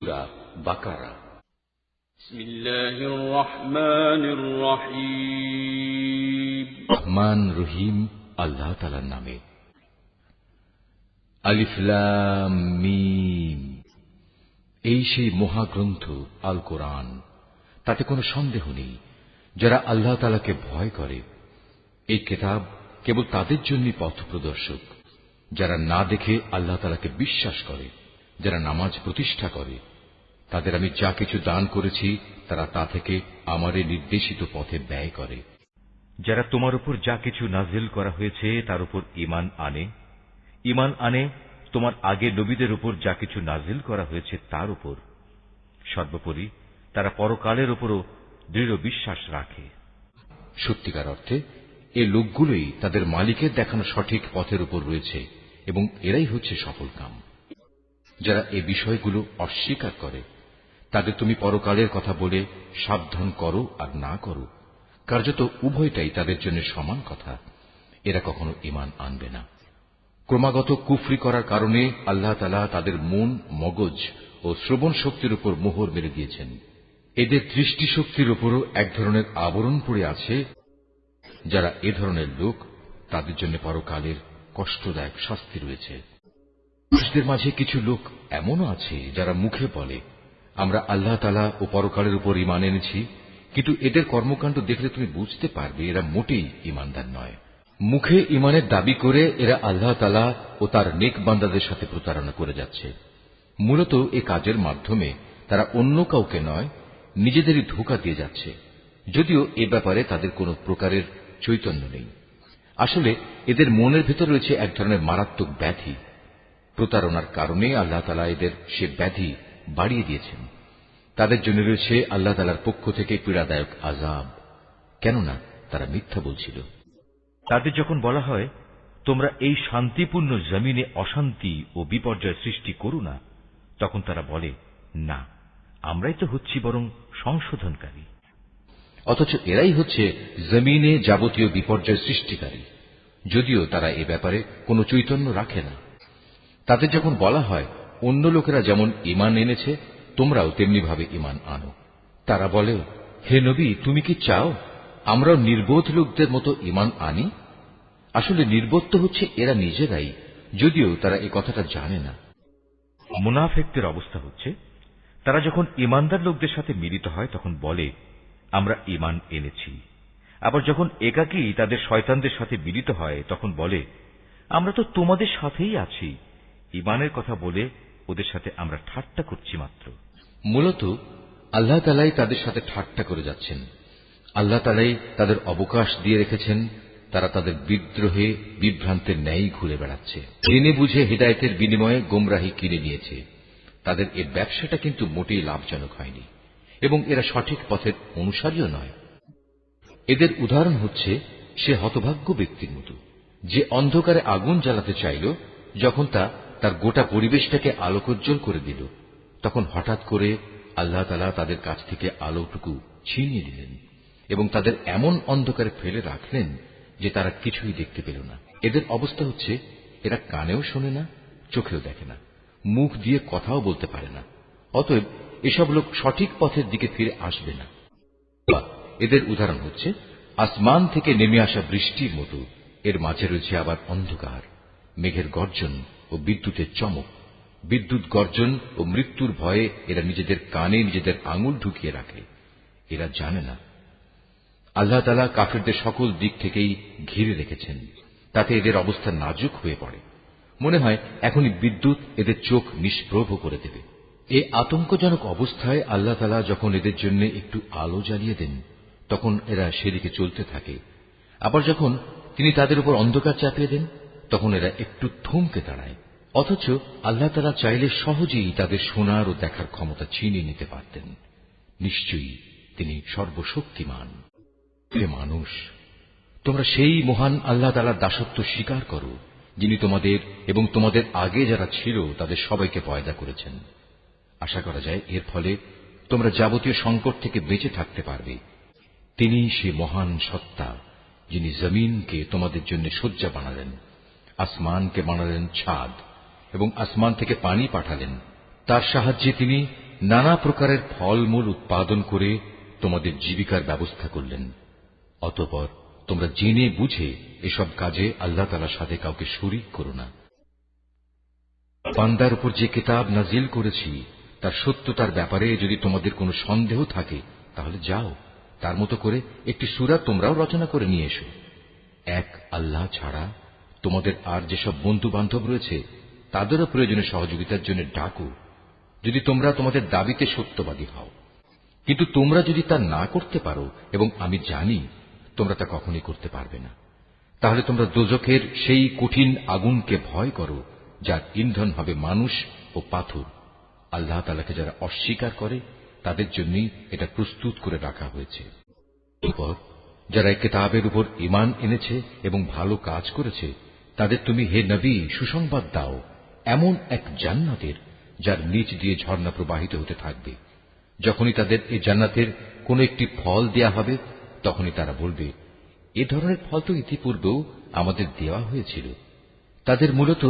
সূরা বাকারা। বিসমিল্লাহির রহমানির রহিম। রহমান রহিম আল্লাহ তাআলার নামে। আলিফ লাম মিম। এই সেই মহাগ্রন্থ আল কোরআন, তাতে কোনো সন্দেহ নেই যারা আল্লাহ তাআলাকে ভয় করে। এই কিতাব কেবল তাদের জন্যই পথ প্রদর্শক, যারা না দেখে আল্লাহ তাআলাকে বিশ্বাস করে, যারা নামাজ প্রতিষ্ঠা করে। তাদের আমি যা কিছু দান করেছি তারা তা থেকে আমারে নির্দেশিত পথে ব্যয় করে। যারা তোমার উপর যা কিছু নাজিল করা হয়েছে তার উপর ঈমান আনে তোমার আগে নবীদের উপর যা কিছু নাজিল করা হয়েছে তার উপর। সর্বোপরি তারা পরকালের উপরও দৃঢ় বিশ্বাস রাখে। সত্যিকার অর্থে এ লোকগুলোই তাদের মালিকের দেখানো সঠিক পথের উপর রয়েছে এবং এরাই হচ্ছে সফলকাম। যারা এ বিষয়গুলো অস্বীকার করে তাদের তুমি পরকালের কথা বলে সাবধান করো আর না করো, কার্যত উভয়টাই তাদের জন্য সমান কথা। এরা কখনো ঈমান আনবে না। ক্রমাগত কুফরি করার কারণে আল্লাহ তাআলা তাদের মন, মগজ ও শ্রবণ শক্তির উপর মোহর মেরে দিয়েছেন। এদের দৃষ্টিশক্তির উপরও এক ধরনের আবরণ পড়ে আছে। যারা এ ধরনের লোক তাদের জন্য পরকালের কষ্টদায়ক শাস্তি রয়েছে। মানুষদের মাঝে কিছু লোক এমনও আছে যারা মুখে বলে আমরা আল্লাহ তাআলা ও পরকালের উপর ঈমান এনেছি, কিন্তু এদের কর্মকাণ্ড দেখলে তুমি বুঝতে পারবে এরা মোটেই ঈমানদার নয়। মুখে ঈমানের দাবি করে এরা আল্লাহ তাআলা ও তার নেক বান্দাদের সাথে প্রতারণা করে যাচ্ছে। মূলত এ কাজের মাধ্যমে তারা অন্য কাউকে নয়, নিজেদেরই ধোঁকা দিয়ে যাচ্ছে, যদিও এ ব্যাপারে তাদের কোনো প্রকারের চৈতন্য নেই। আসলে এদের মনের ভেতর রয়েছে এক ধরনের মারাত্মক ব্যাধি। প্রতারণার কারণে আল্লাহ তাআলা এদের সে ব্যাধি বাড়িয়ে দিয়েছেন। তাদের জন্য রয়েছে আল্লাহ তাআলার পক্ষ থেকে পীড়াদায়ক আযাব, কেননা তারা মিথ্যা বলছিল। তাদের যখন বলা হয় তোমরা এই শান্তিপূর্ণ জমিনে অশান্তি ও বিপর্যয় সৃষ্টি করো না, তখন তারা বলে না, আমরাই তো হচ্ছি বরং সংশোধনকারী। অথচ এরাই হচ্ছে জমিনে যাবতীয় বিপর্যয় সৃষ্টিকারী, যদিও তারা এ ব্যাপারে কোনো চৈতন্য রাখে না। তাদের যখন বলা হয় অন্য লোকেরা যেমন ঈমান এনেছে তোমরাও তেমনি ভাবে ঈমান আনো, তারা বলে হে নবী, তুমি কি চাও আমরাও নির্বোধ লোকদের মতো ঈমান আনি? আসলে নির্বোধ তো হচ্ছে এরা নিজেরাই, যদিও তারা এই কথাটা জানে না। মুনাফিকদের অবস্থা হচ্ছে তারা যখন ঈমানদার লোকদের সাথে মিলিত হয় তখন বলে আমরা ঈমান এনেছি, আবার যখন একাকী তাদের শয়তানদের সাথে মিলিত হয় তখন বলে আমরা তো তোমাদের সাথেই আছি। ঈমানের কথা বলে ওদের সাথে আমরা ঠাট্টা করছি মাত্র। মূলত আল্লাহ তাআলাই তাদের সাথে ঠাট্টা করে যাচ্ছেন। আল্লাহ তাআলাই তাদের অবকাশ দিয়ে রেখেছেন। তারা তাদের বিদ্রোহে বিভ্রান্তের ন্যায় ঘুরে বেড়াচ্ছে। জেনে বুঝে হিদায়াতের বিনিময়ে গোমরাহি কিনে নিয়েছে। তাদের এ ব্যবসাটা কিন্তু মোটেই লাভজনক হয়নি এবং এরা সঠিক পথের অনুসারীও নয়। এদের উদাহরণ হচ্ছে সে হতভাগ্য ব্যক্তির মতো যে অন্ধকারে আগুন জ্বালাতে চাইল, যখন তা তার গোটা পরিবেশটাকে আলোকোজ্জ্বল করে দিল, তখন হঠাৎ করে আল্লাহ তাআলা তাদের কাছ থেকে আলোটুকু ছিনিয়ে দিলেন এবং তাদের এমন অন্ধকারে ফেলে রাখলেন যে তারা কিছুই দেখতে পেল না। এদের অবস্থা হচ্ছে এরা কানেও শোনে না, চোখেও দেখে না, মুখ দিয়ে কথাও বলতে পারে না। অতএব এসব লোক সঠিক পথের দিকে ফিরে আসবে না। এদের উদাহরণ হচ্ছে আসমান থেকে নেমে আসা বৃষ্টির মতো, এর মাঝে রয়েছে আবার অন্ধকার, মেঘের গর্জন ও বিদ্যুতের চমক। বিদ্যুৎ গর্জন ও মৃত্যুর ভয়ে এরা নিজেদের কানে নিজেদের আঙুল ঢুকিয়ে রাখে। এরা জানে না আল্লাহ তাআলা কাফিরদের সকল দিক থেকেই ঘিরে রেখেছেন, তাতে এদের অবস্থা নাজুক হয়ে পড়ে। মনে হয় এখনই বিদ্যুৎ এদের চোখ নিষ্প্রভ করে দেবে। এই আতঙ্কজনক অবস্থায় আল্লাহ তাআলা যখন এদের জন্য একটু আলো জ্বালিয়ে দেন তখন এরা সেদিকে চলতে থাকে। আবার যখন তিনি তাদের উপর অন্ধকার চাপিয়ে দেন তখন এরা একটু থমকে দাঁড়ায়। অথচ আল্লাহ তাআলা চাইলে সহজেই তাদের শোনার ও দেখার ক্ষমতা ছিনিয়ে নিতে পারতেন। নিশ্চয়ই তিনি সর্বশক্তিমান। হে মানুষ, তোমরা সেই মহান আল্লাহ তাআলার দাসত্ব স্বীকার করো যিনি তোমাদের এবং তোমাদের আগে যারা ছিল তাদের সবাইকে পয়দা করেছেন। আশা করা যায় এর ফলে তোমরা যাবতীয় সংকট থেকে বেঁচে থাকতে পারবে। তিনি সে মহান সত্তা যিনি জমিনকে তোমাদের জন্য শয্যা বানালেন, আসমানকে বানালেন ছাদ এবং আসমান থেকে পানি পাঠালেন। তার সাহায্যে তিনি নানা প্রকারের ফলমূল উৎপাদন করে তোমাদের জীবিকার ব্যবস্থা করলেন। অতঃপর তোমরা জেনে বুঝে এসব কাজে আল্লাহ তাআলার সাথে কাউকে শরীক করো না। বান্দার উপর যে কিতাব নাজিল করেছি তার সত্যতার ব্যাপারে যদি তোমাদের কোনো সন্দেহ থাকে তাহলে যাও, তার মতো করে একটি সূরা তোমরাও রচনা করে নিয়ে এসো। এক আল্লাহ ছাড়া তোমাদের আর যেসব বন্ধু বান্ধব রয়েছে তাদেরও প্রয়োজনে সহযোগিতার জন্য ডাকো, যদি তোমরা তোমাদের দাবিতে সত্যবাদী হও। কিন্তু তোমরা যদি তা না করতে পারো, এবং আমি জানি তোমরা তা কখনোই করতে পারবে না, তাহলে তোমরা দোজখের সেই কঠিন আগুনকে ভয় করো যার ইন্ধন হবে মানুষ ও পাথর। আল্লাহ তাআলাকে যারা অস্বীকার করে তাদের জন্যই এটা প্রস্তুত করে রাখা হয়েছে। এরপর যারা এই কিতাবের উপর ঈমান এনেছে এবং ভালো কাজ করেছে তাদের তুমি হে নবী সুসংবাদ দাও এমন এক জান্নাতের যার নিচ দিয়ে ঝর্ণা প্রবাহিত হতে থাকবে। যখনই তাদের এই জান্নাতের কোন একটি ফল দেয়া হবে তখনই তারা বলবে, এ ধরনের ফল তো ইতিপূর্বেও আমাদের দেওয়া হয়েছিল। তাদের মূলত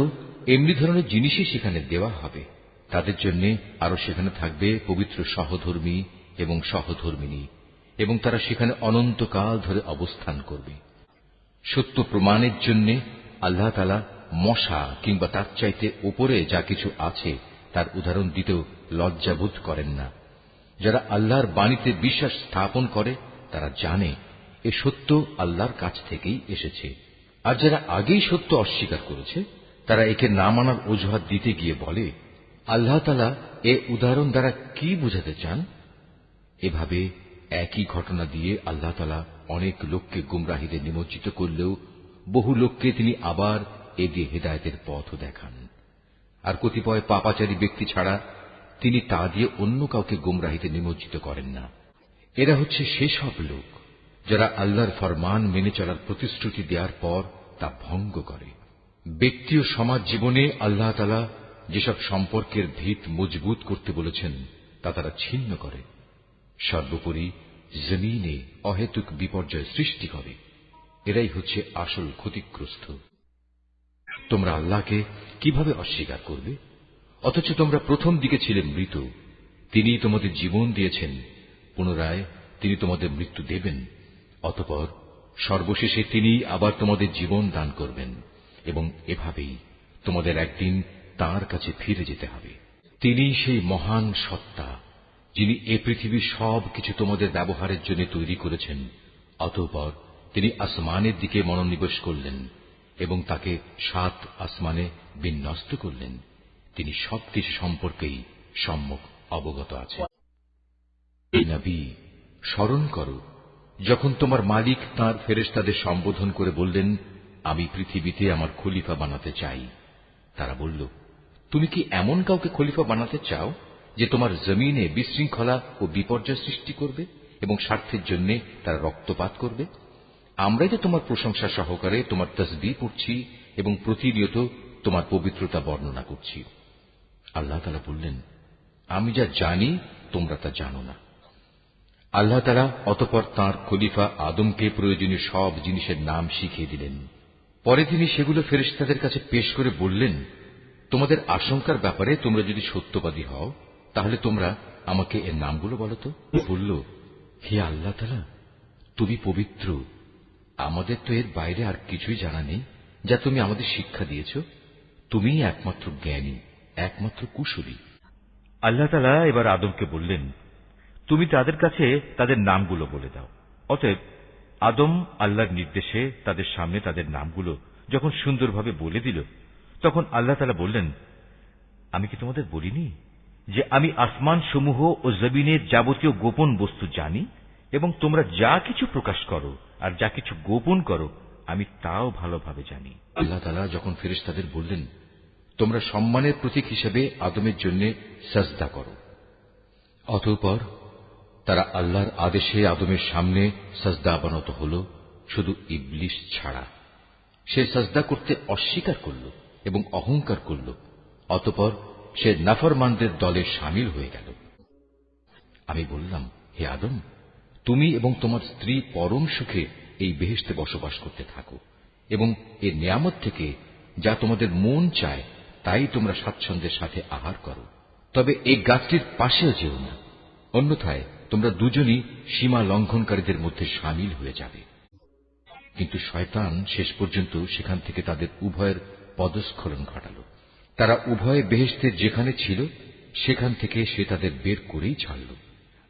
এমনি ধরনের জিনিসই সেখানে দেওয়া হবে। তাদের জন্য আরো সেখানে থাকবে পবিত্র সহধর্মী এবং সহধর্মিনী, এবং তারা সেখানে অনন্তকাল ধরে অবস্থান করবে। সত্য প্রমাণের জন্য আল্লাহ তাআলা মশা কিংবা তার চাইতে উপরে যা কিছু আছে তার উদাহরণ দিতেও লজ্জাবোধ করেন না। যারা আল্লাহর বাণীতে বিশ্বাস স্থাপন করে তারা জানে এ সত্য আল্লাহর কাছ থেকেই এসেছে। আর যারা আগেই সত্য অস্বীকার করেছে তারা একে না মানার অজুহাত দিতে গিয়ে বলে, আল্লাহ তাআলা এ উদাহরণ দ্বারা কি বোঝাতে চান? এভাবে একই ঘটনা দিয়ে আল্লাহ তাআলা অনেক লোককে গুমরাহিতে নিমজ্জিত করলেও বহু লোককে তিনি আবার এ দিয়ে হেদায়েতের পথও দেখান। আর কতিপয় পাপাচারী ব্যক্তি ছাড়া তিনি তা দিয়ে অন্য কাউকে গুমরাহিতে নিমজ্জিত করেন না। এরা হচ্ছে সেসব লোক যারা আল্লাহর ফরমান মেনে চলার প্রতিশ্রুতি দেওয়ার পর তা ভঙ্গ করে। ব্যক্তি ও সমাজ জীবনে আল্লাহ তাআলা যেসব সম্পর্কের ভিত মজবুত করতে বলেছেন তা তারা ছিন্ন করে। সর্বোপরি জমিনে অহেতুক বিপর্যয় সৃষ্টি করে। এরাই হচ্ছে আসল ক্ষতিগ্রস্ত। তোমরা আল্লাহকে কিভাবে অস্বীকার করবে? অথচ তোমরা প্রথম দিকে ছিলে মৃত। তিনি তোমাদের জীবন দিয়েছেন, পুনরায় তিনি তোমাদের মৃত্যু দেবেন। অতঃপর সর্বশেষে তিনি আবার তোমাদের জীবন দান করবেন, এবং এভাবেই তোমাদের একদিন তাঁর কাছে ফিরে যেতে হবে। তিনি সেই মহান সত্তা যিনি এ পৃথিবীর সব কিছু তোমাদের ব্যবহারের জন্য তৈরি করেছেন। অতঃপর তিনি আসমানের দিকে মনোনিবেশ করলেন এবং তাকে 7 আসমানে বিন্যস্ত করলেন। তিনি সবকিছু সম্পর্কেই সম্যক অবগত আছেন। নবী, স্মরণ করো যখন তোমার মালিক তাঁর ফেরেশতাদের সম্বোধন করে বললেন, আমি পৃথিবীতে আমার খলিফা বানাতে চাই। তারা বলল, তুমি কি এমন কাউকে খলিফা বানাতে চাও যে তোমার জমিনে বিশৃঙ্খলা ও বিপর্যয় সৃষ্টি করবে এবং স্বার্থের জন্য তারা রক্তপাত করবে? আমরাই তো তোমার প্রশংসা সহকারে তোমার তাসবিহ পড়ছি এবং প্রতিনিয়ত তোমার পবিত্রতা বর্ণনা করছি। আল্লাহ তাআলা বললেন, আমি যা জানি তোমরা তা জানো না। আল্লাহ তাআলা অতঃপর তাঁর খলিফা আদমকে প্রয়োজনীয় সব জিনিসের নাম শিখিয়ে দিলেন। পরে তিনি সেগুলো ফেরেশতাদের কাছে পেশ করে বললেন, তোমাদের আশঙ্কার ব্যাপারে তোমরা যদি সত্যবাদী হও তাহলে তোমরা আমাকে এর নামগুলো বলো তো। বলল, হে আল্লাহ তাআলা, তুমি পবিত্র, আমাদের তো এর বাইরে আর কিছুই জানা নেই যা তুমি আমাদের শিক্ষা দিয়েছ। তুমিই একমাত্র জ্ঞানী, একমাত্র কুশলী। আল্লাহ তাআলা এবার আদমকে বললেন, তুমি তাদের কাছে তাদের নামগুলো বলে দাও। অতএব আদম আল্লাহর নির্দেশে তাদের সামনে তাদের নামগুলো যখন সুন্দরভাবে বলে দিল, তখন আল্লাহ তাআলা বললেন, আমি কি তোমাদের বলিনি যে আমি আসমান সমূহ ও জমিনের যাবতীয় গোপন বস্তু জানি, এবং তোমরা যা কিছু প্রকাশ করো আর যা কিছু গোপন করো আমি তাও ভালোভাবে জানি। আল্লাহ তাআলা যখন ফেরেশতাদের বললেন, তোমরা সম্মানের প্রতীক হিসেবে আদমের জন্য সাজদা করো, অতঃপর তারা আল্লাহর আদেশে আদমের সামনে সাজদা অবনত হল, শুধু ইবলিস ছাড়া। সে সাজদা করতে অস্বীকার করল এবং অহংকার করল। অতঃপর সে নাফরমানদের দলে শামিল হয়ে গেল। আমি বললাম, হে আদম, তুমি এবং তোমার স্ত্রী পরম সুখে এই বেহেশতে বসবাস করতে থাকো, এবং এর নিয়ামত থেকে যা তোমাদের মন চায় তাই তোমরা স্বাচ্ছন্দ্যের সাথে আহার করো। তবে এই গাছটির পাশেও যেও না, অন্যথায় তোমরা দুজনই সীমা লঙ্ঘনকারীদের মধ্যে সামিল হয়ে যাবে। কিন্তু শয়তান শেষ পর্যন্ত সেখান থেকে তাদের উভয়ের পদস্খলন ঘটাল। তারা উভয়ে বেহেশতের যেখানে ছিল সেখান থেকে সে তাদের বের করেই ছাড়ল।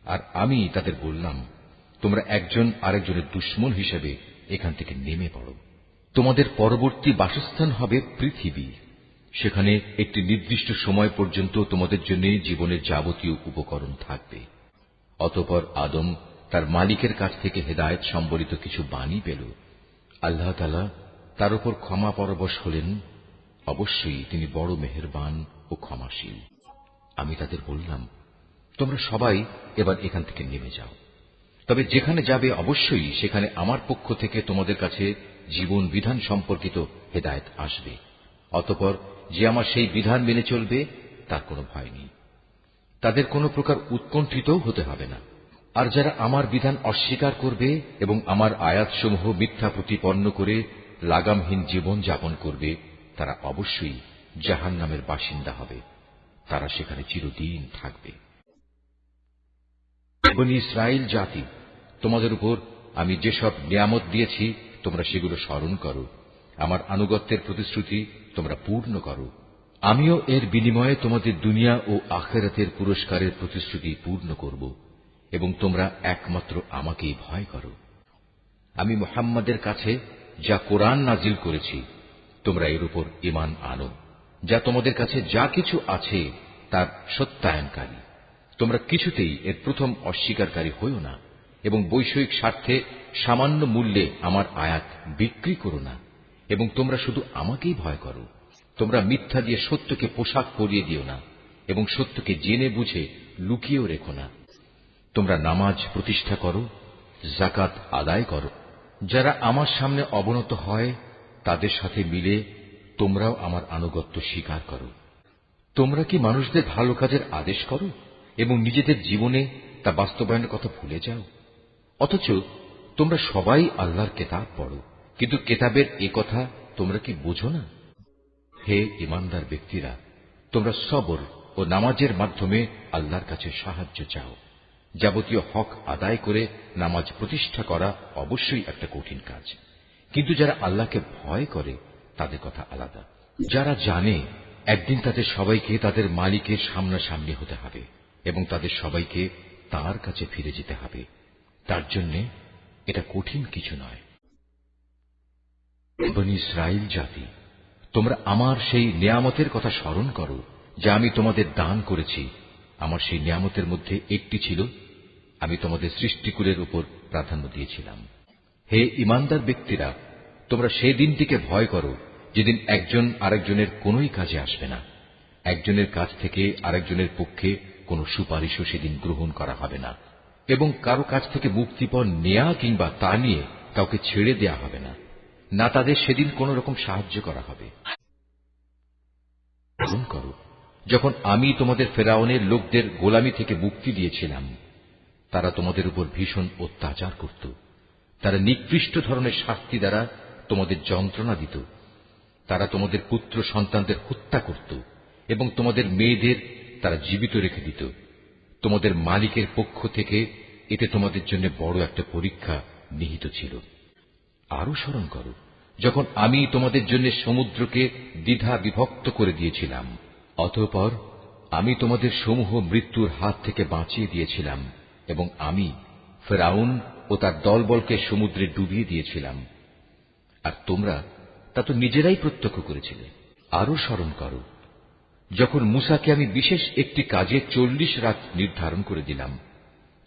আর আমি তাদের বললাম, তোমরা একজন আরেকজনের দুশমন হিসেবে এখান থেকে নেমে পড়ো। তোমাদের পরবর্তী বাসস্থান হবে পৃথিবী। সেখানে একটি নির্দিষ্ট সময় পর্যন্ত তোমাদের জন্য জীবনের যাবতীয় উপকরণ থাকবে। অতঃপর আদম তার মালিকের কাছ থেকে হেদায়েত সম্বলিত কিছু বাণী পেল। আল্লাহ তাআলা তার উপর ক্ষমা পরবশ হলেন। অবশ্যই তিনি বড় মেহেরবান ও ক্ষমাশীল। আমি তাদের বললাম, তোমরা সবাই এবার এখান থেকে নেমে যাও। তবে যেখানে যাবে অবশ্যই সেখানে আমার পক্ষ থেকে তোমাদের কাছে জীবন বিধান সম্পর্কিত হেদায়েত আসবে। অতঃপর যে আমার সেই বিধান মেনে চলবে তার কোনো ভয় নেই, তাদের কোনো প্রকার উৎকণ্ঠিতও হতে হবে না। আর যারা আমার বিধান অস্বীকার করবে এবং আমার আয়াতসমূহ মিথ্যা প্রতিপন্ন করে লাগামহীন জীবন যাপন করবে, তারা অবশ্যই জাহান্নামের বাসিন্দা হবে। তারা সেখানে চিরদিন থাকবে। বনী ইসরাইল জাতি, তোমাদের উপর আমি যেসব নিয়ামত দিয়েছি তোমরা সেগুলো স্মরণ করো। আমার আনুগত্যের প্রতিশ্রুতি তোমরা পূর্ণ করো। আমিও এর বিনিময়ে তোমাদের দুনিয়া ও আখিরাতের পুরস্কারের প্রতিশ্রুতি পূর্ণ করব এবং তোমরা একমাত্র আমাকেই ভয় করো। আমি মুহাম্মাদের কাছে যা কোরআন নাজিল করেছি তোমরা এর উপর ঈমান আনো। যা তোমাদের কাছে যা কিছু আছে তার সত্যায়নকারী। তোমরা কিছুতেই এর প্রথম অস্বীকারী হইও না এবং বৈষয়িক স্বার্থে সামান্য মূল্যে আমার আয়াত বিক্রি করো না এবং তোমরা শুধু আমাকেই ভয় করো। তোমরা মিথ্যা দিয়ে সত্যকে পোশাক পরিয়ে দিও না এবং সত্যকে জেনে বুঝে লুকিয়েও রেখো না। তোমরা নামাজ প্রতিষ্ঠা করো, যাকাত আদায় করো। যারা আমার সামনে অবনত হয় তাদের সাথে মিলে তোমরাও আমার আনুগত্য স্বীকার করো। তোমরা কি মানুষদের ভালো কাজের আদেশ করো এবং নিজেদের জীবনে তা বাস্তবায়নের কথা ভুলে যাও? অথচ তোমরা সবাই আল্লাহর কেতাব পড়ো, কিন্তু কেতাবের এ কথা তোমরা কি বোঝো না? হে ঈমানদার ব্যক্তিরা, তোমরা সবর ও নামাজের মাধ্যমে আল্লাহর কাছে সাহায্য চাও। যাবতীয় হক আদায় করে নামাজ প্রতিষ্ঠা করা অবশ্যই একটা কঠিন কাজ, কিন্তু যারা আল্লাহকে ভয় করে তাদের কথা আলাদা। যারা জানে একদিন তাদের সবাইকে তাদের মালিকের সামনাসামনি হতে হবে এবং তাদের সবাইকে তার কাছে ফিরে যেতে হবে, তার জন্য এটা কঠিন কিছু নয়। বনী ইসরাইল জাতি, তোমরা আমার সেই নিয়ামতের কথা স্মরণ করো যা আমি তোমাদের দান করেছি। আমার সেই নিয়ামতের মধ্যে একটি ছিল, আমি তোমাদের সৃষ্টিকুলের উপর প্রাধান্য দিয়েছিলাম। হে ঈমানদার ব্যক্তিরা, তোমরা সেই দিনটিকে ভয় করো যেদিন একজন আরেকজনের কোনোই কাজে আসবে না। একজনের কাছ থেকে আরেকজনের পক্ষে কোনো সুপারিশও সেদিন গ্রহণ করা হবে না এবং কারো কাছ থেকে মুক্তিপণ নেয়া কিংবা তা নিয়ে কাউকে ছেড়ে দেয়া হবে না, না তাদের সেদিন কোন রকম সাহায্য করা হবে। স্মরণ করো যখন আমি তোমাদের ফেরাউনের লোকদের গোলামি থেকে মুক্তি দিয়েছিলাম। তারা তোমাদের উপর ভীষণ অত্যাচার করত। তারা নিকৃষ্ট ধরনের শাস্তি দ্বারা তোমাদের যন্ত্রণা দিত। তারা তোমাদের পুত্র সন্তানদের হত্যা করত এবং তোমাদের মেয়েদের তারা জীবিত রেখে দিত। তোমাদের মালিকের পক্ষ থেকে এতে তোমাদের জন্য বড় একটা পরীক্ষা নিহিত ছিল। আরো স্মরণ করো যখন আমি তোমাদের জন্য সমুদ্রকে দ্বিধা বিভক্ত করে দিয়েছিলাম। অতঃপর আমি তোমাদের সমূহ মৃত্যুর হাত থেকে বাঁচিয়ে দিয়েছিলাম এবং আমি ফেরাউন ও তার দলবলকে সমুদ্রে ডুবিয়ে দিয়েছিলাম। আর তোমরা তা তো নিজেরাই প্রত্যক্ষ করেছিলে। আরো স্মরণ করো যখন মূসাকে আমি বিশেষ একটি কাজে 40 রাত নির্ধারণ করে দিলাম।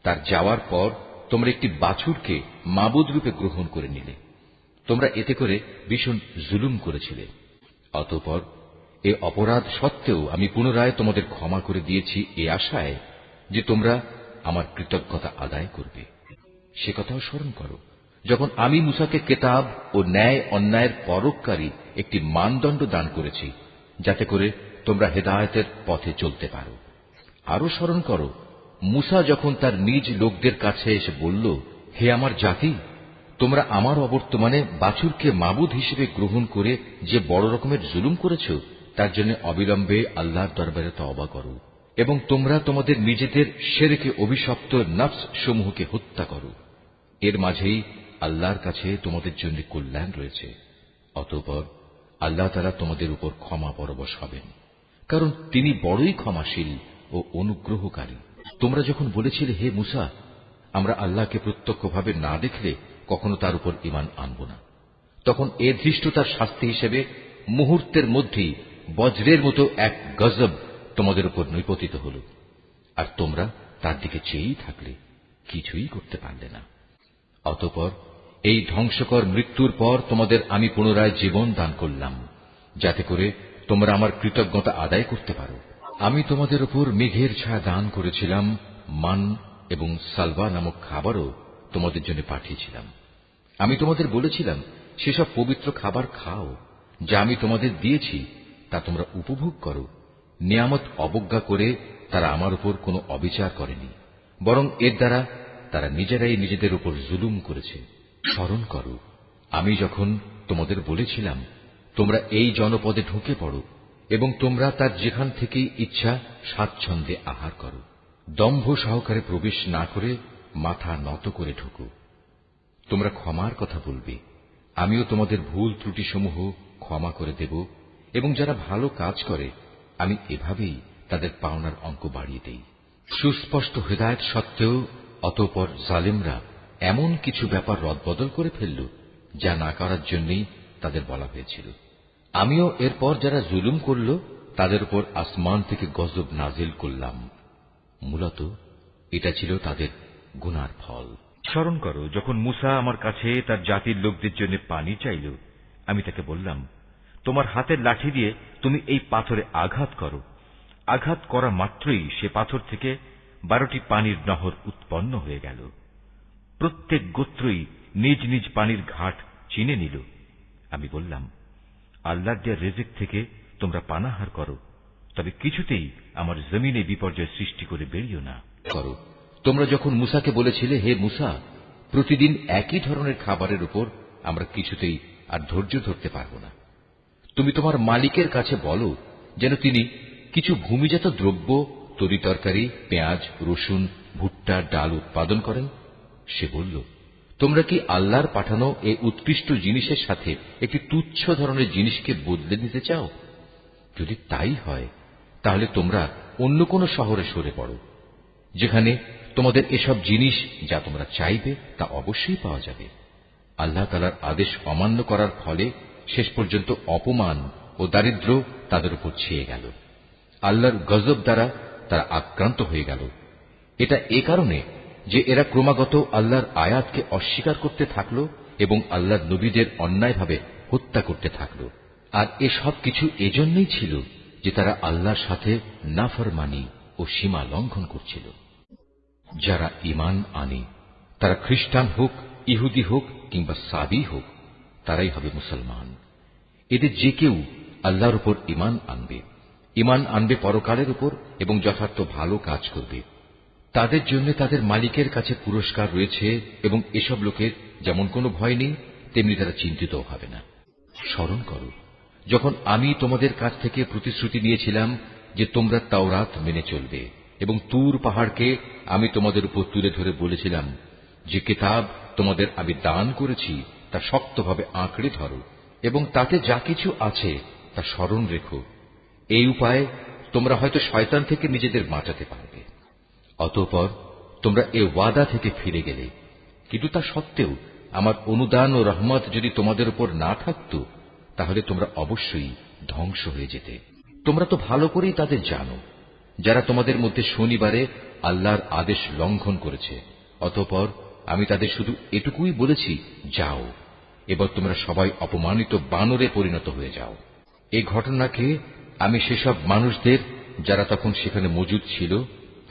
তার যাওয়ার পর তোমরা একটি বাছুরকে মাবুদ রূপে গ্রহণ করে নিলে। তোমরা এতে করে ভীষণ জুলুম করেছিলে। অতঃপর এ অপরাধ সত্ত্বেও আমি পুনরায় তোমাদের ক্ষমা করে দিয়েছি এ আশায় যে তোমরা আমার কৃতজ্ঞতা আদায় করবে। সে কথাও স্মরণ করো যখন আমি মূসাকে কেতাব ও ন্যায় অন্যায়ের পরককারী একটি মানদণ্ড দান করেছি, যাতে করে তোমরা হেদায়েতের পথে চলতে পারো। আরো স্মরণ করো মূসা যখন তার নিজ লোকদের কাছে এসে বলল, হে আমার জাতি, তোমরা আমার অবর্তমানে বাছুরকে মাবুদ হিসেবে গ্রহণ করে যে বড় রকমের জুলুম করেছ, তার জন্য অবিলম্বে আল্লাহর দরবারে তওবা করো এবং তোমরা তোমাদের নিজেদের শিরকে অভিশপ্ত নফস সমূহকে হত্যা করো। এর মাঝেই আল্লাহর কাছে তোমাদের জন্য কল্যাণ রয়েছে। অতঃপর আল্লাহ তাআলা তোমাদের উপর ক্ষমা পরবশ হবেন, কারণ তিনি বড়ই ক্ষমাশীল ও অনুগ্রহকারী। তোমরা যখন বলেছিলে, হে মুসা, আমরা আল্লাহকে প্রত্যক্ষভাবে না দেখলে কখনো তার উপর ঈমান আনব না, তখন এ ধৃষ্টতার শাস্তি হিসেবে মুহূর্তের মধ্যেই বজ্রের মতো এক গজব তোমাদের উপর নিপতিত হল, আর তোমরা তার দিকে চেয়েই থাকলে, কিছুই করতে পারলে না। অতঃপর এই ধ্বংসকর মৃত্যুর পর তোমাদের আমি পুনরায় জীবন দান করলাম, যাতে করে তোমরা আমার কৃতজ্ঞতা আদায় করতে পারো। আমি তোমাদের উপর মেঘের ছায়া দান করেছিলাম, মান এবং সালওয়া নামক খাবারও তোমাদের জন্য পাঠিয়েছিলাম। আমি তোমাদের বলেছিলাম, সেসব পবিত্র খাবার খাও যা আমি তোমাদের দিয়েছি, তা তোমরা উপভোগ করো। নিয়ামত অবজ্ঞা করে তারা আমার উপর কোনো অবিচার করেনি, বরং এর দ্বারা তারা নিজেরাই নিজেদের উপর জুলুম করেছে। স্মরণ করো, আমি যখন তোমাদের বলেছিলাম, তোমরা এই জনপদে ঢুকে পড়ো এবং তোমরা তার যেখান থেকেই ইচ্ছা স্বাচ্ছন্দ্যে আহার করো। দম্ভ সহকারে প্রবেশ না করে মাথা নত করে ঢুকো। তোমরা ক্ষমার কথা বলবে, আমিও তোমাদের ভুল ত্রুটিসমূহ ক্ষমা করে দেব, এবং যারা ভালো কাজ করে আমি এভাবেই তাদের পাওনার অঙ্ক বাড়িয়ে দেই। সুস্পষ্ট হিদায়াত সত্ত্বেও অতঃপর জালিমরা এমন কিছু ব্যাপার রদবদল করে ফেলল যা না করার জন্যই তাদের বলা হয়েছিল। আমিও এরপর যারা জুলুম করল তাদের উপর আসমান থেকে গজব নাজিল করলাম। মূলত এটা ছিল তাদের গুনার ফল। স্মরণ করো, যখন মুসা আমার কাছে তার জাতির লোকদের জন্য পানি চাইল, আমি তাকে বললাম, তোমার হাতের লাঠি দিয়ে তুমি এই পাথরে আঘাত করো। আঘাত করা মাত্রই সে পাথর থেকে 12টি পানির নহর উৎপন্ন হয়ে গেল। প্রত্যেক গোত্রই নিজ নিজ পানির ঘাট চিনে নিল। আমি বললাম, আল্লাহর দেয়া রিজিক থেকে তোমরা পানাহার করো, তবে কিছুতেই আমার জমিনে বিপর্যয় সৃষ্টি করে বেরিও না। করো, তোমরা যখন মুসাকে বলেছিলে, হে মুসা, প্রতিদিন একই ধরনের খাবারের উপর আমরা কিছুতেই আর ধৈর্য ধরতে পারব না, তুমি তোমার মালিকের কাছে বলো যেন তিনি কিছু ভূমিজাত দ্রব্য, তরিতরকারি, পেঁয়াজ, রসুন, ভুট্টা, ডাল উৎপাদন করেন। সে বলল, তোমরা কি আল্লাহর পাঠানো এই উৎকৃষ্ট জিনিসের সাথে একটি তুচ্ছ ধরনের জিনিসকে বদলে নিতে চাও? যদি তাই হয়, তাহলে তোমরা অন্য কোনো শহরে সরে পড়ো, যেখানে তোমাদের এসব জিনিস যা তোমরা চাইবে তা অবশ্যই পাওয়া যাবে। আল্লাহ তাআলার আদেশ অমান্য করার ফলে শেষ পর্যন্ত অপমান ও দারিদ্র্য তাদের উপর ছেয়ে গেল। আল্লাহর গজব দ্বারা তারা আক্রান্ত হয়ে গেল। এটা এ কারণে যে এরা ক্রমাগত আল্লাহর আয়াতকে অস্বীকার করতে থাকল এবং আল্লাহর নবীদের অন্যায়ভাবে হত্যা করতে থাকল। আর এসব কিছু এজন্যই ছিল যে তারা আল্লাহর সাথে নাফরমানি ও সীমা লঙ্ঘন করছিল। যারা ঈমান আনে, তারা খ্রিস্টান হোক, ইহুদি হোক কিংবা সাবি হোক, তারাই হবে মুসলমান। এদের যে কেউ আল্লাহর উপর ঈমান আনবে পরকালের উপর এবং যথার্থ ভালো কাজ করবে, তাদের জন্য তাদের মালিকের কাছে পুরস্কার রয়েছে, এবং এসব লোকের যেমন কোনো ভয় নেই, তেমনি তারা চিন্তিতও হবে না। স্মরণ করো, যখন আমি তোমাদের কাছ থেকে প্রতিশ্রুতি নিয়েছিলাম যে তোমরা তাওরাত মেনে চলবে, এবং তুর পাহাড়কে আমি তোমাদের উপর তুলে ধরে বলেছিলাম, যে কিতাব তোমাদের আমি দান করেছি তা শক্তভাবে আঁকড়ে ধরো এবং তাতে যা কিছু আছে তা স্মরণ রেখো। এই উপায়ে তোমরা হয়তো শয়তান থেকে নিজেদের বাঁচাতে পারবে। অতঃপর তোমরা এ ওয়াদা থেকে ফিরে গেলে, কিন্তু তা সত্ত্বেও আমার অনুদান ও রহমত যদি তোমাদের উপর না থাকত, তাহলে তোমরা অবশ্যই ধ্বংস হয়ে যেতে। তোমরা তো ভালো করেই তাদের জানো যারা তোমাদের মধ্যে শনিবারে আল্লাহর আদেশ লঙ্ঘন করেছে। অতঃপর আমি তাদের শুধু এটুকুই বলেছি, যাও, এবার তোমরা সবাই অপমানিত বানরে পরিণত হয়ে যাও। এই ঘটনাকে আমি সেসব মানুষদের যারা তখন সেখানে মজুদ ছিল,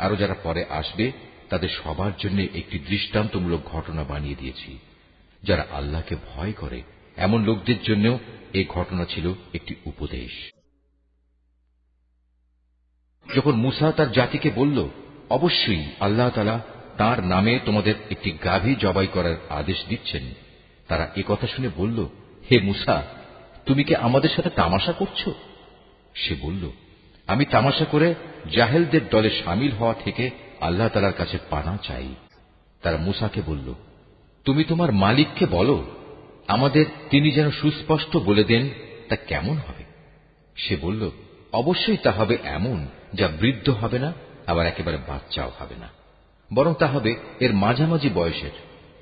আরো যারা পরে আসবে, তাদের সবার জন্য একটি দৃষ্টান্তমূলক ঘটনা বানিয়ে দিয়েছি। যারা আল্লাহকে ভয় করে এমন লোকদের জন্য এই ঘটনা ছিল একটি উপদেশ। যখন মুসা তার জাতিকে বলল, অবশ্যই আল্লাহ তাআলা তাঁর নামে তোমাদের একটি গাভী জবাই করার আদেশ দিচ্ছেন, তারা এ কথা শুনে বলল, হে মুসা, তুমি কি আমাদের সাথে তামাশা করছো? সে বলল, আমি তামাশা করে জাহেলদের দলে শামিল হওয়া থেকে আল্লাহ তাআলার কাছে পানা চাই। তারা মূসাকে বলল, তুমি তোমার মালিককে বলো আমাদের তিনি যেন সুস্পষ্ট বলে দেন তা কেমন হবে। সে বলল, অবশ্যই তা হবে এমন যা বৃদ্ধ হবে না, আবার একেবারে বাচ্চাও হবে না, বরং তা হবে এর মাঝামাঝি বয়সের।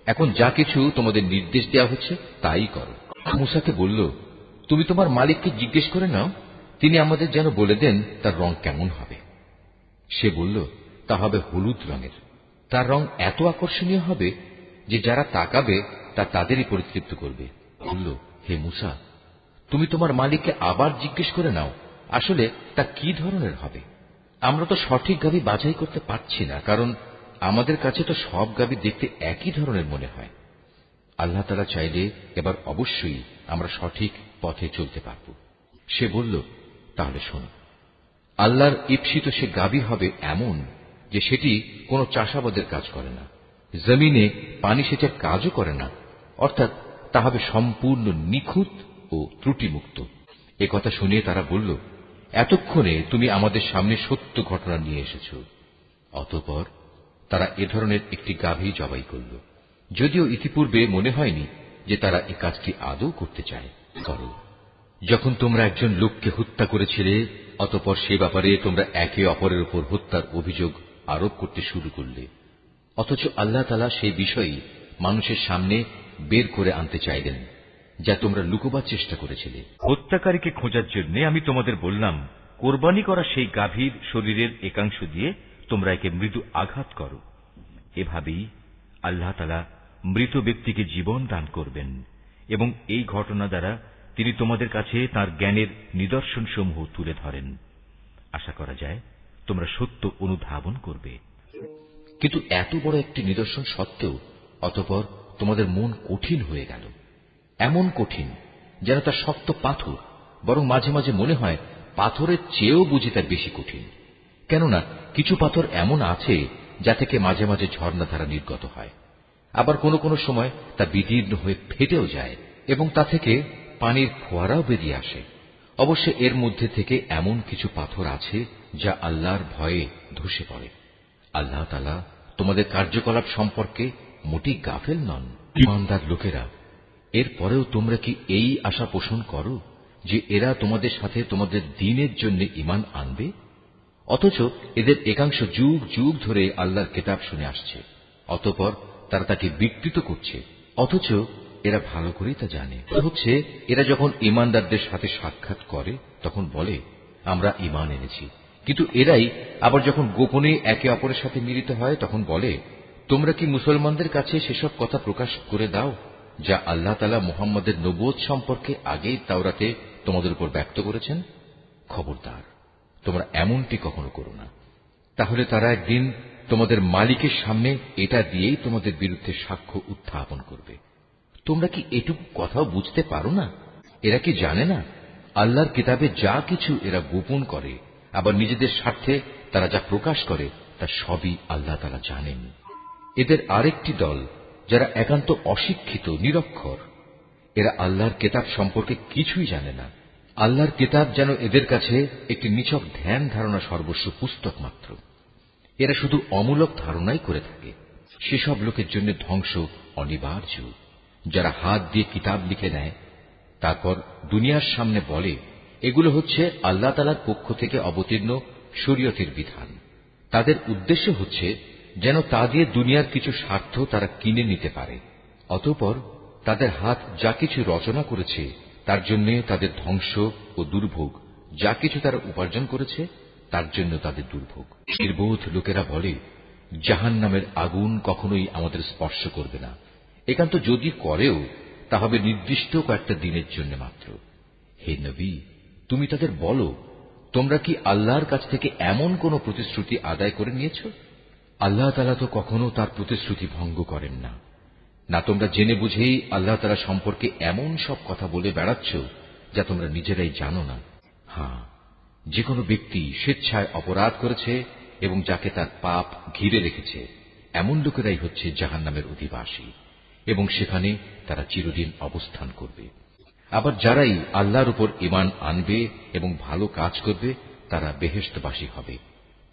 এখন যা কিছু তোমাদের নির্দেশ দেওয়া হচ্ছে তাই করো। মূসাকে বলল, তুমি তোমার মালিককে জিজ্ঞেস করে নাও, তিনি আমাদের যেন বলে দেন তার রং কেমন হবে। সে বলল, তা হবে হলুদ রঙের। তার রং এত আকর্ষণীয় হবে যে যারা তাকাবে তা তাদেরই পরিতৃপ্ত করবে। বলল, হে মূসা, তুমি তোমার মালিককে আবার জিজ্ঞেস করে নাও আসলে তা কি ধরনের হবে। আমরা তো সঠিক গাভী বাছাই করতে পারছি না, কারণ আমাদের কাছে তো সব গাভী দেখতে একই ধরনের মনে হয়। আল্লাহ তাআলা চাইলে এবার অবশ্যই আমরা সঠিক পথে চলতে পারব। সে বলল, তাহলে শোনো, আল্লাহর ঈপ্সিত সে গাভী হবে এমন যে সেটি কোনো চাষাবাদের কাজ করে না, জমিনে পানি সেচের কাজও করে না, অর্থাৎ তা হবে সম্পূর্ণ নিখুঁত ও ত্রুটিমুক্ত। একথা শুনে তারা বলল, এতক্ষণে তুমি আমাদের সামনে সত্য ঘটনা নিয়ে এসেছ। অতঃপর তারা এ ধরনের একটি গাভী জবাই করল, যদিও ইতিপূর্বে মনে হয়নি যে তারা এ কাজটি আদৌ করতে চায়। করো, যখন তোমরা একজন লোককে হত্যা করেছিলে, অতঃপর সে ব্যাপারে তোমরা একে অপরের উপর হত্যার অভিযোগ আরোপ করতে শুরু করলে, অথচ আল্লাহ তাআলা সেই বিষয়ই মানুষের সামনে বের করে আনতে চাইলেন যা তোমরা লুকোবার চেষ্টা করেছিলে। হত্যাকারীকে খোঁজার জন্য আমি তোমাদের বললাম, কোরবানি করা সেই গাভীর শরীরের একাংশ দিয়ে তোমরা একে মৃদু আঘাত করো। এভাবেই আল্লাহ তাআলা মৃত ব্যক্তিকে জীবন দান করবেন এবং এই ঘটনা দ্বারা তিনি তোমাদের কাছে তাঁর জ্ঞানের নিদর্শনসমূহ তুলে ধরেন। আশা করা যায় তোমরা সত্য অনুধাবন করবে। কিন্তু এত বড় একটি নিদর্শন সত্ত্বেও অতঃপর তোমাদের মন কঠিন হয়ে গেল, এমন কঠিন যেন তা শক্ত পাথর, বরং মাঝে মাঝে মনে হয় পাথরের চেয়েও বুঝি তা বেশি কঠিন। কেননা কিছু পাথর এমন আছে যা থেকে মাঝে মাঝে ঝর্ণাধারা নির্গত হয়, আবার কোনো কোনো সময় তা বিদীর্ণ হয়ে ফেটেও যায় এবং তা থেকে পানির ফোয়ারাও বেরিয়ে আসে। অবশ্য এর মধ্যে থেকে এমন কিছু পাথর আছে যা আল্লাহর ভয়ে ধসে পড়ে। আল্লাহ তাআলা তোমাদের কার্যকলাপ সম্পর্কে মোটেই গাফেল নন। ঈমানদার লোকেরা, এরপরেও তোমরা কি এই আশা পোষণ করো যে এরা তোমাদের সাথে তোমাদের দ্বীনের জন্য ঈমান আনবে? অথচ এদের একাংশ যুগ যুগ ধরে আল্লাহর কিতাব শুনে আসছে, অতঃপর তারা তাকে বিকৃত করছে, অথচ এরা ভালো করেই তা জানে। হচ্ছে এরা যখন ঈমানদারদের সাথে সাক্ষাৎ করে তখন বলে, আমরা ঈমান এনেছি, কিন্তু এরাই আবার যখন গোপনে একে অপরের সাথে মিলিত হয় তখন বলে, তোমরা কি মুসলমানদের কাছে সেসব কথা প্রকাশ করে দাও যা আল্লাহ তাআলা মুহাম্মদের নবুয়ত সম্পর্কে আগেই তাওরাতে তোমাদের উপর ব্যক্ত করেছেন। খবরদার, তোমরা এমনটি কখনো করো না, তাহলে তারা একদিন তোমাদের মালিকের সামনে এটা দিয়েই তোমাদের বিরুদ্ধে সাক্ষ্য উত্থাপন করবে। তোমরা কি এটুকু কথাও বুঝতে পারো না? এরা কি জানে না আল্লাহর কিতাবে যা কিছু এরা গোপন করে, আবার নিজেদের স্বার্থে তারা যা প্রকাশ করে তা সবই আল্লাহ তাআলা জানেন। এদের আরেকটি দল যারা একান্ত অশিক্ষিত নিরক্ষর, এরা আল্লাহর কিতাব সম্পর্কে কিছুই জানে না। আল্লাহর কিতাব যেন এদের কাছে একটি নিছক ধ্যান ধারণা সর্বস্ব পুস্তক মাত্র। এরা শুধু অমূলক ধারণাই করে থাকে। সেসব লোকের জন্য ধ্বংস অনিবার্য যারা হাত দিয়ে কিতাব লিখে নেয়, তারপর দুনিয়ার সামনে বলে এগুলো হচ্ছে আল্লাহ তাআলার পক্ষ থেকে অবতীর্ণ শরীয়তের বিধান। তাদের উদ্দেশ্য হচ্ছে যেন তা দিয়ে দুনিয়ার কিছু স্বার্থ তারা কিনে নিতে পারে। অতঃপর তাদের হাত যা কিছু রচনা করেছে তার জন্য তাদের ধ্বংস ও দুর্ভোগ, যা কিছু তারা উপার্জন করেছে তার জন্য তাদের দুর্ভোগ। নির্বোধ লোকেরা বলে, জাহান্নামের আগুন কখনোই আমাদের স্পর্শ করবে না, একান্ত যদি করেও তা হবে নির্দিষ্ট কয়েকটা দিনের জন্য মাত্র। হে নবী, তুমি তাদের বলো, তোমরা কি আল্লাহর কাছ থেকে এমন কোন প্রতিশ্রুতি আদায় করে নিয়েছ? আল্লাহ তাআলা তো কখনো তার প্রতিশ্রুতি ভঙ্গ করেন না। না তোমরা জেনে বুঝেই আল্লাহ তাআলা সম্পর্কে এমন সব কথা বলে বেড়াচ্ছ যা তোমরা নিজেরাই জানো না। হ্যাঁ, যে কোনো ব্যক্তি স্বেচ্ছায় অপরাধ করেছে এবং যাকে তার পাপ ঘিরে রেখেছে, এমন লোকেরাই হচ্ছে জাহান্নামের অধিবাসী এবং সেখানে তারা চিরদিন অবস্থান করবে। আবার যারাই আল্লাহর উপর ঈমান আনবে এবং ভালো কাজ করবে তারা বেহেশতবাসী হবে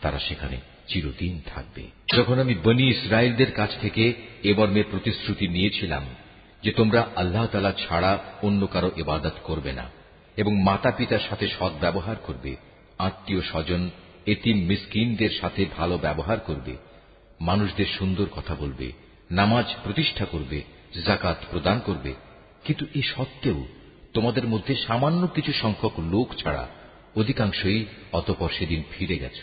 তারা সেখানে চিরদিন থাকবে। যখন আমি বনী ইসরায়েলদের কাছ থেকে এ মর্মে প্রতিশ্রুতি নিয়েছিলাম যে তোমরা আল্লাহ তাআলা ছাড়া অন্য কারো ইবাদত করবে না এবং মাতা পিতার সাথে সৎ ব্যবহার করবে, আত্মীয় স্বজন, এতিম মিসকিনদের সাথে ভালো ব্যবহার করবে, মানুষদের সুন্দর কথা বলবে, নামাজ প্রতিষ্ঠা করবে, যাকাত প্রদান করবে, কিন্তু এ সত্ত্বেও তোমাদের মধ্যে সামান্য কিছু সংখ্যক লোক ছাড়া অধিকাংশই অতঃপর সেদিন ফিরে গেছ।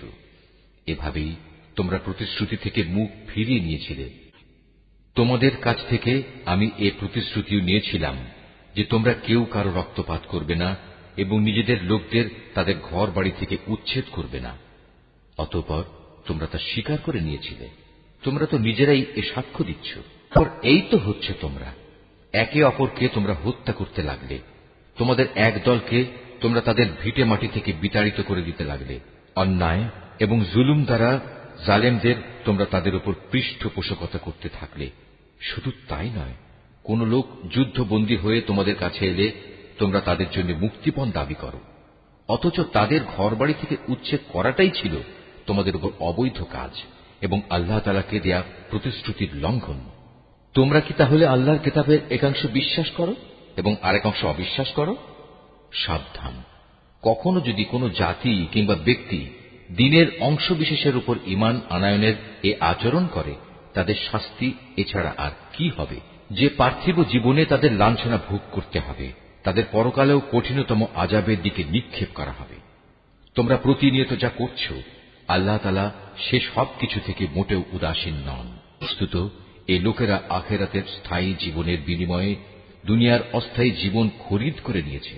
এভাবেই তোমরা প্রতিশ্রুতি থেকে মুখ ফিরিয়ে নিয়েছিলে। তোমাদের কাছ থেকে আমি এ প্রতিশ্রুতিও নিয়েছিলাম যে তোমরা কেউ কারো রক্তপাত করবে না এবং নিজেদের লোকদের তাদের ঘর বাড়ি থেকে উচ্ছেদ করবে না। অতঃপর তোমরা তা স্বীকার করে নিয়েছিলে। তোমরা তো নিজেরাই এ সাক্ষ্য দিচ্ছ। এই তো হচ্ছে তোমরা একে অপরকে তোমরা হত্যা করতে লাগলে। তোমাদের এক দলকে তোমরা তাদের ভিটে মাটি থেকে বিতাড়িত করে দিতে লাগলে। অন্যায় এবং জুলুম দ্বারা জালেমদের তোমরা তাদের উপর পৃষ্ঠপোষকতা করতে থাকলে। শুধু তাই নয়, কোন লোক যুদ্ধবন্দী হয়ে তোমাদের কাছে এলে তোমরা তাদের জন্য মুক্তিপণ দাবি করো, অথচ তাদের ঘরবাড়ি থেকে উচ্ছেদ করাটাই ছিল তোমাদের উপর অবৈধ কাজ এবং আল্লাহ তাআলাকে দেয়া প্রতিশ্রুতির লঙ্ঘন। তোমরা কি তাহলে আল্লাহর কিতাবের একাংশ বিশ্বাস করো এবং আরেকাংশ অবিশ্বাস করো? সাবধান, কখনো যদি কোনো জাতি কিংবা ব্যক্তি দ্বীনের অংশ বিশেষের উপর ঈমান আনয়নের এ আচরণ করে, তাদের শাস্তি এছাড়া আর কি হবে? যে পার্থিব জীবনে তাদের লাঞ্ছনা ভোগ করতে হবে, তাদের পরকালেও কঠিনতম আযাবের দিকে নিক্ষেপ করা হবে। তোমরা প্রতিনিয়ত যা করছো, আল্লাহ তাআলা সে সব কিছু থেকে মোটেও উদাসীন নন। বস্তুত এই লোকেরা আখিরাতের স্থায়ী জীবনের বিনিময়ে দুনিয়ার অস্থায়ী জীবন খরিদ করে নিয়েছে।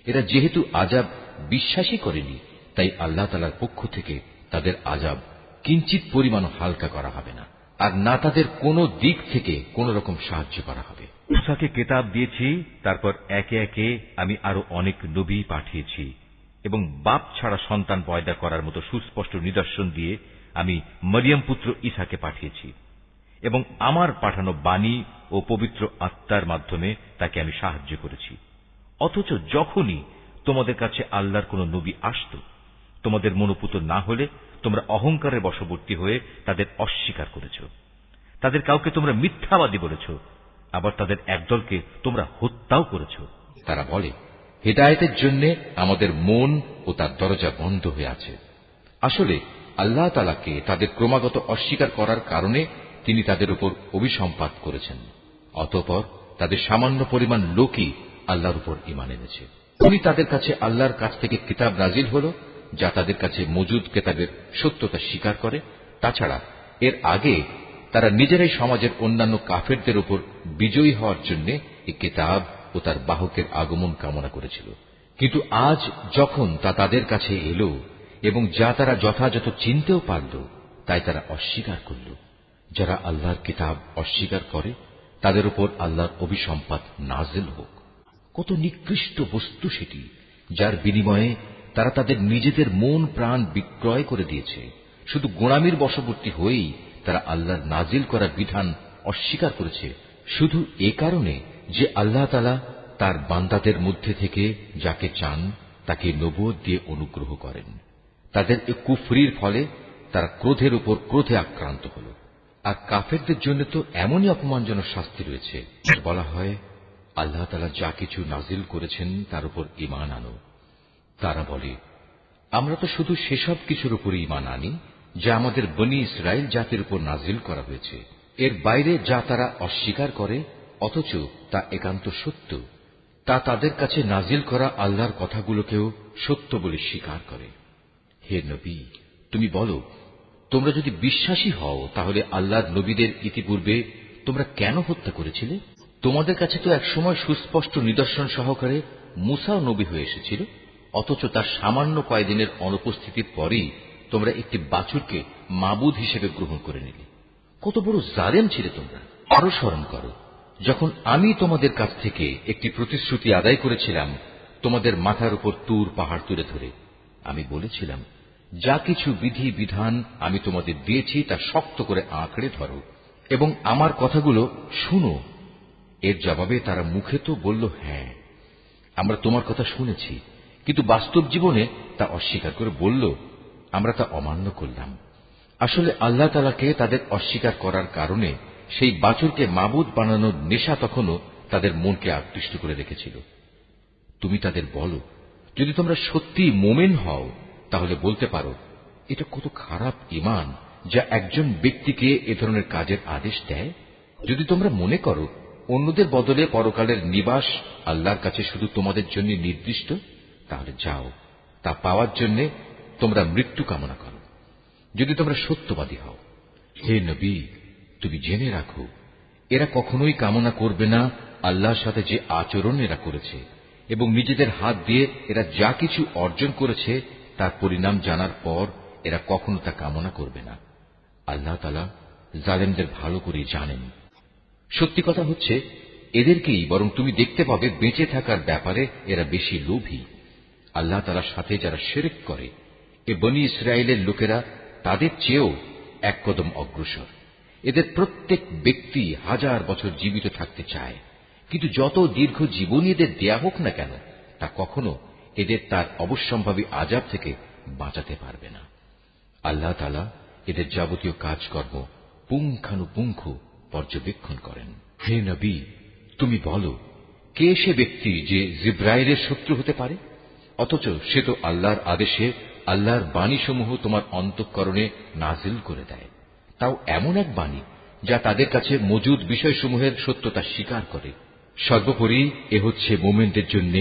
এরা যেহেতু আযাব বিশ্বাসই করেনি, তাই আল্লাহ তাআলার পক্ষ থেকে তাদের আযাব কিঞ্চিত পরিমাণ হালকা করা হবে না, আর না তাদের কোনো দিক থেকে কোন রকম সাহায্য করা হবে। মূসাকে কিতাব দিয়েছি, তারপর একে একে আমি আরো অনেক নবী পাঠিয়েছি এবং বাপ ছাড়া সন্তান পয়দা করার মতো সুস্পষ্ট নিদর্শন দিয়ে আমি মরিয়ম পুত্র ঈসাকে পাঠিয়েছি এবং আমার পাঠানো বাণী ও পবিত্র আত্মার মাধ্যমে তাকে আমি সাহায্য করেছি। অথচ যখনই তোমাদের কাছে আল্লাহর কোন নবী আসত, তোমাদের মনোপুত না হলে তোমরা অহংকারের বশবর্তী হয়ে তাদের অস্বীকার করেছ। তাদের কাউকে তোমরা মিথ্যাবাদী বলেছ, আবার তাদের একদলকে তোমরা হত্যাও করেছ। তারা বলে, হেদায়েতের জন্য আমাদের মন ও তার দরজা বন্ধ হয়ে আছে। আসলে আল্লাহ তাআলাকে তাদের ক্রমাগত অস্বীকার করার কারণে তিনি তাদের উপর অভিসম্পাত করেছেন। অতঃপর তাদের সামান্য পরিমাণ লোকই আল্লাহর উপর ঈমান এনেছে। উনি তাদের কাছে আল্লাহর কাছ থেকে কিতাব নাজিল হল, যা তাদের কাছে মজুদ কিতাবের সত্যতা স্বীকার করে। তাছাড়া এর আগে তারা নিজেরাই সমাজের অন্যান্য কাফেরদের উপর বিজয়ী হওয়ার জন্য এই কিতাব ও তার বাহকের আগমন কামনা করেছিল। কিন্তু আজ যখন তা তাদের কাছে এলো এবং যা তারা যথাযথ চিনতেও পারল, তাই তারা অস্বীকার করল। যারা আল্লাহর কিতাব অস্বীকার করে, তাদের উপর আল্লাহর অভিসম্পাত নাজিল হোক। কত নিকৃষ্ট বস্তু সেটি, যার বিনিময়ে তারা তাদের নিজেদের মন প্রাণ বিক্রয় করে দিয়েছে। শুধু গোঁড়ামির বশবর্তী হয়েই তারা আল্লাহর নাজিল করা বিধান অস্বীকার করেছে, শুধু এ কারণে যে আল্লাহ তাআলা তার বান্দাদের মধ্যে থেকে যাকে চান তাকে নবুয়ত দিয়ে অনুগ্রহ করেন। তাদের এ কুফরির ফলে তারা ক্রোধের উপর ক্রোধে আক্রান্ত হল। আর কাফেরদের জন্য তো এমনই অপমানজনক শাস্তি রয়েছে। বলা হয়, আল্লাহ তাআলা যা কিছু নাজিল করেছেন তার উপর ঈমান আনো। তারা বলে, আমরা তো শুধু সেসব কিছুর উপর ঈমান আনি যা আমাদের বনী ইসরাইল জাতির উপর নাজিল করা হয়েছে। এর বাইরে যা তারা অস্বীকার করে, অথচ তা একান্ত সত্য, তা তাদের কাছে নাজিল করা আল্লাহর কথাগুলোকেও সত্য বলে স্বীকার করে। হে নবী, তুমি বলো, তোমরা যদি বিশ্বাসী হও তাহলে আল্লাহর নবীদের ইতিপূর্বে তোমরা কেন হত্যা করেছিলে? তোমাদের কাছে তো একসময় সুস্পষ্ট নিদর্শন সহকারে মূসাও নবী হয়ে এসেছিল, অথচ তার সামান্য কয়েকদিনের অনুপস্থিতির পরেই তোমরা একটি বাছুরকে মাবুদ হিসেবে গ্রহণ করে নিলে। কত বড় জালেম ছিলে তোমরা! আরো স্মরণ করো, যখন আমি তোমাদের কাছ থেকে একটি প্রতিশ্রুতি আদায় করেছিলাম, তোমাদের মাথার উপর তুর পাহাড় তুলে ধরে আমি বলেছিলাম, যা কিছু বিধি বিধান আমি তোমাদের দিয়েছি তা শক্ত করে আঁকড়ে ধরো এবং আমার কথাগুলো শুনো। এর জবাবে তারা মুখে তো বলল, হ্যাঁ, আমরা তোমার কথা শুনেছি, কিন্তু বাস্তব জীবনে তা অস্বীকার করে বলল, আমরা তা অমান্য করলাম। আসলে আল্লাহ তাআলাকে তাদের অস্বীকার করার কারণে সেই বাছুরকে মাবুদ বানানোর নেশা তখনও তাদের মনকে আকৃষ্ট করে রেখেছিল। তুমি তাদের বলো, যদি তোমরা সত্যি মোমেন হও তাহলে বলতে পারো, এটা কত খারাপ ঈমান যা একজন ব্যক্তিকে এ ধরনের কাজের আদেশ দেয়। যদি তোমরা মনে করো অন্যদের বদলে পরকালের নিবাস আল্লাহর কাছে শুধু তোমাদের জন্য নির্দিষ্ট, তাহলে যাও, তা পাওয়ার জন্য তোমরা মৃত্যু কামনা করো, যদি তোমরা সত্যবাদী হও। হে নবী, তুমি জেনে রাখো, এরা কখনোই কামনা করবে না আল্লাহর সাথে যে আচরণ এরা করেছে, এবং নিজেদের হাত দিয়ে এরা যা কিছু অর্জন করেছে তার পরিণাম জানার পর এরা কখনো তা কামনা করবে না। আল্লাহ তাআলা জালেমদের ভালো করে জানেন। সত্যি কথা হচ্ছে, এদেরকেই বরং তুমি দেখতে পাবে বেঁচে থাকার ব্যাপারে এরা বেশি লোভী। আল্লাহ তাআলার সাথে যারা শিরক করে, এ বনী ইসরায়েলের লোকেরা তাদের চেয়েও এক কদম অগ্রসর। এদের প্রত্যেক ব্যক্তি 1000 বছর জীবিত থাকতে চায়, কিন্তু যত দীর্ঘ জীবনই এদের দেয়া হোক না কেন, তা কখনো এদের তার অবশ্যম্ভাবী আযাব থেকে বাঁচাতে পারবে না। আল্লাহ তাআলা এদের যাবতীয় কাজকর্ম পুঙ্খানুপুঙ্খ পর্যবেক্ষণ করেন। হে নবী, তুমি বলো, কে সে ব্যক্তি যে জিব্রাইলের শত্রু হতে পারে, অথচ সে তো আল্লাহর আদেশে আল্লাহর বাণীসমূহ তোমার অন্তঃকরণে নাজিল করে দেয়, তাও এমন এক বাণী যা তাদের কাছে মজুদ বিষয়সমূহের সত্যতা স্বীকার করে। সর্বোপরি এ হচ্ছে মুমিনদের জন্য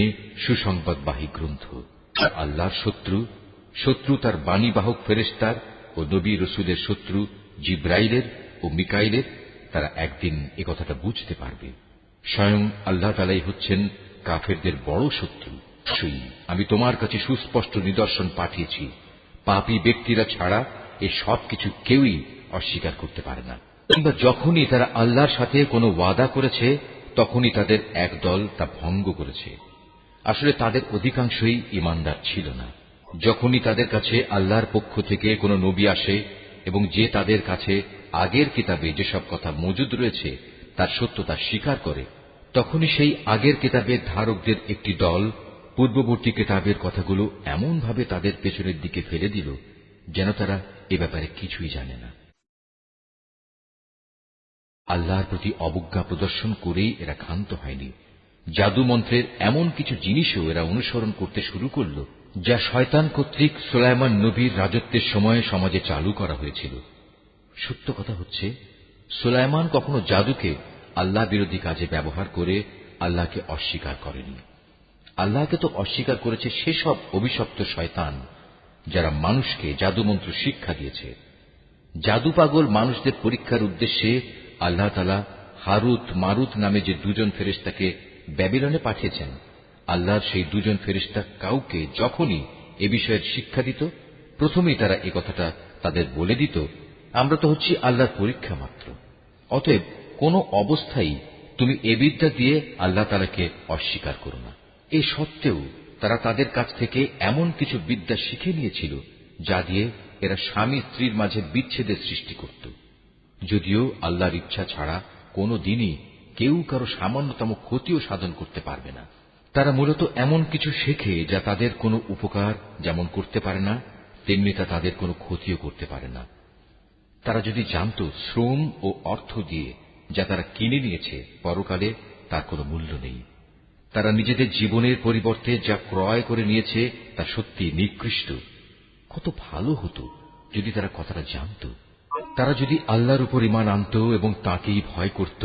সুসংবাদবাহী গ্রন্থ। আল্লাহর শত্রু তার বাণীবাহক ফেরেশতার ও নবী রসুলের শত্রু জিব্রাইলের ও মিকাইলের, তারা একদিন এ কথাটা বুঝতে পারবে। স্বয়ং আল্লাহ তাআলাই হচ্ছেন কাফেরদের বড় শত্রু। আমি তোমার কাছে সুস্পষ্ট নিদর্শন পাঠিয়েছি, পাপী ব্যক্তিরা ছাড়া এ সব কিছু কেউই অস্বীকার করতে পারে না। কিংবা যখনই তারা আল্লাহর সাথে কোনো ওয়াদা করেছে তখনই তাদের এক দল তা ভঙ্গ করেছে। আসলে তাদের অধিকাংশই ঈমানদার ছিল না। যখনই তাদের কাছে আল্লাহর পক্ষ থেকে কোনো নবী আসে এবং যে তাদের কাছে আগের কিতাবে যেসব কথা মজুদ রয়েছে তার সত্যতা স্বীকার করে, তখনই সেই আগের কিতাবের ধারকদের একটি দল পূর্ববর্তী কিতাবের কথাগুলো এমনভাবে তাদের পেছনের দিকে ফেলে দিল যেন তারা এ ব্যাপারে কিছুই জানে না। আল্লাহর প্রতি অবজ্ঞা প্রদর্শন করেই এরা ক্ষান্ত হয়নি। জাদু মন্ত্রের এমন কিছু জিনিসও এরা অনুসরণ করতে শুরু করল যা শয়তান কর্তৃক সুলাইমান নবীর রাজত্বের সময় সমাজে চালু করা হয়েছিল। সত্য কথা হচ্ছে, সুলাইমান কখনো জাদুকে আল্লাহ বিরোধী কাজে ব্যবহার করে আল্লাহকে অস্বীকার করেনি। আল্লাহকে তো অস্বীকার করেছে সেসব অভিশপ্ত শয়তান যারা মানুষকে জাদুমন্ত্র শিক্ষা দিয়েছে। জাদু পাগল মানুষদের পরীক্ষার উদ্দেশ্যে আল্লাহ তাআলা হারুত মারুত নামে যে দুজন ফেরেশতাকে ব্যাবিলনে পাঠিয়েছেন, আল্লাহর সেই দুজন ফেরেশতা কাউকে যখনই এ বিষয়ের শিক্ষা দিত, প্রথমেই তারা এ কথাটা তাদের বলে দিত, আমরা তো হচ্ছি আল্লাহর পরীক্ষা মাত্র, অতএব কোন অবস্থায় তুমি এ বিদ্যা দিয়ে আল্লাহ তাআলাকে অস্বীকার করো না। এ সত্ত্বেও তারা তাদের কাছ থেকে এমন কিছু বিদ্যা শিখে নিয়েছিল যা দিয়ে এরা স্বামী স্ত্রীর মাঝে বিচ্ছেদের সৃষ্টি করত, যদিও আল্লাহর ইচ্ছা ছাড়া কোনো দিনই কেউ কারো সামান্যতম ক্ষতিও সাধন করতে পারবে না। তারা মূলত এমন কিছু শেখে যা তাদের কোনো উপকার যেমন করতে পারে না, তেমনি তা তাদের কোনো ক্ষতিও করতে পারে না। তারা যদি জানত শ্রম ও অর্থ দিয়ে যা তারা কিনে নিয়েছে পরকালে তার কোনো মূল্য নেই, তারা নিজেদের জীবনের পরিবর্তে যা ক্রয় করে নিয়েছে তা সত্যি নিকৃষ্ট। কত ভালো হতো যদি তারা কথাটা জানত। তারা যদি আল্লাহর উপর ঈমান আনত এবং তাঁকেই ভয় করত,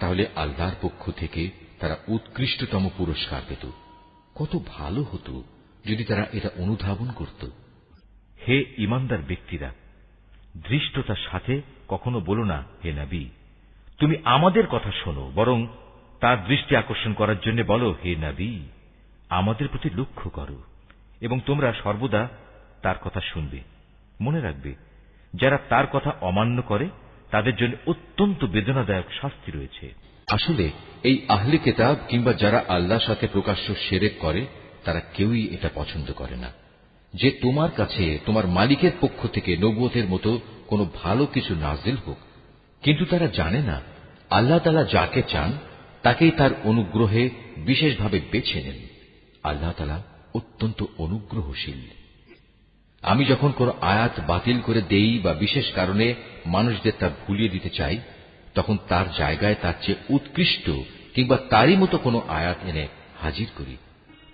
তাহলে আল্লাহর পক্ষ থেকে তারা উৎকৃষ্টতম পুরস্কার পেত। কত ভালো হতো যদি তারা এটা অনুধাবন করত। হে ঈমানদার ব্যক্তিরা, ধৃষ্টতার সাথে কখনো বলো না, হে নবী, তুমি আমাদের কথা শোনো, বরং তার দৃষ্টি আকর্ষণ করার জন্য বলো, হে নবী, আমাদের প্রতি লক্ষ্য করো, এবং তোমরা সর্বদা তার কথা শুনবে। মনে রাখবে, যারা তার কথা অমান্য করে তাদের জন্য অত্যন্ত বেদনাদায়ক শাস্তি রয়েছে। আসলে এই আহলে কিতাব কিংবা যারা আল্লাহর সাথে প্রকাশ্য শিরক করে তারা কেউই এটা পছন্দ করে না যে তোমার কাছে তোমার মালিকের পক্ষ থেকে নবুয়তের মতো কোনো ভালো কিছু নাজিল হোক। কিন্তু তারা জানে না আল্লাহ তাআলা যাকে চান তাকেই তার অনুগ্রহে বিশেষভাবে বেছে নেন। আল্লাহ তাআলা অত্যন্ত অনুগ্রহশীল। আমি যখন কোন আয়াত বাতিল করে দেই বা বিশেষ কারণে মানুষদের তা ভুলিয়ে দিতে চাই, তখন তার জায়গায় তার চেয়ে উৎকৃষ্ট কিংবা তারই মতো কোনো আয়াত এনে হাজির করি।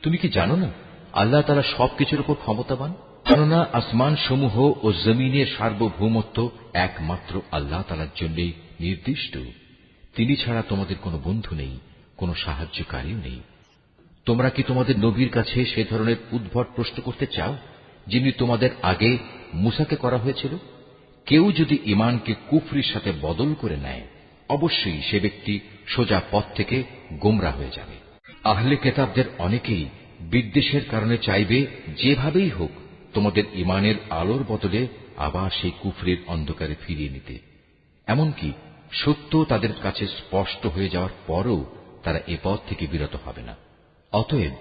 তুমি কি জানো না আল্লাহ তাআলা সবকিছুর উপর ক্ষমতাবান? কেননা আসমান সমূহ ও জমিনের সার্বভৌমত্ব একমাত্র আল্লাহ তাআলার জন্যই নির্দিষ্ট। তিনি ছাড়া তোমাদের কোনো বন্ধু নেই, কোনো সাহায্যকারীও নেই। তোমরা কি তোমাদের নবীর কাছে সে ধরনের উদ্ভট প্রশ্ন করতে চাও যিনি তোমাদের আগে মুসাকে করা হয়েছিল? কেউ যদি ঈমানকে কুফরির সাথে বদল করে নেয়, অবশ্যই সে ব্যক্তি সোজা পথ থেকে গোমরা হয়ে যাবে। আহলে কিতাবদের অনেকেই বিদ্বেষের কারণে চাইবে যেভাবেই হোক তোমাদের ঈমানের আলোর বদলে আবার সেই কুফরির অন্ধকারে ফিরিয়ে নিতে। এমনকি সত্য তাদের কাছে স্পষ্ট হয়ে যাওয়ার পরও তারা এ পথ থেকে বিরত হবে না। অতএব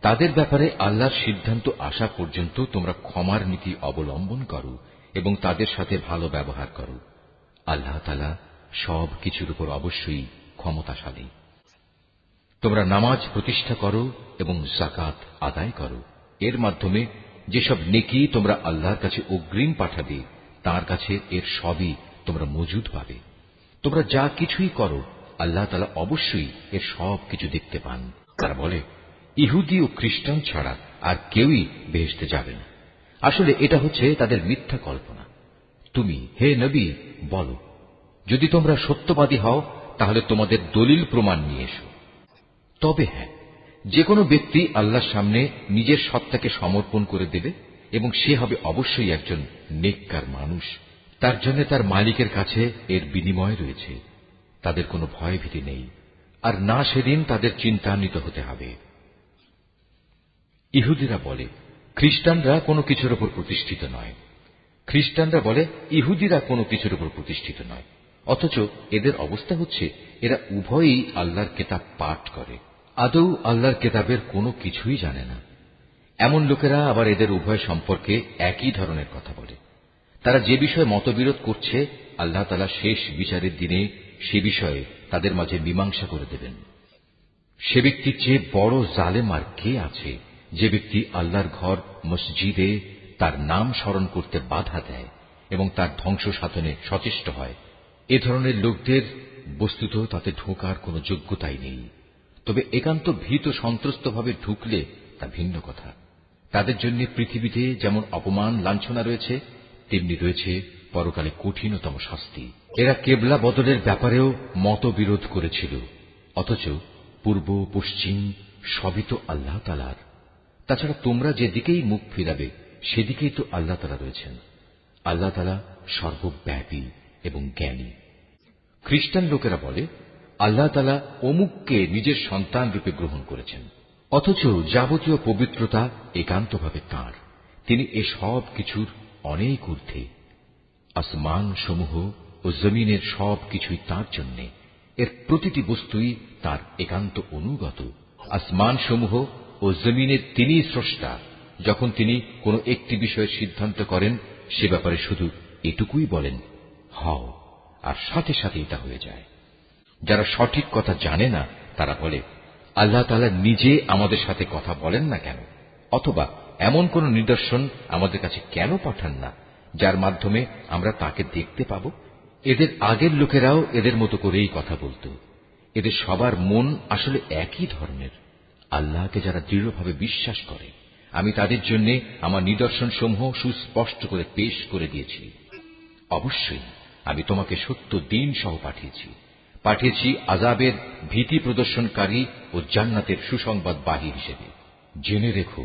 তাদের ব্যাপারে আল্লাহর সিদ্ধান্ত আসা পর্যন্ত তোমরা ক্ষমার নীতি অবলম্বন করো এবং তাদের সাথে ভালো ব্যবহার করো। আল্লাহ তাআলা সব কিছুর উপর অবশ্যই ক্ষমতাশালী। তোমরা নামাজ প্রতিষ্ঠা করো এবং যাকাত আদায় করো। এর মাধ্যমে যেসব নেকি তোমরা আল্লাহর কাছে অগ্রিম পাঠাবে, তার কাছে এর সবই তোমরা মজুদ পাবে। তোমরা যা কিছুই করো আল্লাহ তাআলা অবশ্যই এর সব কিছু দেখতে পান। তারা বলে ইহুদি ও খ্রিস্টান ছাড়া আর কেউই বেহেশতে যাবে না। আসলে এটা হচ্ছে তাদের মিথ্যা কল্পনা। তুমি হে নবী বলো, যদি তোমরা সত্যবাদী হও তাহলে তোমাদের দলিল প্রমাণ নিয়ে এসো। তবে হ্যাঁ, যে কোনো ব্যক্তি আল্লাহর সামনে নিজের সত্তাকে সমর্পণ করে দেবে এবং সে হবে অবশ্যই একজন নেককার মানুষ। তার জন্য তার মালিকের কাছে এর বিনিময় রয়েছে। তাদের কোনো ভয় ভীতি নেই, আর না সেদিন তাদের চিন্তান্বিত হতে হবে। ইহুদিরা বলে খ্রিস্টানরা কোনো কিছুর উপর প্রতিষ্ঠিত নয়, খ্রিস্টানরা বলে ইহুদিরা কোনো কিছুর উপর প্রতিষ্ঠিত নয়। অথচ এদের অবস্থা হচ্ছে এরা উভয়ই আল্লাহর কিতাব পাঠ করে, আদৌ আল্লাহর কিতাবের কোনো কিছুই জানে না। এমন লোকেরা আবার এদের উভয় সম্পর্কে একই ধরনের কথা বলে। তারা যে বিষয়ে মতবিরোধ করছে আল্লাহ তাআলা শেষ বিচারের দিনে সে বিষয়ে তাদের মাঝে মীমাংসা করে দেবেন। সে ব্যক্তির চেয়ে বড় জালেম আর কে আছে যে ব্যক্তি আল্লাহর ঘর মসজিদে তার নাম স্মরণ করতে বাধা দেয় এবং তার ধ্বংস সাধনে সচেষ্ট হয়। এ ধরনের লোকদের বস্তুত তাতে ঢোকার কোনো যোগ্যতাই নেই। তবে একান্ত ভীত সন্ত্রস্তভাবে ঢুকলে তা ভিন্ন কথা। তাদের জন্য পৃথিবীতে যেমন অপমান লাঞ্ছনা রয়েছে, তেমনি রয়েছে পরকালে কঠিনতম শাস্তি। এরা কেবলা বদলের ব্যাপারেও মতবিরোধ করেছিল, অথচ পূর্ব পশ্চিম সবই তো আল্লাহ তাআলার। তাছাড়া তোমরা যেদিকেই মুখ ফিরাবে সেদিকেই তো আল্লাহ তাআলা রয়েছেন। আল্লাহ তাআলা সর্বব্যাপী এবং জ্ঞানী। খ্রিস্টান লোকেরা বলে আল্লাহ তাআলা অমুককে নিজের সন্তান রূপে গ্রহণ করেছেন, অথচ যাবতীয় পবিত্রতা একান্তভাবে তাঁর। তিনি এ সব কিছুর অনেক ঊর্ধ্বে। আসমান সমূহ ও জমিনের সব কিছুই তাঁর জন্য, এর প্রতিটি বস্তুই তাঁর একান্ত অনুগত। আসমান সমূহ ও জমিনের তিনিই স্রষ্টা। যখন তিনি কোনো একটি বিষয়ের সিদ্ধান্ত করেন সে ব্যাপারে শুধু এটুকুই বলেন হও, আর সাথে সাথে এটা হয়ে যায়। যারা সঠিক কথা জানে না তারা বলে আল্লাহ তাআলা নিজে আমাদের সাথে কথা বলেন না কেন, অথবা এমন কোন নিদর্শন আমাদের কাছে কেন পাঠান না যার মাধ্যমে আমরা তাকে দেখতে পাব। এদের আগের লোকেরাও এদের মতো করেই কথা বলত। এদের সবার মন আসলে একই ধরনের। আল্লাহকে যারা দৃঢ়ভাবে বিশ্বাস করে আমি তাদের জন্য আমার নিদর্শন সমূহ সুস্পষ্ট করে পেশ করে দিয়েছি। অবশ্যই আমি তোমাকে সত্য দ্বীন সহ পাঠিয়েছি আযাবের ভীতি প্রদর্শনকারী ও জান্নাতের সুসংবাদবাহী হিসেবে। জেনে রেখো,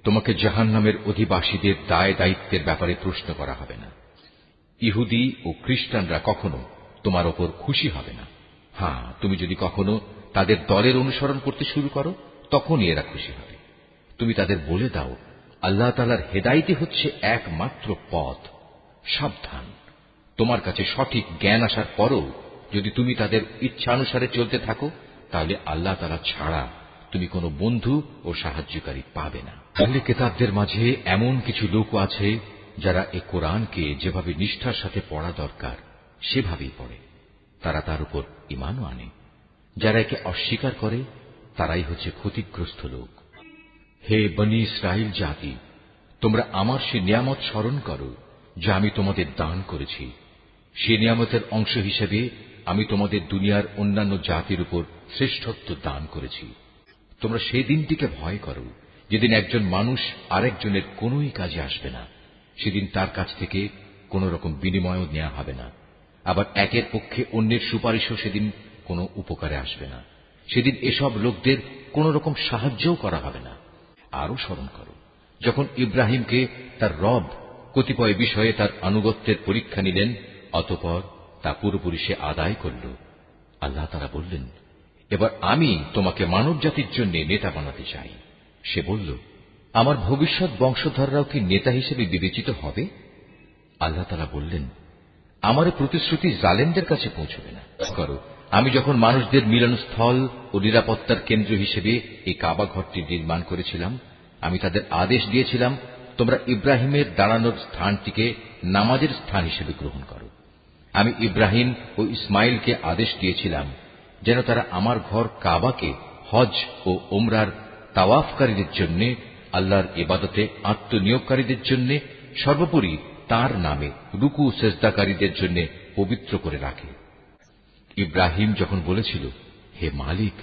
তোমাকে জাহান্নামের অধিবাসীদের দায় দায়িত্বের ব্যাপারে প্রশ্ন করা হবে না। ইহুদি ও খ্রিস্টানরা কখনো তোমার ওপর খুশি হবে না। হ্যাঁ, তুমি যদি কখনো তাদের দলের অনুসরণ করতে শুরু করো তখনই এরা খুশি হবে। তুমি তাদের বলে দাও আল্লাহ তাআলার হেদায়েতই হচ্ছে একমাত্র পথ। সাবধান, তোমার কাছে সঠিক জ্ঞান আসার পরও যদি তুমি তাদের ইচ্ছানুসারে চলতে থাকো তাহলে আল্লাহ তাআলা ছাড়া তুমি কোনো বন্ধু ও সাহায্যকারী পাবে না। আহলে কিতাবদের মাঝে এমন কিছু লোক আছে যারা এ কোরআনকে যেভাবে নিষ্ঠার সাথে পড়া দরকার সেভাবেই পড়ে। তারা তার উপর ঈমানও আনে। যারা একে অস্বীকার করে তারাই হচ্ছে ক্ষতিগ্রস্ত লোক। হে বনী ইসরাইল জাতি, তোমরা আমার সে নিয়ামত স্মরণ করো যা আমি তোমাদের দান করেছি। সে নিয়ামতের অংশ হিসেবে আমি তোমাদের দুনিয়ার অন্যান্য জাতির উপর শ্রেষ্ঠত্ব দান করেছি। তোমরা সেই দিনটিকে ভয় করো যেদিন একজন মানুষ আরেকজনের কোনোই কাজে আসবে না। সেদিন তার কাছ থেকে কোন রকম বিনিময়ও নেওয়া হবে না। আবার একের পক্ষে অন্যের সুপারিশও সেদিন কোনো উপকারে আসবে না। সেদিন এসব লোকদের কোন রকম সাহায্যও করা হবে না। আরো স্মরণ করো যখন ইব্রাহিমকে তার রব কতিপয় বিষয়ে তার আনুগত্যের পরীক্ষা নিলেন, অতঃপর তা পুরোপুরি সে আদায় করল। আল্লাহ তাআলা বললেন, এবার আমি তোমাকে মানব জাতির জন্য নেতা বানাতে চাই। সে বলল, আমার ভবিষ্যৎ বংশধররাও কি নেতা হিসেবে বিবেচিত হবে? আল্লাহ তাআলা বললেন, আমার প্রতিশ্রুতি জালেমদের কাছে পৌঁছবে না। করো, আমি যখন মানুষদের মিলনস্থল ও নিরাপত্তার কেন্দ্র হিসেবে এই কাবা ঘরটি নির্মাণ করেছিলাম, আমি তাদের আদেশ দিয়েছিলাম, তোমরা ইব্রাহিমের দাঁড়ানোর স্থানটিকে নামাজের স্থান হিসেবে গ্রহণ করো। আমি ইব্রাহিম ও ইসমাইলকে আদেশ দিয়েছিলাম যেন তারা আমার ঘর কাবাকে হজ ও ওমরার তাওয়াফকারীদের জন্য, আল্লাহর ইবাদতে আত্মনিয়োগকারীদের জন্য, সর্বোপরি তার নামে রুকু সেজদাকারীদের জন্য পবিত্র করে রাখে। ইব্রাহিম যখন বলেছিল, হে মালিক,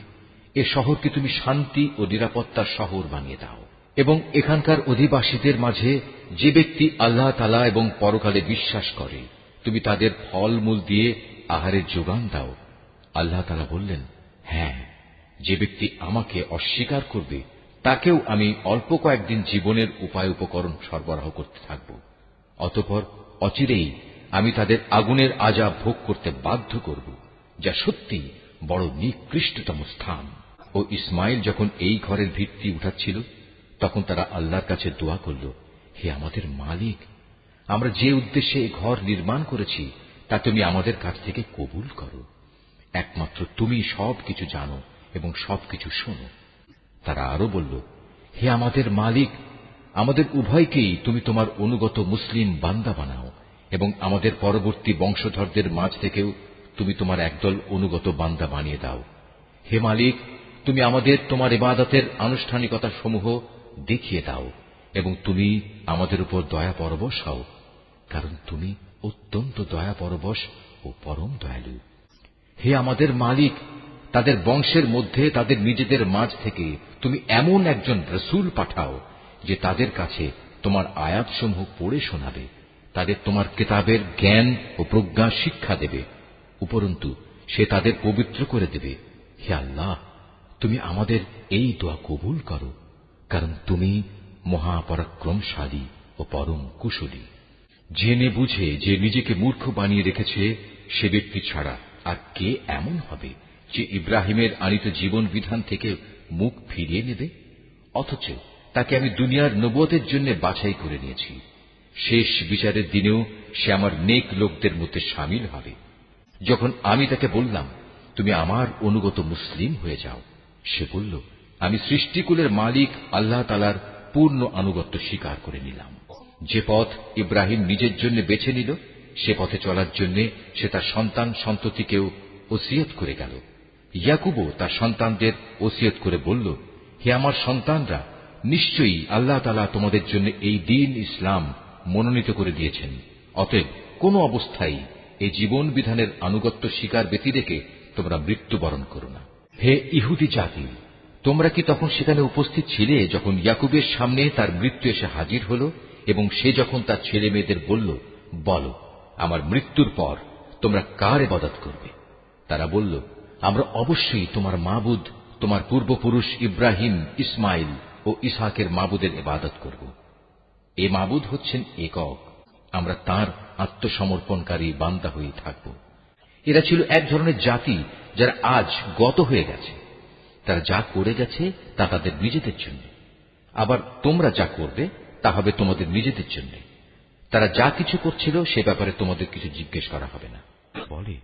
এ শহরকে তুমি শান্তি ও নিরাপত্তার শহর বানিয়ে দাও এবং এখানকার অধিবাসীদের মাঝে যে ব্যক্তি আল্লাহ তাআলা এবং পরকালে বিশ্বাস করে তুমি তাদের ফলমূল দিয়ে আহারের যোগান দাও। আল্লাহ তাআলা বললেন, হ্যাঁ, যে ব্যক্তি আমাকে অস্বীকার করবে তাকেও আমি অল্প কয়েকদিন জীবনের উপায় উপকরণ সরবরাহ করতে থাকব। অতঃপর অচিরেই আমি তাদের আগুনের আযাব ভোগ করতে বাধ্য করব, যা সত্যি বড় নিকৃষ্টতম স্থান। ও ইসমাইল যখন এই ঘরের ভিত্তি উঠাচ্ছিল তখন তারা আল্লাহর কাছে দোয়া করল, হে আমাদের মালিক, আমরা যে উদ্দেশ্যে এই ঘর নির্মাণ করেছি তা তুমি আমাদের কাছ থেকে কবুল করো। একমাত্র তুমি সবকিছু জানো এবং সবকিছু শোনো। তারা আরো বলল, হে আমাদের মালিক, আমাদের উভয়কেই তুমি তোমার অনুগত মুসলিম বান্দা বানাও এবং আমাদের পরবর্তী বংশধরদের মাঝ থেকেও তুমি তোমার একদল অনুগত বান্দা বানিয়ে দাও। হে মালিক, তুমি আমাদের তোমার ইবাদতের আনুষ্ঠানিকতা সমূহ দেখিয়ে দাও এবং তুমি আমাদের উপর দয়া পরবশ হও, কারণ তুমি অত্যন্ত দয়া পরবশ ও পরম দয়ালু। হে আমাদের মালিক, তাদের বংশের মধ্যে তাদের নিজেদের মাঝ থেকে তুমি এমন একজন রসূল পাঠাও যে তাদের কাছে তোমার আয়াতসমূহ পড়ে শোনাবে, তাদের তোমার কিতাবের জ্ঞান ও প্রজ্ঞা শিক্ষা দেবে, উপরন্তু সে তাদের পবিত্র করে দেবে। হে আল্লাহ, তুমি আমাদের এই দোয়া কবুল করো, কারণ তুমি মহাপরাক্রমশালী ও পরম কুশলী। জেনে বুঝে যে নিজেকে মূর্খ বানিয়ে রেখেছে সে ব্যক্তি ছাড়া আর কে এমন হবে যে ইব্রাহিমের আনিত জীবন বিধান থেকে মুখ ফিরিয়ে নেবে? অথচ তাকে আমি দুনিয়ার নবুয়তের জন্য বাছাই করে নিয়েছি। শেষ বিচারের দিনেও সে আমার নেক লোকদের মধ্যে শামিল হবে। যখন আমি তাকে বললাম, তুমি আমার অনুগত মুসলিম হয়ে যাও, সে বলল, আমি সৃষ্টিকুলের মালিক আল্লাহ তাআলার পূর্ণ আনুগত্য স্বীকার করে নিলাম। যে পথ ইব্রাহিম নিজের জন্য বেছে নিল সে পথে চলার জন্য সে তার সন্তান সন্ততিকেও ওসিয়ত করে গেল। ইয়াকুবও তার সন্তানদের ওসিয়ত করে বলল, হে আমার সন্তানরা, নিশ্চয়ই আল্লাহ তাআলা তোমাদের জন্য এই দ্বীন ইসলাম মনোনীত করে দিয়েছেন। অতএব কোন অবস্থায় এই জীবন বিধানের আনুগত্য স্বীকার ব্যতি রেখে তোমরা মৃত্যুবরণ করো না। হে ইহুদি জাতি, তোমরা কি তখন সেখানে উপস্থিত ছিলে যখন ইয়াকুবের সামনে তার মৃত্যু এসে হাজির হল এবং সে যখন তার ছেলে মেয়েদের বলল, বলো, আমার মৃত্যুর পর তোমরা কার ইবাদত করবে? তারা বলল, আমরা অবশ্যই তোমার মাবুদ, তোমার পূর্বপুরুষ ইব্রাহিম, ইসমাইল ও ইসহাকের মাবুদের ইবাদত করব। এ মাবুদ হচ্ছেন একক, আমরা তার আত্মসমর্পণকারী বান্দা হয়ে থাকব। এরা ছিল এক ধরনের জাতি যারা আজ গত হয়ে গেছে। তারা যা করে গেছে তা তাদের নিজেদের জন্য, আবার তোমরা যা করবে তা হবে তোমাদের নিজেদের জন্য। তারা যা কিছু করছিল সে ব্যাপারে তোমাদের কিছু জিজ্ঞেস করা হবে না। বলে,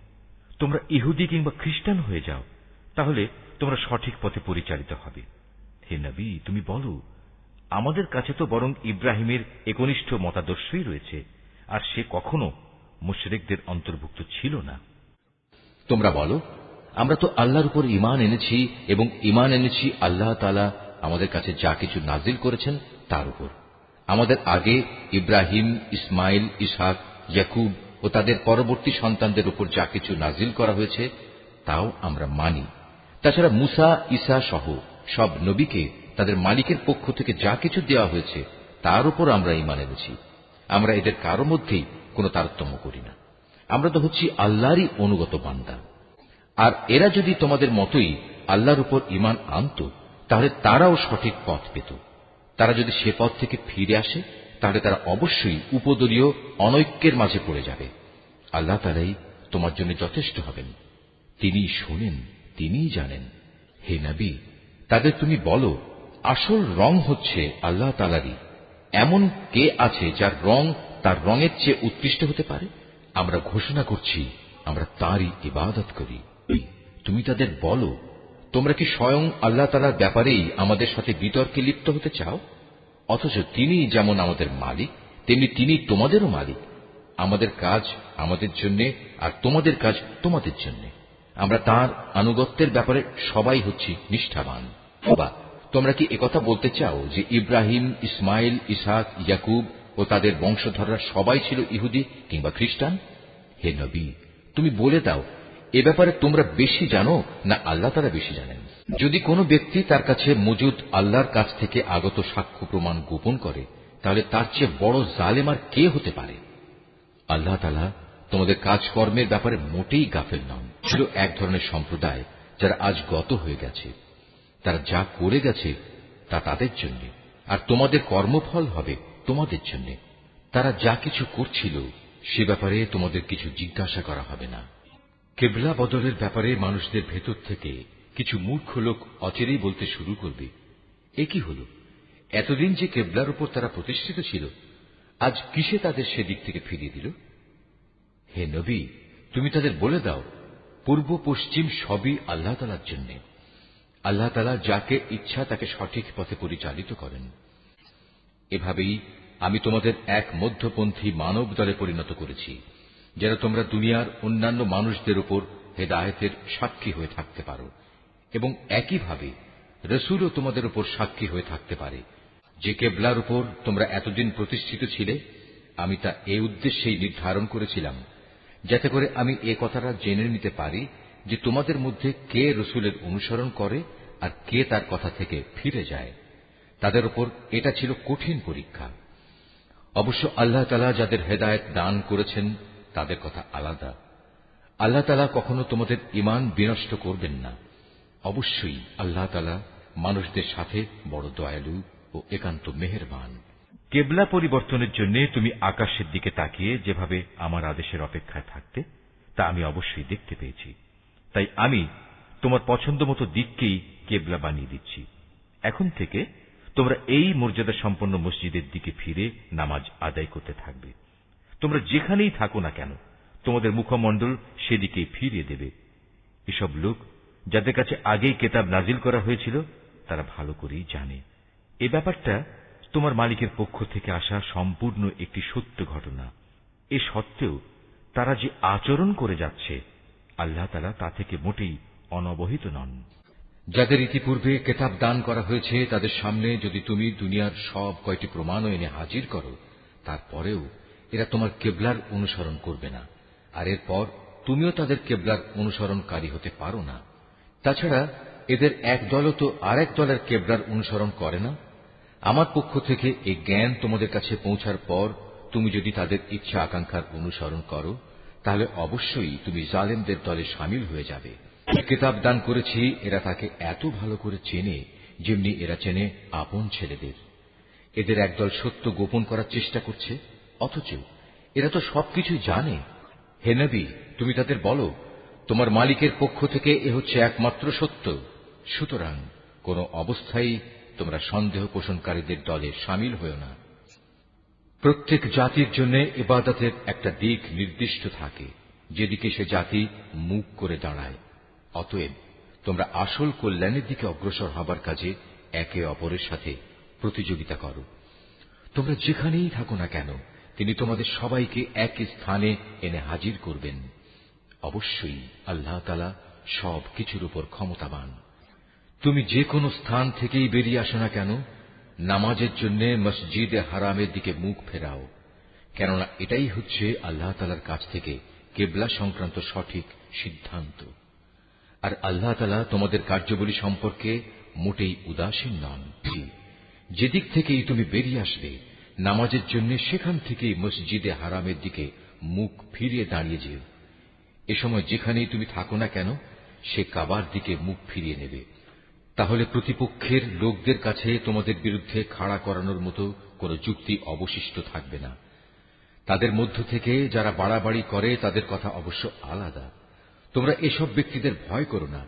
তোমরা ইহুদি কিংবা খ্রিস্টান হয়ে যাও, তাহলে তোমরা সঠিক পথে পরিচালিত হবে। হে নবী, তুমি বলো, আমাদের কাছে তো বরং ইব্রাহিমের একনিষ্ঠ মতাদর্শই রয়েছে, আর সে কখনো মুশরিকদের অন্তর্ভুক্ত ছিল না। তোমরা বলো, আমরা তো আল্লাহর উপর ঈমান এনেছি এবং ঈমান এনেছি আল্লাহ তাআলা আমাদের কাছে যা কিছু নাজিল করেছেন তার উপর। আমাদের আগে ইব্রাহিম, ইসমাইল, ইসহাক, ইয়াকুব ও তাদের পরবর্তী সন্তানদের উপর যা কিছু নাজিল করা হয়েছে তাও আমরা মানি। তাছাড়া মুসা, ঈসা সহ সব নবীকে তাদের মালিকের পক্ষ থেকে যা কিছু দেওয়া হয়েছে তার উপর আমরা ঈমান এনেছি। আমরা এদের কারো মধ্যেই কোনো তারতম্য করি না। আমরা তো হচ্ছি আল্লাহরই অনুগত বান্দা। আর এরা যদি তোমাদের মতোই আল্লাহর উপর ঈমান আনত তাহলে তারাও সঠিক পথ পেত। তারা যদি সে পথ থেকে ফিরে আসে তাহলে তারা অবশ্যই উপদলীয় অনৈক্যের মাঝে পড়ে যাবে। আল্লাহ তাআলাই তোমার জন্য যথেষ্ট হবেন, তিনিই শোনেন, তিনিই জানেন। হে নবী, তাদের তুমি বলো, আসল রং হচ্ছে আল্লাহ তাআলারই। এমন কে আছে যার রং তার রঙের চেয়ে উৎকৃষ্ট হতে পারে? আমরা ঘোষণা করছি আমরা তাঁরই ইবাদত করি। তুমি তাদের বলো, তোমরা কি স্বয়ং আল্লাহ তাআলার ব্যাপারেই আমাদের সাথে বিতর্কে লিপ্ত হতে চাও? অথচ তিনি যেমন আমাদের মালিক তেমনি তিনি তোমাদেরও মালিক। আমাদের কাজ আমাদের জন্য আর তোমাদের কাজ তোমাদের জন্য। আমরা তাঁর আনুগত্যের ব্যাপারে সবাই হচ্ছি নিষ্ঠাবান। বা তোমরা কি একথা বলতে চাও যে ইব্রাহিম, ইসমাইল, ইসহাক, ইয়াকুব ও তাদের বংশধররা সবাই ছিল ইহুদি কিংবা খ্রিস্টান? হে নবী, তুমি বলে দাও, এ ব্যাপারে তোমরা বেশি জানো না আল্লাহ তাআলা বেশি জানেন? যদি কোনো ব্যক্তি তার কাছে মজুদ আল্লাহর কাছ থেকে আগত সাক্ষ্য প্রমাণ গোপন করে তাহলে তার চেয়ে বড় জালেম আর কে হতে পারে? আল্লাহ তাআলা তোমাদের কাজকর্মের ব্যাপারে মোটেই গাফেল নন। ছিল এক ধরনের সম্প্রদায় যারা আজ গত হয়ে গেছে। তারা যা করে গেছে তা তাদের জন্য, আর তোমাদের কর্মফল হবে তোমাদের জন্য। তারা যা কিছু করছিল সে ব্যাপারে তোমাদের কিছু জিজ্ঞাসা করা হবে না। কেবলা বদলের ব্যাপারে মানুষদের ভেতর থেকে কিছু মূর্খ লোক অচিরেই বলতে শুরু করবে, এ কি হল? এতদিন যে কেবলার উপর তারা প্রতিষ্ঠিত ছিল, আজ কিসে তাদের সেদিক থেকে ফিরিয়ে দিল? হে নবী, তুমি তাদের বলে দাও, পূর্ব পশ্চিম সবই আল্লাহ তাআলার জন্য। আল্লাহ তাআলা যাকে ইচ্ছা তাকে সঠিক পথে পরিচালিত করেন। এভাবেই আমি তোমাদের এক মধ্যপন্থী মানব দলে পরিণত করেছি, যেন তোমরা দুনিয়ার অন্যান্য মানুষদের উপর হেদায়েতের সাক্ষী হয়ে থাকতে পারো, এবং একইভাবে রসুলও তোমাদের উপর সাক্ষী হয়ে থাকতে পারে। যে কেবলার উপর তোমরা এতদিন প্রতিষ্ঠিত ছিলে, আমি তা এই উদ্দেশ্যেই নির্ধারণ করেছিলাম, যাতে করে আমি এ কথাটা জেনে নিতে পারি যে তোমাদের মধ্যে কে রসুলের অনুসরণ করে আর কে তার কথা থেকে ফিরে যায়। তাদের উপর এটা ছিল কঠিন পরীক্ষা। অবশ্য আল্লাহ তাআলা যাদের হেদায়েত দান করেছেন তাদের কথা আলাদা। আল্লাহ তাআলা কখনো তোমাদের ঈমান বিনষ্ট করবেন না। অবশ্যই আল্লাহ তাআলা মানুষদের সাথে বড় দয়ালু ও একান্ত মেহেরবান। কেবলা পরিবর্তনের জন্য তুমি আকাশের দিকে তাকিয়ে যেভাবে আমার আদেশের অপেক্ষায় থাকতে তা আমি অবশ্যই দেখতে পেয়েছি। তাই আমি তোমার পছন্দ মতো দিককেই কেবলা বানিয়ে দিচ্ছি। এখন থেকে তোমরা এই মর্যাদা সম্পন্ন মসজিদের দিকে ফিরে নামাজ আদায় করতে থাকবে। তোমরা যেখানেই থাকো না কেন তোমাদের মুখমণ্ডল সেদিকেই ফিরিয়ে দেবে। এসব লোক যাদের কাছে আগেই কেতাব নাজিল করা হয়েছিল তারা ভালো করেই জানে এ ব্যাপারটা তোমার মালিকের পক্ষ থেকে আসা সম্পূর্ণ একটি সত্য ঘটনা। এ সত্ত্বেও তারা যে আচরণ করে যাচ্ছে আল্লাহ তাআলা তা থেকে মোটেই অনবহিত নন। যাদের ইতিপূর্বে কেতাব দান করা হয়েছে তাদের সামনে যদি তুমি দুনিয়ার সব কয়টি প্রমাণও এনে হাজির করো, তারপরেও এরা তোমার কেবলার অনুসরণ করবে না, আর এরপর তুমিও তাদের কেবলার অনুসরণকারী হতে পারো না। তাছাড়া এদের এক দলও তো আর এক দলের কেবলার অনুসরণ করে না। আমার পক্ষ থেকে এই জ্ঞান তোমাদের কাছে পৌঁছার পর তুমি যদি তাদের ইচ্ছা আকাঙ্ক্ষার অনুসরণ করো তাহলে অবশ্যই তুমি জালেমদের দলে শামিল হয়ে যাবে। কিতাব দান করেছি এরা তাকে এত ভালো করে চেনে যেমনি এরা চেনে আপন ছেলেদের। এদের একদল সত্য গোপন করার চেষ্টা করছে, অথচ এরা তো সবকিছুই জানে। হে নবী, তুমি তাদের বলো, তোমার মালিকের পক্ষ থেকে এ হচ্ছে একমাত্র সত্য। সুতরাং কোন অবস্থায় তোমরা সন্দেহ পোষণকারীদের দলে শামিল হও না। প্রত্যেক জাতির জন্য ইবাদতের একটা দিক নির্দিষ্ট থাকে, যেদিকে সে জাতি মুখ করে দাঁড়ায়। অতএব তোমরা আসল কল্যাণের দিকে অগ্রসর হবার কাজে একে অপরের সাথে প্রতিযোগিতা করো। তোমরা যেখানেই থাকো না কেন তিনি তোমাদের সবাইকে এক স্থানে এনে হাজির করবেন। অবশ্যই আল্লাহ তাআলা সব কিছুর উপর ক্ষমতাবান। তুমি যে কোনো স্থান থেকেই বেরিয়ে আসো না কেন, নামাজের জন্য মসজিদে হারামের দিকে মুখ ফেরাও, কেননা এটাই হচ্ছে আল্লাহ তাআলার কাছ থেকে কিবলা সংক্রান্ত সঠিক সিদ্ধান্ত। আর আল্লাহ তাআলা তোমাদের কার্যাবলী সম্পর্কে মোটেই উদাসীন নন। যেদিক থেকেই তুমি বেরিয়ে আসবে নামাজের জন্য, সেখান থেকেই মসজিদে হারামের দিকে মুখ ফিরিয়ে দাঁড়িয়ে যেও। এ সময় যেখানেই তুমি থাকো না কেন, সে কাবার দিকে মুখ ফিরিয়ে নেবে। তাহলে প্রতিপক্ষের লোকদের কাছে তোমাদের বিরুদ্ধে খাড়া করানোর মতো কোনো যুক্তি অবশিষ্ট থাকবে না। তাদের মধ্য থেকে যারা বাড়াবাড়ি করে তাদের কথা অবশ্য আলাদা। তোমরা এসব ব্যক্তিদের ভয় করো না,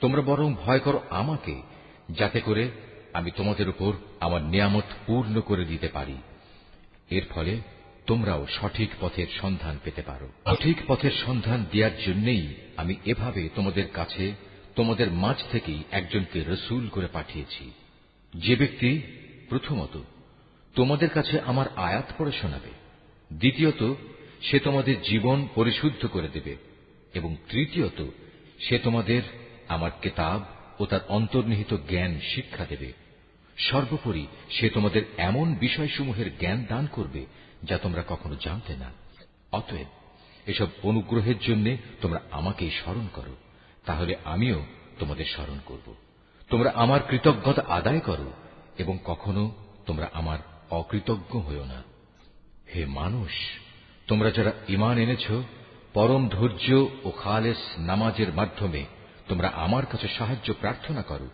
তোমরা বরং ভয় করো আমাকে, যাতে করে আমি তোমাদের উপর আমার নিয়ামত পূর্ণ করে দিতে পারি। এর ফলে তোমরাও সঠিক পথের সন্ধান পেতে পারো। সঠিক পথের সন্ধান দেওয়ার জন্যই আমি এভাবে তোমাদের কাছে, তোমাদের মাঝ থেকেই একজনকে রসুল করে পাঠিয়েছি, যে ব্যক্তি প্রথমত তোমাদের কাছে আমার আয়াত পড়ে শোনাবে, দ্বিতীয়ত সে তোমাদের জীবন পরিশুদ্ধ করে দেবে, এবং তৃতীয়ত সে তোমাদের আমার কিতাব ও তার অন্তর্নিহিত জ্ঞান শিক্ষা দেবে। সর্বোপরি সে তোমাদের এমন বিষয়সমূহের জ্ঞান দান করবে যা তোমরা কখনো জানতে না। অতএব এসব অনুগ্রহের জন্য তোমরা আমাকেই স্মরণ করো, তাহলে আমিও তোমাদের স্মরণ করব। তোমরা আমার কৃতজ্ঞতা আদায় করো এবং কখনো তোমরা আমার অকৃতজ্ঞ হইও না। হে মানুষ, তোমরা যারা ঈমান এনেছ, পরম ধৈর্য ও খালেস নামাজের মাধ্যমে তোমরা আমার কাছে সাহায্য প্রার্থনা করো।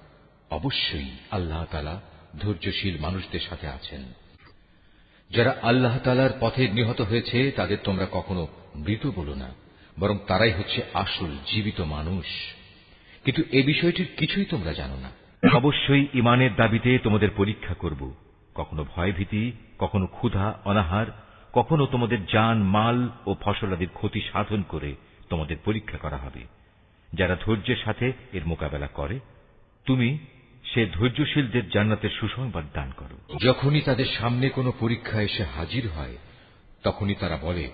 অবশ্যই আল্লাহ তাআলা ধৈর্যশীল মানুষদের সাথে আছেন। যারা আল্লাহ তাআলার পথে নিহত হয়েছে তাদের তোমরা কখনো মৃত বলো না, বরং তারাই হচ্ছে আসল জীবিত মানুষ। কিন্তু এ বিষয়টির কিছুই তোমরা জানো না। অবশ্যই ঈমানের দাবিতে তোমাদের পরীক্ষা করব, কখনো ভয়ভীতি, কখনো ক্ষুধা অনাহার, কখনো তোমাদের জান মাল ও ফসলাদির ক্ষতি সাধন করে তোমাদের পরীক্ষা করা হবে। যারা ধৈর্যের সাথে এর মোকাবেলা করে, তুমি সে ধৈর্যশীলদের জান্নাতের সুসংবাদ দান করো। যখনই তাদের সামনে কোনো পরীক্ষা এসে হাজির হয়, তখনই তারা বলে,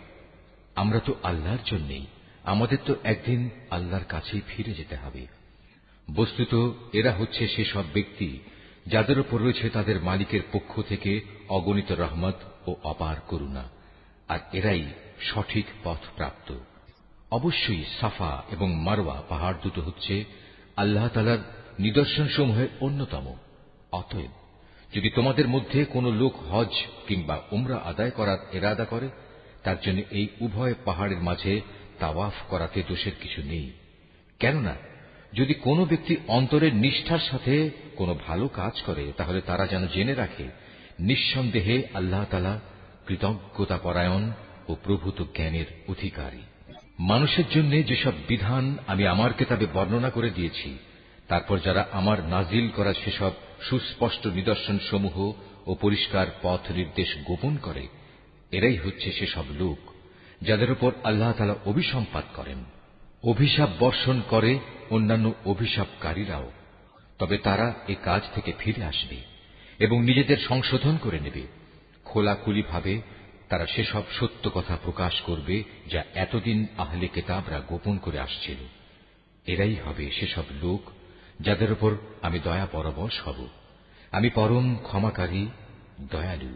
আমরা তো আল্লাহর জন্যেই, আমাদের তো একদিন আল্লাহর কাছেই ফিরে যেতে হবে। বস্তুত এরা হচ্ছে সেসব ব্যক্তি যাদের উপর রয়েছে তাদের মালিকের পক্ষ থেকে অগণিত রহমত ও অপার করুণা, আর এরাই সঠিক পথ প্রাপ্ত। অবশ্যই সাফা এবং মারওয়া পাহাড় দুটো হচ্ছে আল্লাহ তাআলার নিদর্শনসমূহের অন্যতম। অতএব যদি তোমাদের মধ্যে কোনো লোক হজ কিংবা উমরা আদায় করার ইরাদা করে, তার জন্য এই উভয় পাহাড়ের মাঝে তাওয়াফ করাতে দোষের কিছু নেই। কেননা যদি কোনো ব্যক্তি অন্তরের নিষ্ঠার সাথে কোনো ভালো কাজ করে, তাহলে তারা যেন জেনে রাখে নিঃসন্দেহে আল্লাহ তাআলা কৃতজ্ঞতা পরায়ণ ও প্রভূত জ্ঞানের অধিকারী। মানুষের জন্য যেসব বিধান আমি আমার কিতাবে বর্ণনা করে দিয়েছি, তারপর যারা আমার নাজিল করা সেসব সুস্পষ্ট নিদর্শন সমূহ ও পরিষ্কার পথ নির্দেশ গোপন করে, এরাই হচ্ছে সেসব লোক যাদের উপর আল্লাহ তাআলা অভিসম্পাত করেন। অভিশাপ বর্ষণ করে অন্যান্য অভিশাপকারীরাও, তবে তারা এ কাজ থেকে ফিরে আসবে এবং নিজেদের সংশোধন করে নেবে। খোলাখুলিভাবে তারা সেসব সত্য কথা প্রকাশ করবে যা এতদিন আহলে কিতাবরা গোপন করে আসছিল। এরাই হবে সেসব লোক যাদের উপর আমি দয়া পরবশ হব। আমি পরম ক্ষমাকারী, দয়ালু।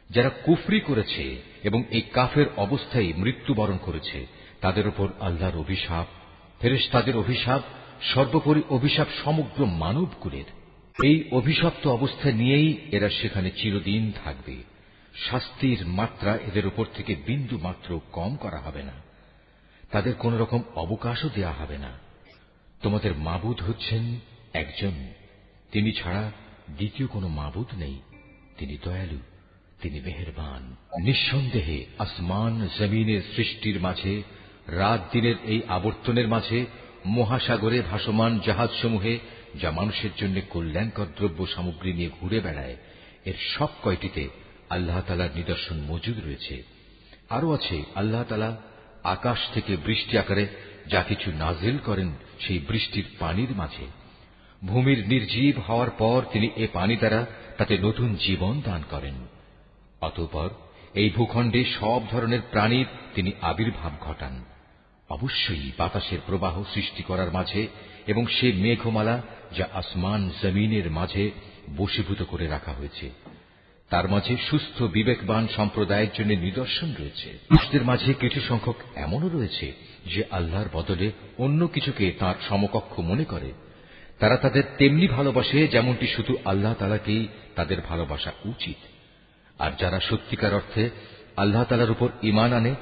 যারা কুফরি করেছে এবং এই কাফের অবস্থায় মৃত্যুবরণ করেছে, তাদের উপর আল্লাহর অভিশাপ, ফেরেশতাদের অভিশাপ, সর্বোপরি অভিশাপ সমগ্র মানবকুলের। এই অভিশপ্ত অবস্থা নিয়েই এরা সেখানে চিরদিন থাকবে। শাস্তির মাত্রা এদের উপর থেকে বিন্দু মাত্র কম করা হবে না, তাদের কোন রকম অবকাশও দেয়া হবে না। তোমাদের মাবুদ হচ্ছেন একজন, তিনি ছাড়া দ্বিতীয় কোনো মাবুদ নেই। তিনি দয়ালু, তিনি মেহেরবান। নিঃসন্দেহে আসমান জমিনের সৃষ্টির মাঝে, রাত দিনের এই আবর্তনের মাঝে, মহাসাগরে ভাসমান জাহাজসমূহে যা মানুষের জন্য কল্যাণকর দ্রব্য সামগ্রী নিয়ে ঘুরে বেড়ায়, এর সব কয়টিতে আল্লাহ তাআলার নিদর্শন মজুদ রয়েছে। আরো আছে আল্লাহ তাআলা আকাশ থেকে বৃষ্টি আকারে যা কিছু নাজিল করেন সেই বৃষ্টির পানির মাঝে। ভূমির নির্জীব হওয়ার পর তিনি এ পানি দ্বারা তাতে নতুন জীবন দান করেন। অতঃপর এই ভূখণ্ডে সব ধরনের প্রাণীর তিনি আবির্ভাব ঘটান। অবশ্যই বাতাসের প্রবাহ সৃষ্টি করার মাঝে এবং সে মেঘমালা যা আসমান জমিনের মাঝে বশীভূত করে রাখা হয়েছে, তার মাঝে সুস্থ বিবেকবান সম্প্রদায়ের জন্য নিদর্শন রয়েছে। মানুষদের মাঝে কিছু সংখ্যক এমনও রয়েছে যে আল্লাহর বদলে অন্য কিছুকে তাঁর সমকক্ষ মনে করে। তারা তাদের তেমনি ভালোবাসে যেমনটি শুধু আল্লাহ তাআলাকেই তাদের ভালোবাসা উচিত। আর যারা সত্যিকার অর্থে আল্লাহ তাআলার উপর ঈমান আনে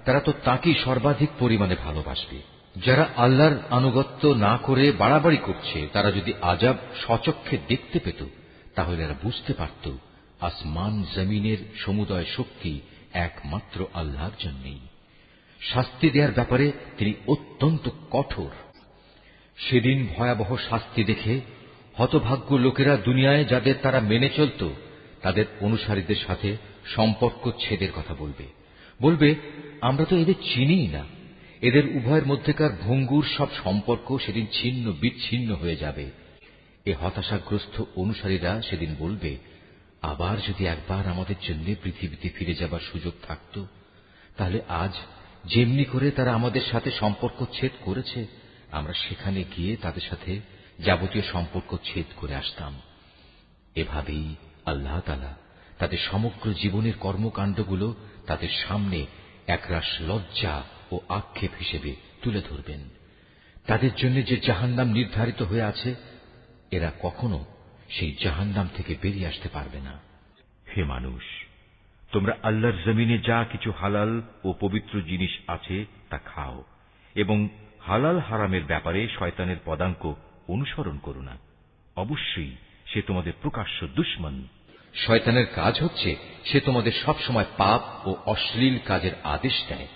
তারা তো তাকেই সর্বাধিক পরিমাণে ভালোবাসবে। যারা আল্লাহর আনুগত্য না করে বাড়াবাড়ি করছে, তারা যদি আযাব স্বচক্ষে দেখতে পেত তাহলে এরা বুঝতে পারত আসমান জমিনের সমুদয় শক্তি একমাত্র আল্লাহর জন্যই। শাস্তি দেওয়ার ব্যাপারে তিনি অত্যন্ত কঠোর। সেদিন ভয়াবহ শাস্তি দেখে হতভাগ্য লোকেরা দুনিয়ায় যাদের তারা মেনে চলত তাদের অনুসারীদের সাথে সম্পর্ক ছেদের কথা বলবে। বলবে, আমরা তো এদের চিনিই না। এদের উভয়ের মধ্যেকার ভঙ্গুর সব সম্পর্ক সেদিন ছিন্ন বিচ্ছিন্ন হয়ে যাবে। এ হতাশাগ্রস্ত অনুসারীরা সেদিন বলবে, আবার যদি একবার আমাদের জন্য পৃথিবীতে ফিরে যাবার সুযোগ থাকত, তাহলে আজ যেমনি করে তারা আমাদের সাথে সম্পর্ক ছেদ করেছে, আমরা সেখানে গিয়ে তাদের সাথে যাবতীয় সম্পর্ক ছেদ করে আসতাম। এভাবেই আল্লাহ তাআলা তাদের সমগ্র জীবনের কর্মকাণ্ডগুলো তাদের সামনে একরাশ লজ্জা ও আক্ষেপ হিসেবে তুলে ধরবেন। তাদের জন্য যে জাহান্নাম নির্ধারিত হয়ে আছে, এরা কখনো সেই জাহান্নাম থেকে বেরিয়ে আসতে পারবে না। হে মানুষ, তোমরা আল্লাহর জমিনে যা কিছু হালাল ও পবিত্র জিনিস আছে তা খাও, এবং হালাল হারামের ব্যাপারে শয়তানের পদাঙ্ক অনুসরণ করো না। অবশ্যই সে তোমাদের প্রকাশ্য দুশমন। শয়তানের কাজ হচ্ছে সে তোমাদের সব সময় পাপ ও অশ্লীল কাজের আদেশ দেয়,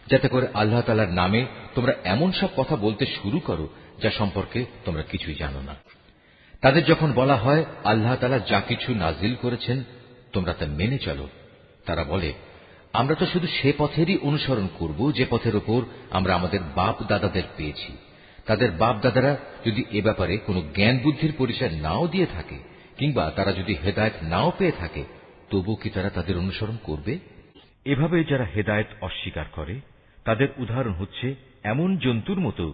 যাতে করে আল্লাহ তাআলার নামে তোমরা এমন সব কথা বলতে শুরু করো যা সম্পর্কে তোমরা কিছুই জানো না। তাদের যখন বলা হয় আল্লাহ তাআলা যা কিছু নাজিল করেছেন তোমরা তা মেনে চলো, তারা বলে, আমরা তো শুধু সে পথেরই অনুসরণ করব যে পথের উপর আমরা আমাদের বাপ দাদাদের পেয়েছি। তাদের বাপ দাদারা যদি এ ব্যাপারে কোনো জ্ঞান বুদ্ধির পরিচয় নাও দিয়ে থাকে, কিংবা তারা যদি হেদায়েত নাও পেয়ে থাকে, তবু কি তারা তাদের অনুসরণ করবে? এভাবে যারা হেদায়েত অস্বীকার করে তাদের উদাহরণ হচ্ছে এমন জন্তুর মতো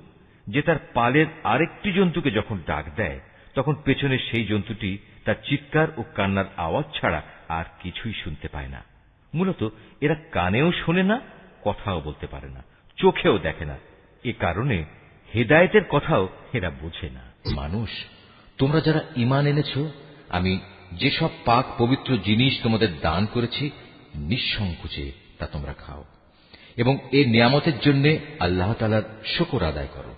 যে তার পালের আরেকটি জন্তুকে যখন ডাক দেয় তখন পেছনের সেই জন্তুটি তার চিৎকার ও কান্নার আওয়াজ ছাড়া আর কিছুই শুনতে পায় না। মূলত এরা কানেও শোনে না, কথাও বলতে পারে না, চোখেও দেখে না। এ কারণে হেদায়েতের কথাও এরা বোঝে না। মানুষ, তোমরা যারা ঈমান এনেছ, আমি যেসব পাক পবিত্র জিনিস তোমাদের দান করেছি নিঃসংকোচে তা তোমরা খাও, এবং এ নিয়ামতের জন্য আল্লাহ তাআলার শুকর আদায় করো।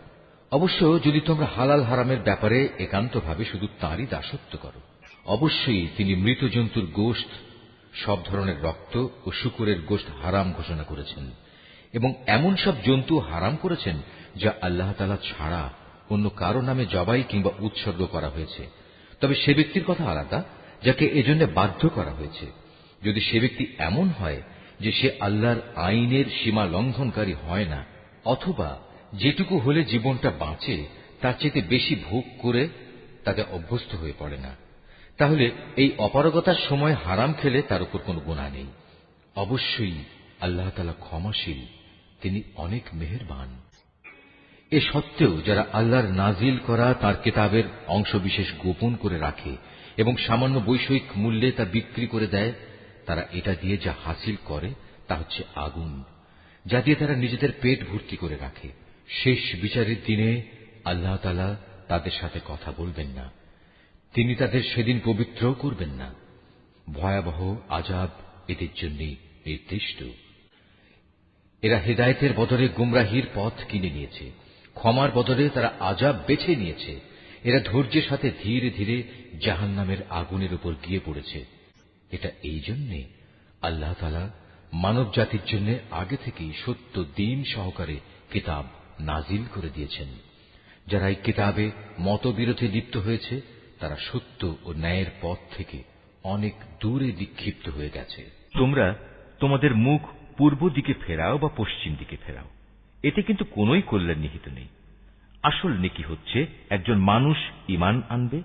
অবশ্য যদি তোমরা হালাল হারামের ব্যাপারে একান্তভাবে শুধু তাঁরই দাসত্ব করো। অবশ্যই তিনি মৃত জন্তুর গোশত, সব ধরনের রক্ত ও শূকরের গোশত হারাম ঘোষণা করেছেন, এবং এমন সব জন্তু হারাম করেছেন যা আল্লাহ তাআলা ছাড়া অন্য কারো নামে জবাই কিংবা উৎসর্গ করা হয়েছে। তবে সে ব্যক্তির কথা আলাদা যাকে এজন্য বাধ্য করা হয়েছে। যদি সে ব্যক্তি এমন হয় যে সে আল্লাহর আইনের সীমা লঙ্ঘনকারী হয় না, অথবা যেটুকু হলে জীবনটা বাঁচে তার চেয়ে বেশি ভোগ করে তাতে অভ্যস্ত হয়ে পড়ে না, তাহলে এই অপারগতার সময় হারাম খেলে তার উপর কোনো গুনাহ নেই। অবশ্যই আল্লাহ তাআলা ক্ষমাশীল, তিনি অনেক মেহেরবান। এ সত্ত্বেও যারা আল্লাহর নাজিল করা তার কিতাবের অংশবিশেষ গোপন করে রাখে এবং সামান্য বৈষয়িক মূল্যে তা বিক্রি করে দেয়, তারা এটা দিয়ে যা হাসিল করে তা হচ্ছে আগুন, যা দিয়ে তারা নিজেদের পেট ভর্তি করে রাখে। শেষ বিচারের দিনে আল্লাহ তাআলা তাদের সাথে কথা বলবেন না, তিনি তাদের সেদিন পবিত্র করবেন না। ভয়াবহ আযাব এদের জন্য নির্দিষ্ট। এরা হেদায়েতের বদলে গুমরাহির পথ কিনে নিয়েছে, ক্ষমার বদলে তারা আযাব বেছে নিয়েছে। এরা ধৈর্যের সাথে ধীরে ধীরে জাহান্নামের আগুনের উপর গিয়ে পড়েছে। এটা এই জন্যে আল্লাহ তাআলা মানব জাতির জন্য আগে থেকেই সত্য দ্বীন সহকারে কিতাব নাজিল করে দিয়েছেন। যারা এই কিতাবে মতবিরোধে লিপ্ত হয়েছে তারা সত্য ও ন্যায়ের পথ থেকে অনেক দূরে বিক্ষিপ্ত হয়ে গেছে। তোমরা তোমাদের মুখ পূর্ব দিকে ফেরাও বা পশ্চিম দিকে ফেরাও, এতে কিন্তু কোনোই কল্যাণ নিহিত নেই। আসল নেকি হচ্ছে একজন মানুষ ঈমান আনবে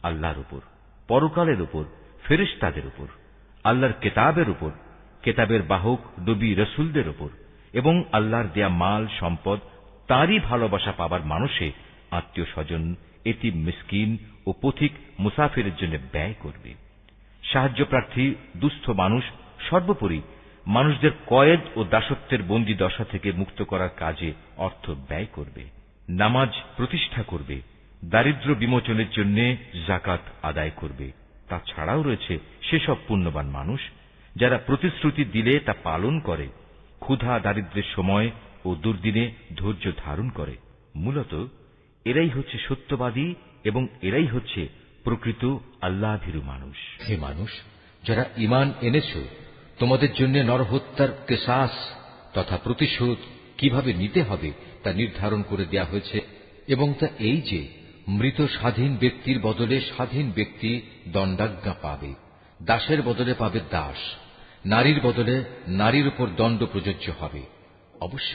আল্লাহর উপর, পরকালের উপর, ফেরেশতাদের উপর, আল্লাহর কিতাবের উপর, কিতাবের বাহক নবী রাসূলদের উপর, এবং আল্লাহর দেয়া মাল সম্পদ তারই ভালোবাসা পাবার মানুষে আত্মীয় স্বজন, এতিম, মিসকিন ও পথিক মুসাফিরের জন্য ব্যয় করবে। সাহায্য প্রার্থী দুস্থ মানুষ, সর্বোপরি মানুষদের কয়েদ ও দাসত্বের বন্দী দশা থেকে মুক্ত করার কাজে অর্থ ব্যয় করবে। নামাজ প্রতিষ্ঠা করবে, দারিদ্র্য বিমোচনের জন্য যাকাত আদায় করবে। তাছাড়াও রয়েছে সেসব পুণ্যবান মানুষ যারা প্রতিশ্রুতি দিলে তা পালন করে, ক্ষুধা দারিদ্র্যের সময় ও দুর্দিনে ধৈর্য ধারণ করে। মূলত এরাই হচ্ছে সত্যবাদী এবং এরাই হচ্ছে প্রকৃত আল্লাহভীরু মানুষ। হে মানুষ, যারা ঈমান এনেছ, তোমাদের জন্য নরহত্যার কিসাস তথা প্রতিশোধ কিভাবে নিতে হবে তা নির্ধারণ করে দেয়া হয়েছে, এবং তা এই যে মৃত স্বাধীন ব্যক্তির বদলে স্বাধীন ব্যক্তি দণ্ডাজ্ঞা পাবে, দাসের বদলে পাবে দাস, নারীর বদলে নারীর উপর দণ্ড প্রযোজ্য হবে। অবশ্য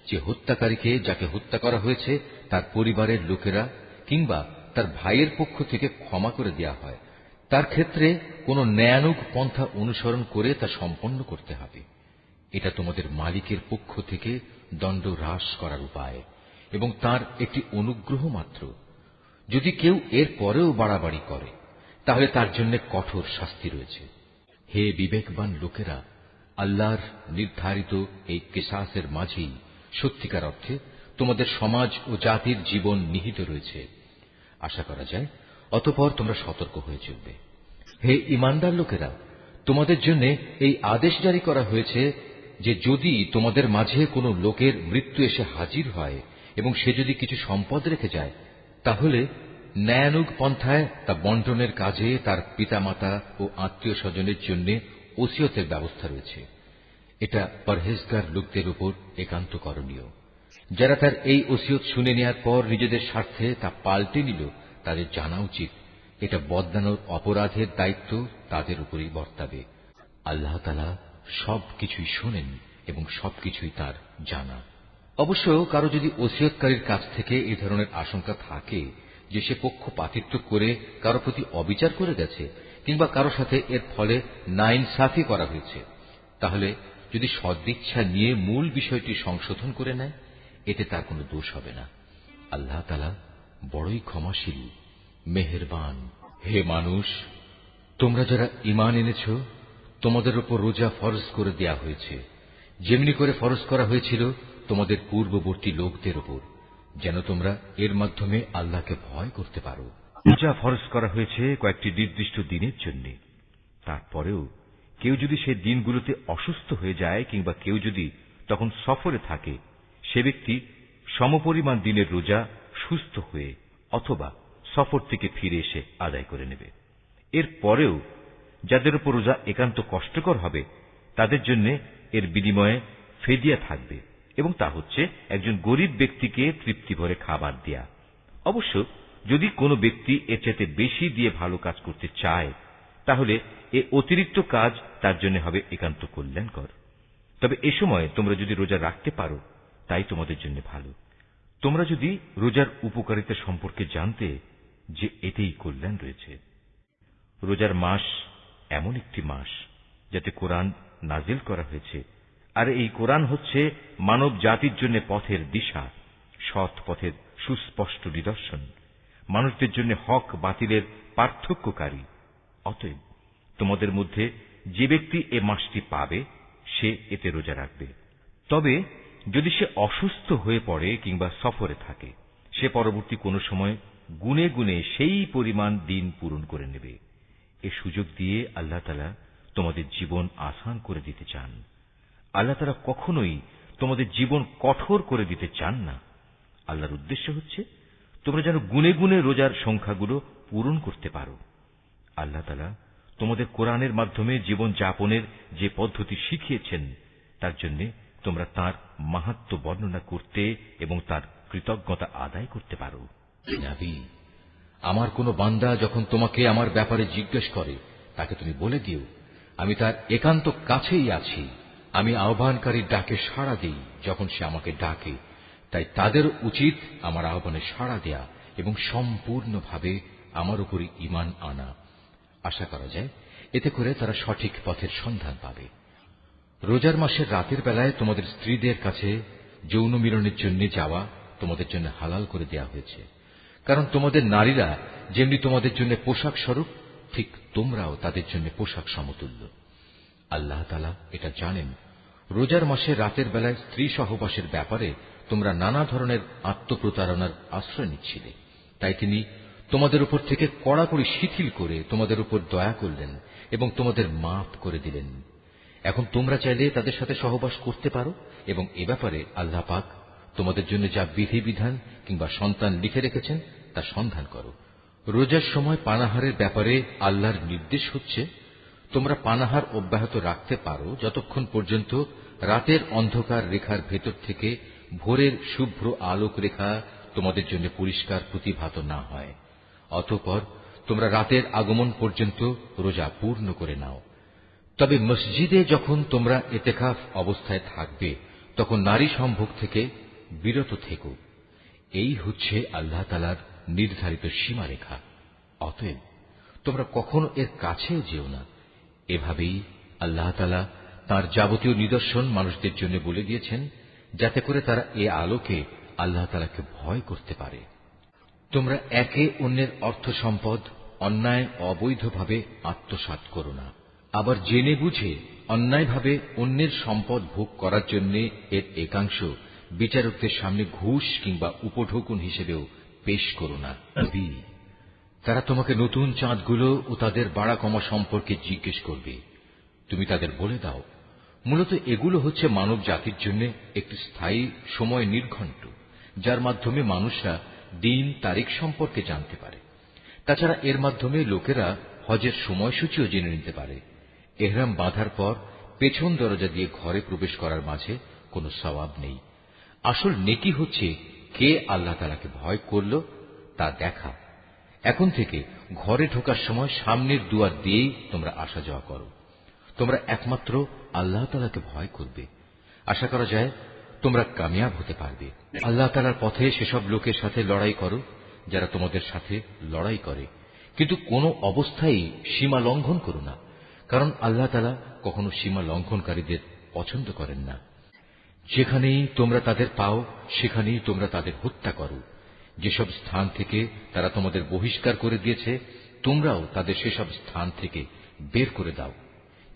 যে হত্যাকারীকে, যাকে হত্যা করা হয়েছে, তার পরিবারের লোকেরা কিংবা তার ভাইয়ের পক্ষ থেকে ক্ষমা করে দেয়া হয়, তার ক্ষেত্রে কোন ন্যায়ানুগ পন্থা অনুসরণ করে তা সম্পন্ন করতে হবে। এটা তোমাদের মালিকের পক্ষ থেকে দণ্ড হ্রাস করার উপায় এবং তার একটি অনুগ্রহ মাত্র। যদি কেউ এর পরেও বাড়াবাড়ি করে তাহলে তার জন্য কঠোর শাস্তি রয়েছে। হে বিবেকবান লোকেরা, আল্লাহর নির্ধারিত এই কিসাসের মাঝেই সত্যিকার অর্থে তোমাদের সমাজ ও জাতির জীবন নিহিত রয়েছে। আশা করা যায় অতঃপর তোমরা সতর্ক হয়ে চলবে। হে ঈমানদার লোকেরা, তোমাদের জন্য এই আদেশ জারি করা হয়েছে যে যদি তোমাদের মাঝে কোনো লোকের মৃত্যু এসে হাজির হয় এবং সে যদি কিছু সম্পদ রেখে যায়, তাহলে ন্যায়ানুগ পন্থায় তা বন্টনের কাজে তার পিতামাতা ও আত্মীয় স্বজনের জন্য ওসিয়তের ব্যবস্থা রয়েছে। এটা পরহেজগার লোকদের উপর একান্ত করণীয়। যারা তার এই ওসিয়ত শুনে নেওয়ার পর নিজেদের স্বার্থে তা পাল্টে নিল, তাদের জানা উচিত এটা বদলানোর অপরাধের দায়িত্ব তাদের উপরই বর্তাবে। আল্লাহ তাআলা সবকিছুই শোনেন এবং সবকিছুই তার জানা। অবশ্য কারো যদি ওসিয়তকারীর কাছ থেকে এ ধরনের আশঙ্কা থাকে যে সে পক্ষপাতিত্ব করে কারো প্রতি অবিচার করে গেছে কিংবা কারো সাথে এর ফলে নাইনসাফি করা হয়েছে, তাহলে যদি সদিচ্ছা নিয়ে মূল বিষয়টি সংশোধন করে নেয়, এতে তার কোনো দোষ হবে না। আল্লাহ তাআলা বড়ই ক্ষমাশীল, মেহেরবান। হে মানুষ, তোমরা যারা ঈমান এনেছ, তোমাদের উপর রোজা ফরজ করে দেয়া হয়েছে, যেমনি করে ফরজ করা হয়েছিল তোমাদের পূর্ববর্তী লোকদের উপর, যেন তোমরা এর মাধ্যমে আল্লাহকে ভয় করতে পারো। রোজা ফরজ করা হয়েছে কয়েকটি নির্দিষ্ট দিনের জন্য। তারপরেও কেউ যদি সে দিনগুলোতে অসুস্থ হয়ে যায় কিংবা কেউ যদি তখন সফরে থাকে, সে ব্যক্তি সমপরিমাণ দিনের রোজা সুস্থ হয়ে অথবা সফর থেকে ফিরে এসে আদায় করে নেবে। এর পরেও যাদের উপর রোজা একান্ত কষ্টকর হবে, তাদের জন্য এর বিনিময়ে ফেদিয়া থাকবে, এবং তা হচ্ছে একজন গরিব ব্যক্তিকে তৃপ্তি ভরে খাবার দেয়া। অবশ্য যদি কোনো ব্যক্তি এর চাইতে বেশি দিয়ে ভালো কাজ করতে চায়, তাহলে এ অতিরিক্ত কাজ তার জন্য হবে একান্ত কল্যাণকর। তবে এ সময় তোমরা যদি রোজা রাখতে পারো, তাই তোমাদের জন্য ভালো। তোমরা যদি রোজার উপকারিতা সম্পর্কে জানতে যে এতেই কল্যাণ রয়েছে। রোজার মাস এমন একটি মাস যাতে কোরআন নাজিল করা হয়েছে, আর এই কোরআন হচ্ছে মানব জাতির জন্য পথের দিশা, সৎ পথের সুস্পষ্ট নিদর্শন, মানুষদের জন্য হক বাতিলের পার্থক্যকারী। অতএব তোমাদের মধ্যে যে ব্যক্তি এ মাসটি পাবে, সে এতে রোজা রাখবে। তবে যদি সে অসুস্থ হয়ে পড়ে কিংবা সফরে থাকে, সে পরবর্তী কোনো সময় গুনে গুনে সেই পরিমাণ দিন পূরণ করে নেবে। এ সুযোগ দিয়ে আল্লাহ তাআলা তোমাদের জীবন আসান করে দিতে চান। আল্লাহ তাআলা কখনোই তোমাদের জীবন কঠোর করে দিতে চান না। আল্লাহর উদ্দেশ্য হচ্ছে তোমরা যেন গুনে গুনে রোজার সংখ্যাগুলো পূরণ করতে পারো। আল্লাহ তাআলা তোমাদের কোরআনের মাধ্যমে জীবন যাপনের যে পদ্ধতি শিখিয়েছেন, তার জন্য তোমরা তার মাহাত্ম্য বর্ণনা করতে এবং তার কৃতজ্ঞতা আদায় করতে পারো। নবী, আমার কোন বান্দা যখন তোমাকে আমার ব্যাপারে জিজ্ঞেস করে, তাকে তুমি বলে দিও, আমি তার একান্ত কাছেই আছি। আমি আহ্বানকারীর ডাকে সাড়া দিই যখন সে আমাকে ডাকে। তাই তাদের উচিত আমার আহ্বানে সাড়া দেয়া এবং সম্পূর্ণভাবে আমার উপরই ঈমান আনা। আশা করা যায় এতে করে তারা সঠিক পথের সন্ধান পাবে। রোজার মাসের রাতের বেলায় তোমাদের স্ত্রীদের কাছে যৌন মিলনের জন্য যাওয়া তোমাদের জন্য হালাল করে দেয়া হয়েছে, কারণ তোমাদের নারীরা যেমনি তোমাদের জন্য পোশাক স্বরূপ, ঠিক তোমরাও তাদের জন্য পোশাক সমতুল্য। আল্লাহ তাআলা এটা জানেন। রোজার মাসে রাতের বেলায় স্ত্রী সহবাসের ব্যাপারে তোমরা নানা ধরনের আত্মপ্রতারণার আশ্রয় নিচ্ছিলে, তাই তিনি তোমাদের উপর থেকে কড়াকড়ি শিথিল করে তোমাদের উপর দয়া করলেন এবং তোমাদের মাফ করে দিলেন। এখন তোমরা চাইলে তাদের সাথে সহবাস করতে পারো এবং এ ব্যাপারে আল্লাহ পাক তোমাদের জন্য যা বিধিবিধান কিংবা সন্তান লিখে রেখেছেন তা সন্ধান করো। রোজার সময় পানাহারের ব্যাপারে আল্লাহর নির্দেশ হচ্ছে, তোমরা পানাহার অব্যাহত রাখতে পারো যতক্ষণ পর্যন্ত রাতের অন্ধকার রেখার ভেতর থেকে ভোরের শুভ্র আলোক রেখা তোমাদের জন্য পরিষ্কার প্রতিভাত না হয়। অতঃপর তোমরা রাতের আগমন পর্যন্ত রোজা পূর্ণ করে নাও। তবে মসজিদে যখন তোমরা ইতিকাফ অবস্থায় থাকবে তখন নারী সম্ভোগ থেকে বিরত থেকো। এই হচ্ছে আল্লাহ তাআলার নির্ধারিত সীমারেখা। অতএব তোমরা কখনো এর কাছেও যেও না। এভাবেই আল্লাহ তাআলা তাঁর যাবতীয় নিদর্শন মানুষদের জন্য বলে দিয়েছেন, যাতে করে তারা এ আলোকে আল্লাহ তাআলাকে ভয় করতে পারে। তোমরা একে অন্যের অর্থ সম্পদ অন্যায় অবৈধভাবে আত্মসাৎ করো না। আবার জেনে বুঝে অন্যায়ভাবে অন্যের সম্পদ ভোগ করার জন্য এর একাংশ বিচারকদের সামনে ঘুষ কিংবা উপঢৌকন হিসেবেও পেশ করো না। তারা তোমাকে নতুন চাঁদগুলো ও তাদের বাড়া কমা সম্পর্কে জিজ্ঞেস করবে। তুমি তাদের বলে দাও, মূলত এগুলো হচ্ছে মানব জাতির জন্য একটি স্থায়ী সময় নির্ঘণ্ট, যার মাধ্যমে মানুষরা দিন তারিখ সম্পর্কে জানতে পারে। তাছাড়া এর মাধ্যমে লোকেরা হজের সময়সূচিও জেনে নিতে পারে। এহরাম বাঁধার পর পেছন দরজা দিয়ে ঘরে প্রবেশ করার মাঝে কোনো সওয়াব নেই। আসল নেকি হচ্ছে কে আল্লাহ তাআলাকে ভয় করল তা দেখা। এখন থেকে ঘরে ঢোকার সময় সামনের দুয়ার দিয়েই তোমরা আসা যাওয়া করো। তোমরা একমাত্র আল্লাহ তাআলাকে ভয় করবে। আশা করা যায় তোমরা কামিয়াব হতে পারবে। আল্লাহ তাআলার পথে সেসব লোকের সাথে লড়াই করো যারা তোমাদের সাথে লড়াই করে, কিন্তু কোনো অবস্থায় সীমা লঙ্ঘন করো না, কারণ আল্লাহ তাআলা কখনো সীমা লঙ্ঘনকারীদের পছন্দ করেন না। যেখানেই তোমরা তাদের পাও সেখানেই তোমরা তাদের হত্যা করো। যেসব স্থান থেকে তারা তোমাদের বহিষ্কার করে দিয়েছে তোমরাও তাদের সেসব স্থান থেকে বের করে দাও।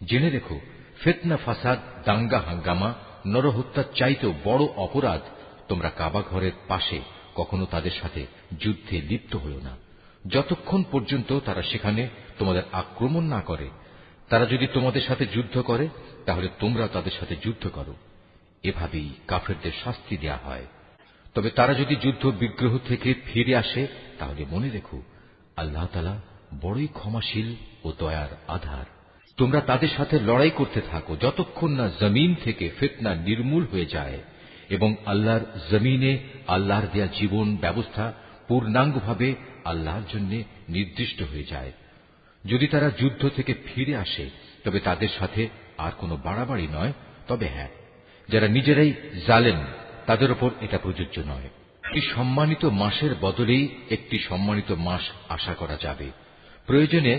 জেনে রেখো, ফিতনা, ফাসাদ, দাঙ্গা হাঙ্গামা, নরহত্যার চাইতেও বড় অপরাধ। তোমরা কাবা ঘরের পাশে কখনো তাদের সাথে যুদ্ধে লিপ্ত হও না, যতক্ষণ পর্যন্ত তারা সেখানে তোমাদের আক্রমণ না করে। তারা যদি তোমাদের সাথে যুদ্ধ করে তাহলে তোমরা তাদের সাথে যুদ্ধ করো। এভাবেই কাফেরদের শাস্তি দেয়া হয়। তবে তারা যদি যুদ্ধ বিগ্রহ থেকে ফিরে আসে তাহলে মনে রেখো, আল্লাহ তাআলা বড়ই ক্ষমাশীল ও দয়ার আধার। তোমরা তাদের সাথে লড়াই করতে থাকো যতক্ষণ না জমিন থেকে ফিতনা নির্মূল হয়ে যায় এবং আল্লাহর জমিনে আল্লাহর দেয়া জীবন ব্যবস্থা পূর্ণাঙ্গভাবে আল্লাহর জন্য নির্দিষ্ট হয়ে যায়। যদি তারা যুদ্ধ থেকে ফিরে আসে তবে তাদের সাথে আর কোনো বাড়াবাড়ি নয়। তবে হ্যাঁ, যারা নিজেরাই জালেম তাদের উপর এটা প্রযোজ্য নয়। একটি সম্মানিত মাসের বদলেই একটি সম্মানিত মাস আশা করা যাবে। প্রয়োজনে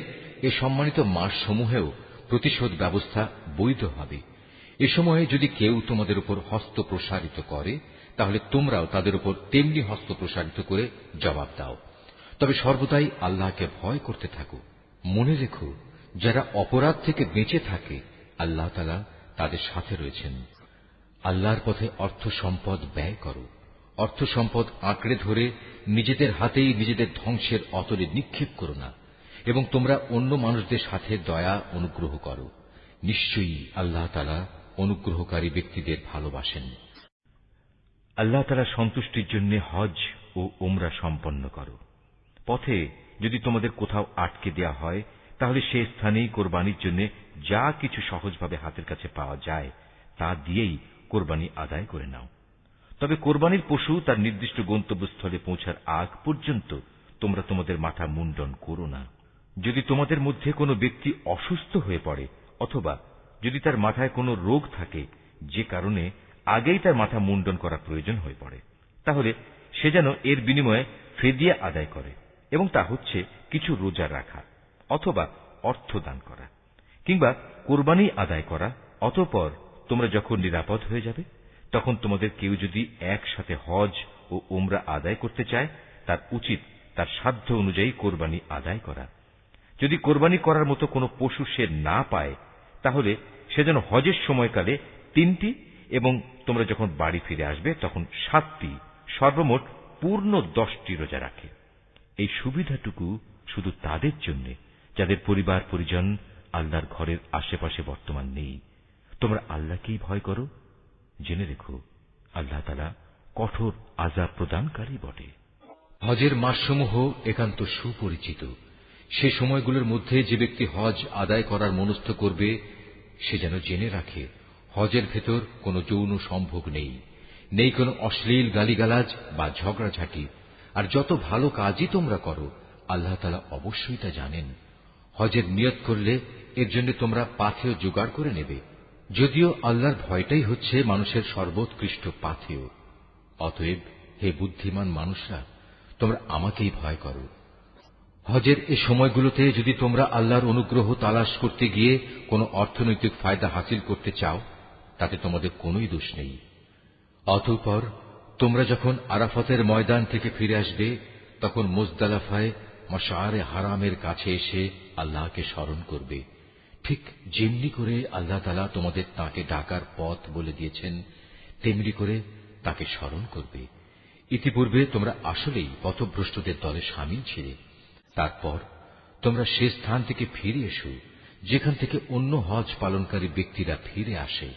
এ সম্মানিত মাস সমূহেও প্রতিশোধ ব্যবস্থা বৈধ হবে। এ সময়ে যদি কেউ তোমাদের উপর হস্ত প্রসারিত করে তাহলে তোমরাও তাদের উপর তেমনি হস্ত প্রসারিত করে জবাব দাও। তবে সর্বদাই আল্লাহকে ভয় করতে থাকো। মনে রেখো, যারা অপরাধ থেকে বেঁচে থাকে আল্লাহ তাআলা তাদের সাথে রয়েছেন। আল্লাহর পথে অর্থ সম্পদ ব্যয় করো। অর্থ সম্পদ আঁকড়ে ধরে নিজেদের হাতেই নিজেদের ধ্বংসের অতলে নিক্ষেপ করো না, এবং তোমরা অন্য মানুষদের সাথে দয়া অনুগ্রহ করো। নিশ্চয়ই আল্লাহ তাআলা অনুগ্রহকারী ব্যক্তিদের ভালোবাসেন। আল্লাহ তাআলার সন্তুষ্টির জন্য হজ ও উমরা সম্পন্ন করো। পথে যদি তোমাদের কোথাও আটকে দেয়া হয় তাহলে সে স্থানেই কোরবানির জন্য যা কিছু সহজভাবে হাতের কাছে পাওয়া যায় তা দিয়েই কোরবানি আদায় করে নাও। তবে কোরবানির পশু তার নির্দিষ্ট গন্তব্যস্থলে পৌঁছার আগ পর্যন্ত তোমরা তোমাদের মাথা মুন্ডন করো না। যদি তোমাদের মধ্যে কোনো ব্যক্তি অসুস্থ হয়ে পড়ে অথবা যদি তার মাথায় কোনো রোগ থাকে যে কারণে আগেই তার মাথা মুন্ডন করা প্রয়োজন হয়ে পড়ে, তাহলে সে যেন এর বিনিময়ে ফিদিয়া আদায় করে, এবং তা হচ্ছে কিছু রোজা রাখা অথবা অর্থ দান করা কিংবা কোরবানি আদায় করা। অতঃপর তোমরা যখন নিরাপদ হয়ে যাবে তখন তোমাদের কেউ যদি একসাথে হজ ও উমরা আদায় করতে চায় তার উচিত তার সাধ্য অনুযায়ী কোরবানি আদায় করা। যদি কোরবানি করার মতো কোনো পশু সে না পায় তাহলে সে যেন হজের সময়কালে 3টি এবং তোমরা যখন বাড়ি ফিরে আসবে তখন 7টি, সর্বমোট পূর্ণ 10টি রোজা রাখে। এই সুবিধাটুকু শুধু তাদের জন্য যাদের পরিবার পরিজন আল্লাহর ঘরের আশেপাশে বর্তমান নেই। তোমরা আল্লাহকেই ভয় করো, জেনে রেখো আল্লাহ তাআলা কঠোর আযাব প্রদানকারী বটে। হজের মাসসমূহ একান্ত সুপরিচিত। সে সময়গুলোর মধ্যে যে ব্যক্তি হজ আদায় করার মনস্থ করবে সে যেন জেনে রাখে হজের ভেতর কোনো যৌন সম্ভোগ নেই, নেই কোনো অশ্লীল গালিগালাজ বা ঝগড়াঝাটি। আর যত ভালো কাজই তোমরা করো আল্লাহ তাআলা অবশ্যই তা জানেন। হজের নিয়ত করলে এর জন্য তোমরা পাথেয় জোগাড় করে নেবে, যদিও আল্লাহর ভয়টাই হচ্ছে মানুষের সর্বোৎকৃষ্ট পাথেয়। অতএব হে বুদ্ধিমান মানুষরা, তোমরা আমাকেই ভয় করো। হজের এই সময়গুলোতে যদি তোমরা আল্লাহর অনুগ্রহ তালাশ করতে গিয়ে কোনো অর্থনৈতিক ফায়দা হাসিল করতে চাও তাতে তোমাদের কোনোই দোষ নেই। অতঃপর তোমরা যখন আরাফাতের ময়দান থেকে ফিরে আসবে তখন মুজদালিফায় মাশআরে হারামের কাছে এসে আল্লাহকে স্মরণ করবে, ঠিক যেমনি করে আল্লাহ তাআলা তোমাদের তাকে ডাকার পথ বলে দিয়েছেন তেমনি করে তাকে স্মরণ করবে। ইতিপূর্বে তোমরা আসলেই পথভ্রষ্টদের দলে শামিল ছিলে। তারপর তোমরা সে স্থান থেকে ফিরে এসো যেখান থেকে অন্য হজ পালনকারী ব্যক্তিরা ফিরে আসে।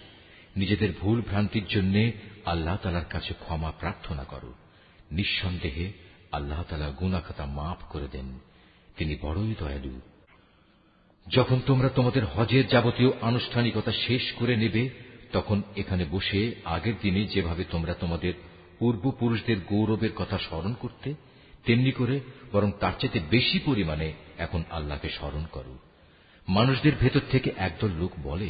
নিজেদের ভুল ভ্রান্তির জন্য আল্লাহ তাআলার কাছে ক্ষমা প্রার্থনা করো। নিঃসন্দেহে আল্লাহ তাআলা গুনাহ খাতা মাফ করে দেন, তিনি বড়ই দয়ালু। যখন তোমরা তোমাদের হজের যাবতীয় আনুষ্ঠানিকতা শেষ করে নেবে তখন এখানে বসে আগের দিনে যেভাবে তোমরা তোমাদের পূর্বপুরুষদের গৌরবের কথা স্মরণ করতে তেমনি করে বরং তার চেয়ে বেশি পরিমাণে এখন আল্লাহকে স্মরণ করো। মানুষদের ভেতর থেকে একদল লোক বলে,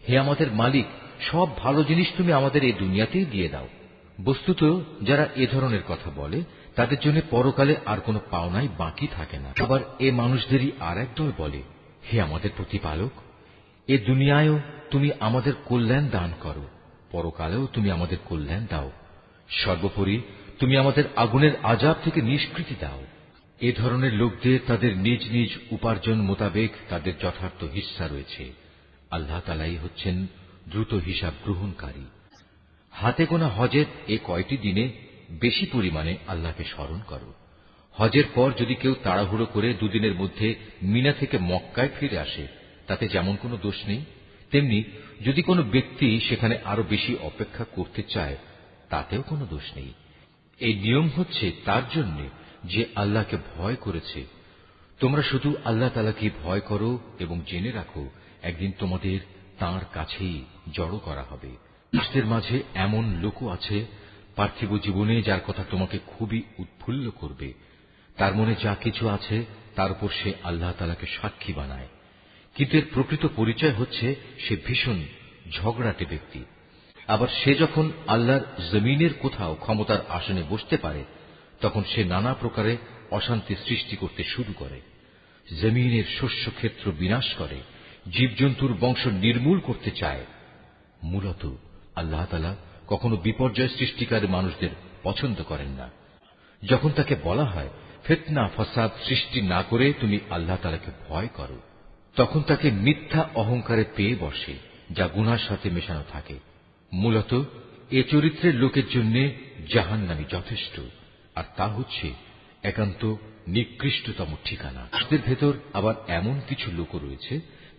হে আমাদের মালিক, সব ভালো জিনিস তুমি আমাদের এই দুনিয়াতেই দিয়ে দাও। বস্তুত যারা এ ধরনের কথা বলে তাদের জন্য পরকালে আর কোনো পাওনাই বাকি থাকে না। আবার এ মানুষদেরই আর একদল বলে, হে আমাদের প্রতিপালক, এ দুনিয়ায়ও তুমি আমাদের কল্যাণ দান করো, পরকালেও তুমি আমাদের কল্যাণ দাও, সর্বোপরি তুমি আমাদের আগুনের আযাব থেকে নিষ্কৃতি দাও। এ ধরনের লোকদের তাদের নিজ নিজ উপার্জন মোতাবেক তাদের যথার্থ হিস্সা রয়েছে। আল্লাহ তাআলাই হচ্ছেন দ্রুত হিসাব গ্রহণকারী। হাতে গোনা হজের এ কয়টি দিনে বেশি পরিমাণে আল্লাহকে স্মরণ করো। হজের পর যদি কেউ তাড়াহুড়ো করে দুদিনের মধ্যে মিনা থেকে মক্কায় ফিরে আসে তাতে যেমন কোনো দোষ নেই, তেমনি যদি কোনো ব্যক্তি সেখানে আরো বেশি অপেক্ষা করতে চায় তাতেও কোনো দোষ নেই। এই নিয়ম হচ্ছে তার জন্য যে আল্লাহকে ভয় করেছে। তোমরা শুধু আল্লাহ তাআলাকে ভয় করো এবং জেনে রাখো একদিন তোমাদের তাঁর কাছেই জড়ো করা হবে। মানুষদের মাঝে এমন লোকও আছে পার্থিব জীবনে যার কথা তোমাকে খুবই উৎফুল্ল করবে। তার মনে যা কিছু আছে তার উপর সে আল্লাহ তাআলাকে সাক্ষী বানায়, কিন্তু এর প্রকৃত পরিচয় হচ্ছে সে ভীষণ ঝগড়াটে ব্যক্তি। আবার সে যখন আল্লাহর জমিনের কোথাও ক্ষমতার আসনে বসতে পারে তখন সে নানা প্রকারে অশান্তি সৃষ্টি করতে শুরু করে, জমিনের শস্য ক্ষেত্র বিনাশ করে, জীবজন্তুর বংশ নির্মূল করতে চায়। মূলত আল্লাহ তাআলা কখনো বিপর্যয় সৃষ্টিকারী মানুষদের পছন্দ করেন না। যখন তাকে বলা হয় ফিতনা ফাসাদ সৃষ্টি না করে তুমি আল্লাহ তাআলাকে ভয় করো, তখন তাকে মিথ্যা অহংকারে পেয়ে বসে যা গুনাহর সাথে মেশানো থাকে। মূলত এ চরিত্রের লোকের জন্য জাহান্নামই যথেষ্ট, আর তা হচ্ছে একান্ত নিকৃষ্টতম ঠিকানা। তাদের ভেতর আবার এমন কিছু লোক রয়েছে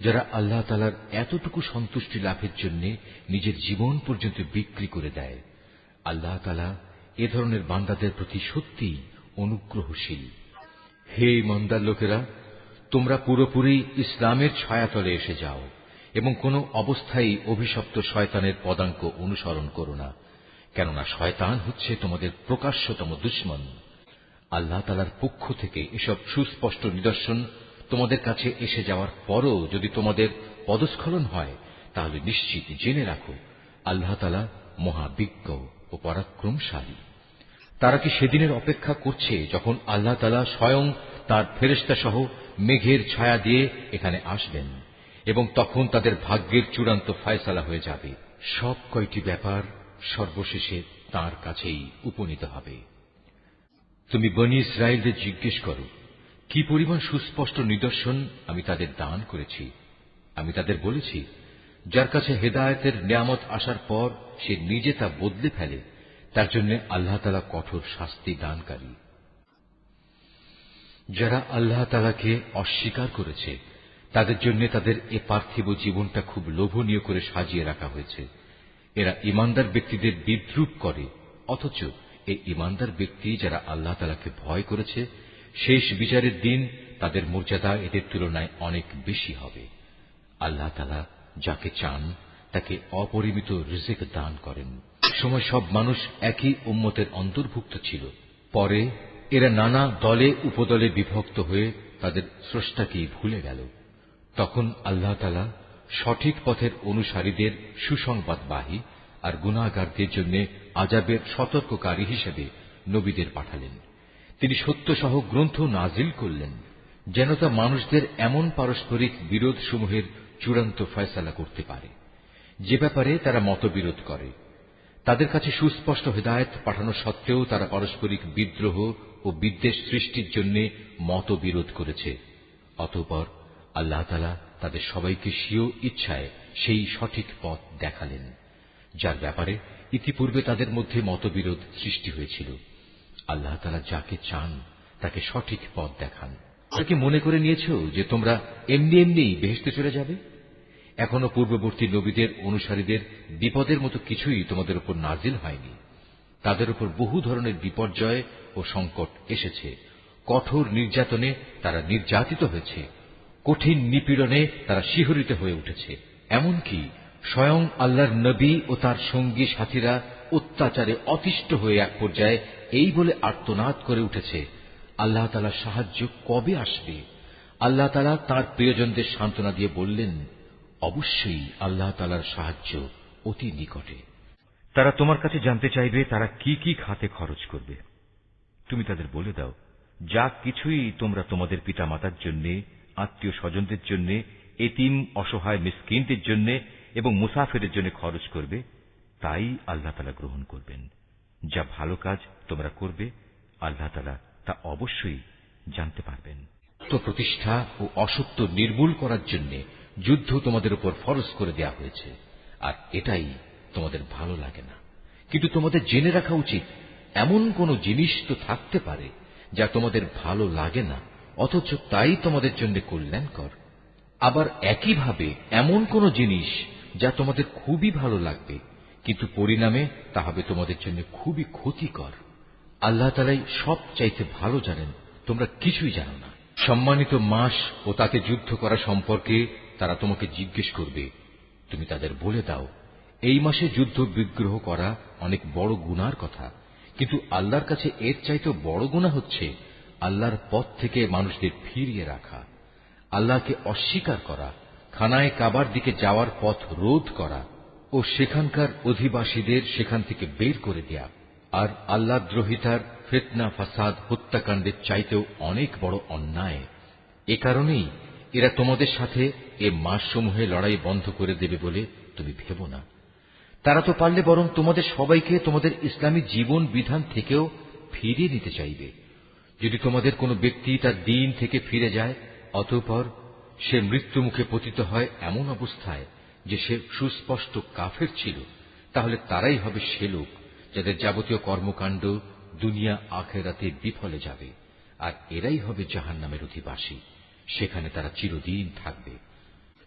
যারা আল্লাহ তাআলার এতটুকু সন্তুষ্টি লাভের জন্য নিজের জীবন পর্যন্ত বিক্রি করে দেয়। আল্লাহ তাআলা এ ধরনের বান্দাদের প্রতি সত্যিই অনুগ্রহশীল। হে ইমানদার লোকেরা, তোমরা পুরোপুরি ইসলামের ছায়াতলে এসে যাও এবং কোন অবস্থায় অভিশপ্ত শয়তানের পদাঙ্ক অনুসরণ করো না, কেননা শয়তান হচ্ছে তোমাদের প্রকাশ্যতম দুশমন। আল্লাহ তাআলার পক্ষ থেকে এসব সুস্পষ্ট নিদর্শন তোমাদের কাছে এসে যাওয়ার পরও যদি তোমাদের পদস্খলন হয় তাহলে নিশ্চিত জেনে রাখো আল্লাহ তাআলা মহাবিজ্ঞ ও পরাক্রমশালী। তারা কি সেদিনের অপেক্ষা করছে যখন আল্লাহ তাআলা স্বয়ং তার ফেরেশতা সহ মেঘের ছায়া দিয়ে এখানে আসবেন এবং তখন তাদের ভাগ্যের চূড়ান্ত ফয়সালা হয়ে যাবে। সব কয়টি ব্যাপার সর্বশেষে তাঁর কাছেই উপনীত হবে। তুমি বনী ইসরায়েলদের জিজ্ঞেস করো, কি পরিমাণ সুস্পষ্ট নিদর্শন আমি তাদের দান করেছি। আমি তাদের বলেছি, যার কাছে হেদায়েতের নিয়ামত আসার পর সে নিজে তা বদলে ফেলে, তার জন্য আল্লাহ তাআলা কঠোর শাস্তি দানকারী। যারা আল্লাহ তাআলাকে অস্বীকার করেছে তাদের জন্য তাদের এ পার্থিব জীবনটা খুব লোভনীয় করে সাজিয়ে রাখা হয়েছে। এরা ঈমানদার ব্যক্তিদের বিদ্রূপ করে, অথচ এই ঈমানদার ব্যক্তি যারা আল্লাহ তাআলাকে ভয় করেছে, শেষ বিচারের দিন তাদের মর্যাদা এদের তুলনায় অনেক বেশি হবে। আল্লাহ তাআলা যাকে চান তাকে অপরিমিত রিজিক দান করেন। সময় সব মানুষ একই উম্মতের অন্তর্ভুক্ত ছিল। পরে এরা নানা দলে উপদলে বিভক্ত হয়ে তাদের স্রষ্টাকেই ভুলে গেল। তখন আল্লাহ তাআলা সঠিক পথের অনুসারীদের সুসংবাদবাহী আর গুনাহগারদের জন্য আযাবের সতর্ককারী হিসেবে নবীদের পাঠালেন। তিনি সত্যসহ গ্রন্থ নাজিল করলেন, যেন তা মানুষদের এমন পারস্পরিক বিরোধ সমূহের চূড়ান্ত ফয়সালা করতে পারে যে ব্যাপারে তারা মতবিরোধ করে। তাদের কাছে সুস্পষ্ট হিদায়াত পাঠানো সত্ত্বেও তারা পারস্পরিক বিদ্রোহ ও বিদ্বেষ সৃষ্টির জন্য মতবিরোধ করেছে। অতঃপর আল্লাহ তাআলা তাদের সবাইকে স্বীয় ইচ্ছায় সেই সঠিক পথ দেখালেন, যার ব্যাপারে ইতিপূর্বে তাদের মধ্যে মতবিরোধ সৃষ্টি হয়েছিল। আল্লাহ তাআলা যাকে চান তাকে সঠিক পথ দেখান। তোমরা কি মনে করে নিয়েছ যে তোমরা এমনি এমনিই বেহেশতে চলে যাবে? এখনো পূর্ববর্তী নবীদের অনুসারীদের বিপদের মতো কিছুই তোমাদের উপর নাজিল হয়নি। তাদের উপর বহু ধরনের বিপর্যয় ও সংকট এসেছে। কঠোর নির্যাতনে তারা নির্যাতিত হয়েছে, কঠিন নিপীড়নে তারা শিহরিত হয়ে উঠেছে। এমনকি স্বয়ং আল্লাহর নবী ও তার সঙ্গী সাথীরা অত্যাচারে অতিষ্ঠ হয়ে এক পর্যায়ে এই বলে আর্তনাদ করে উঠেছে, আল্লাহ তাআলার সাহায্য কবে আসবে? আল্লাহ তাআলা তাঁর প্রিয়জনদের সান্ত্বনা দিয়ে বললেন, অবশ্যই আল্লাহ তাআলার সাহায্য অতি নিকটে। তারা তোমার কাছে জানতে চাইবে তারা কি কি খাতে খরচ করবে। তুমি তাদের বলে দাও, যা কিছুই তোমরা তোমাদের পিতামাতার জন্য, আত্মীয় স্বজনদের জন্য, এতিম অসহায় মিসকিনদের জন্য এবং মুসাফিরের জন্য খরচ করবে, তাই আল্লাহ তাআলা গ্রহণ করবেন। যা ভালো কাজ তোমরা করবে আল্লাহ তাআলা তা অবশ্যই জানতে পারবেন। তো প্রতিষ্ঠা ও অসত্য নির্মূল করার জন্য যুদ্ধ তোমাদের উপর ফরজ করে দেয়া হয়েছে, আর এটাই তোমাদের ভালো লাগে না। কিন্তু তোমাদের জেনে রাখা উচিত, এমন কোন জিনিস তো থাকতে পারে যা তোমাদের ভালো লাগে না, অথচ তাই তোমাদের জন্য কল্যাণকর। আবার একইভাবে এমন কোন জিনিস যা তোমাদের খুবই ভালো লাগবে, কিন্তু পরিণামে তা হবে তোমাদের জন্য খুবই ক্ষতিকর। আল্লাহ তাআলাই সব চাইতে ভালো জানেন, তোমরা কিছুই জানো না। সম্মানিত মাস ও তাতে যুদ্ধ করা সম্পর্কে তারা তোমাকে জিজ্ঞেস করবে। তুমি তাদের বলে দাও, এই মাসে যুদ্ধ বিগ্রহ করা অনেক বড় গুনার কথা, কিন্তু আল্লাহর কাছে এর চাইতেও বড় গুনাহ হচ্ছে আল্লাহর পথ থেকে মানুষদের ফিরিয়ে রাখা, আল্লাহকে অস্বীকার করা, খানায়ে কাবার দিকে যাওয়ার পথ রোধ করা ও সেখানকার অধিবাসীদের সেখান থেকে বের করে দেয়া। আর আল্লাহ দ্রোহিতার ফিতনা, ফাসাদ, হত্যাকাণ্ডের চাইতেও অনেক বড় অন্যায়। এ কারণেই এরা তোমাদের সাথে এ মাসসমূহে লড়াই বন্ধ করে দেবে বলে তুমি ভেবো না। তারা তো পারলে বরং তোমাদের সবাইকে তোমাদের ইসলামী জীবন বিধান থেকেও ফিরিয়ে নিতে চাইবে। যদি তোমাদের কোনো ব্যক্তি তার দ্বীন থেকে ফিরে যায়, অতঃপর সে মৃত্যুমুখে পতিত হয় এমন অবস্থায় যে সে সুস্পষ্ট কাফের ছিল, তাহলে তারাই হবে সে লোক যাদের যাবতীয় কর্মকাণ্ড দুনিয়া আখিরাতে বিফলে যাবে, আর এরাই হবে জাহান্নামের অধিবাসী। সেখানে তারা চিরদিন থাকবে।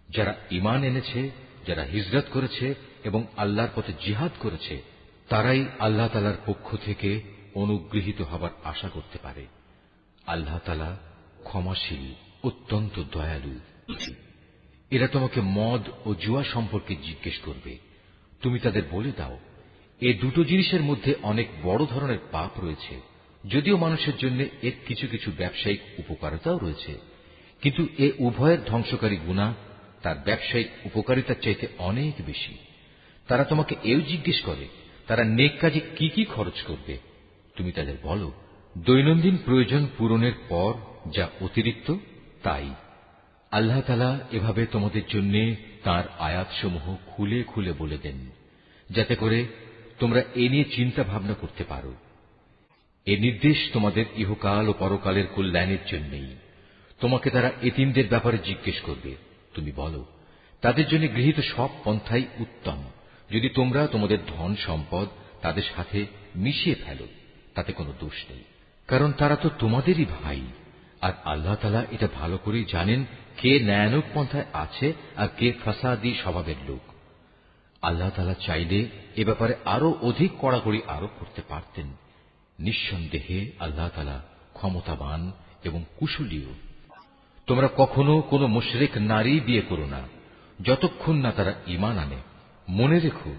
যারা ঈমান এনেছে, যারা হিজরত করেছে এবং আল্লাহর পথে জিহাদ করেছে, তারাই আল্লাহ তাআলার পক্ষ থেকে অনুগৃহীত হবার আশা করতে পারে। আল্লাহ তাআলা ক্ষমাশীল, অত্যন্ত দয়ালু। এরা তোমাকে মদ ও জুয়া সম্পর্কে জিজ্ঞেস করবে। তুমি তাদের বলে দাও, এ দুটো জিনিসের মধ্যে অনেক বড় ধরনের পাপ রয়েছে। যদিও মানুষের জন্য এর কিছু কিছু ব্যবসায়িক উপকারিতাও রয়েছে, কিন্তু এ উভয়ের ধ্বংসকারী গুনাহ তার ব্যবসায়িক উপকারিতার চাইতে অনেক বেশি। তারা তোমাকে এও জিজ্ঞেস করে তারা নেক কাজে কি কি খরচ করবে। তুমি তাদের বলো, দৈনন্দিন প্রয়োজন পূরণের পর যা অতিরিক্ত তাই। আল্লাহ তাআলা এভাবে তোমাদের জন্য তাঁর আয়াতসমূহ খুলে খুলে বলে দেন। যাতে করে তোমরা এ নিয়ে চিন্তা ভাবনা করতে পারো। এ নির্দেশ তোমাদের ইহকাল ও পরকালের কল্যাণের জন্যই। তোমাকে তারা এতিমদের ব্যাপারে জিজ্ঞেস করবে, তুমি বলো, তাদের জন্য গৃহীত সব পন্থাই উত্তম, যদি তোমরা তোমাদের ধন সম্পদ তাদের সাথে মিশিয়ে ফেলো, তাতে কোনো দোষ নেই, কারণ তারা তো তোমাদেরই ভাই। আর আল্লাহ তাআলা এটা ভালো করেই জানেন কে ন্যায়ানুগ পন্থায় আছে আর কে ফাসাদি স্বভাবের লোক। আল্লাহ তাআলা চাইলে এ ব্যাপারে আরো অধিক কড়াকড়ি আরোপ করতে পারতেন। নিঃসন্দেহে আল্লাহ তাআলা ক্ষমতাবান এবং কুশলীও। তোমরা কখনো কোনো মুশরিক নারী বিয়ে করো না, যতক্ষণ না তারা ঈমান আনে। মনে রেখো,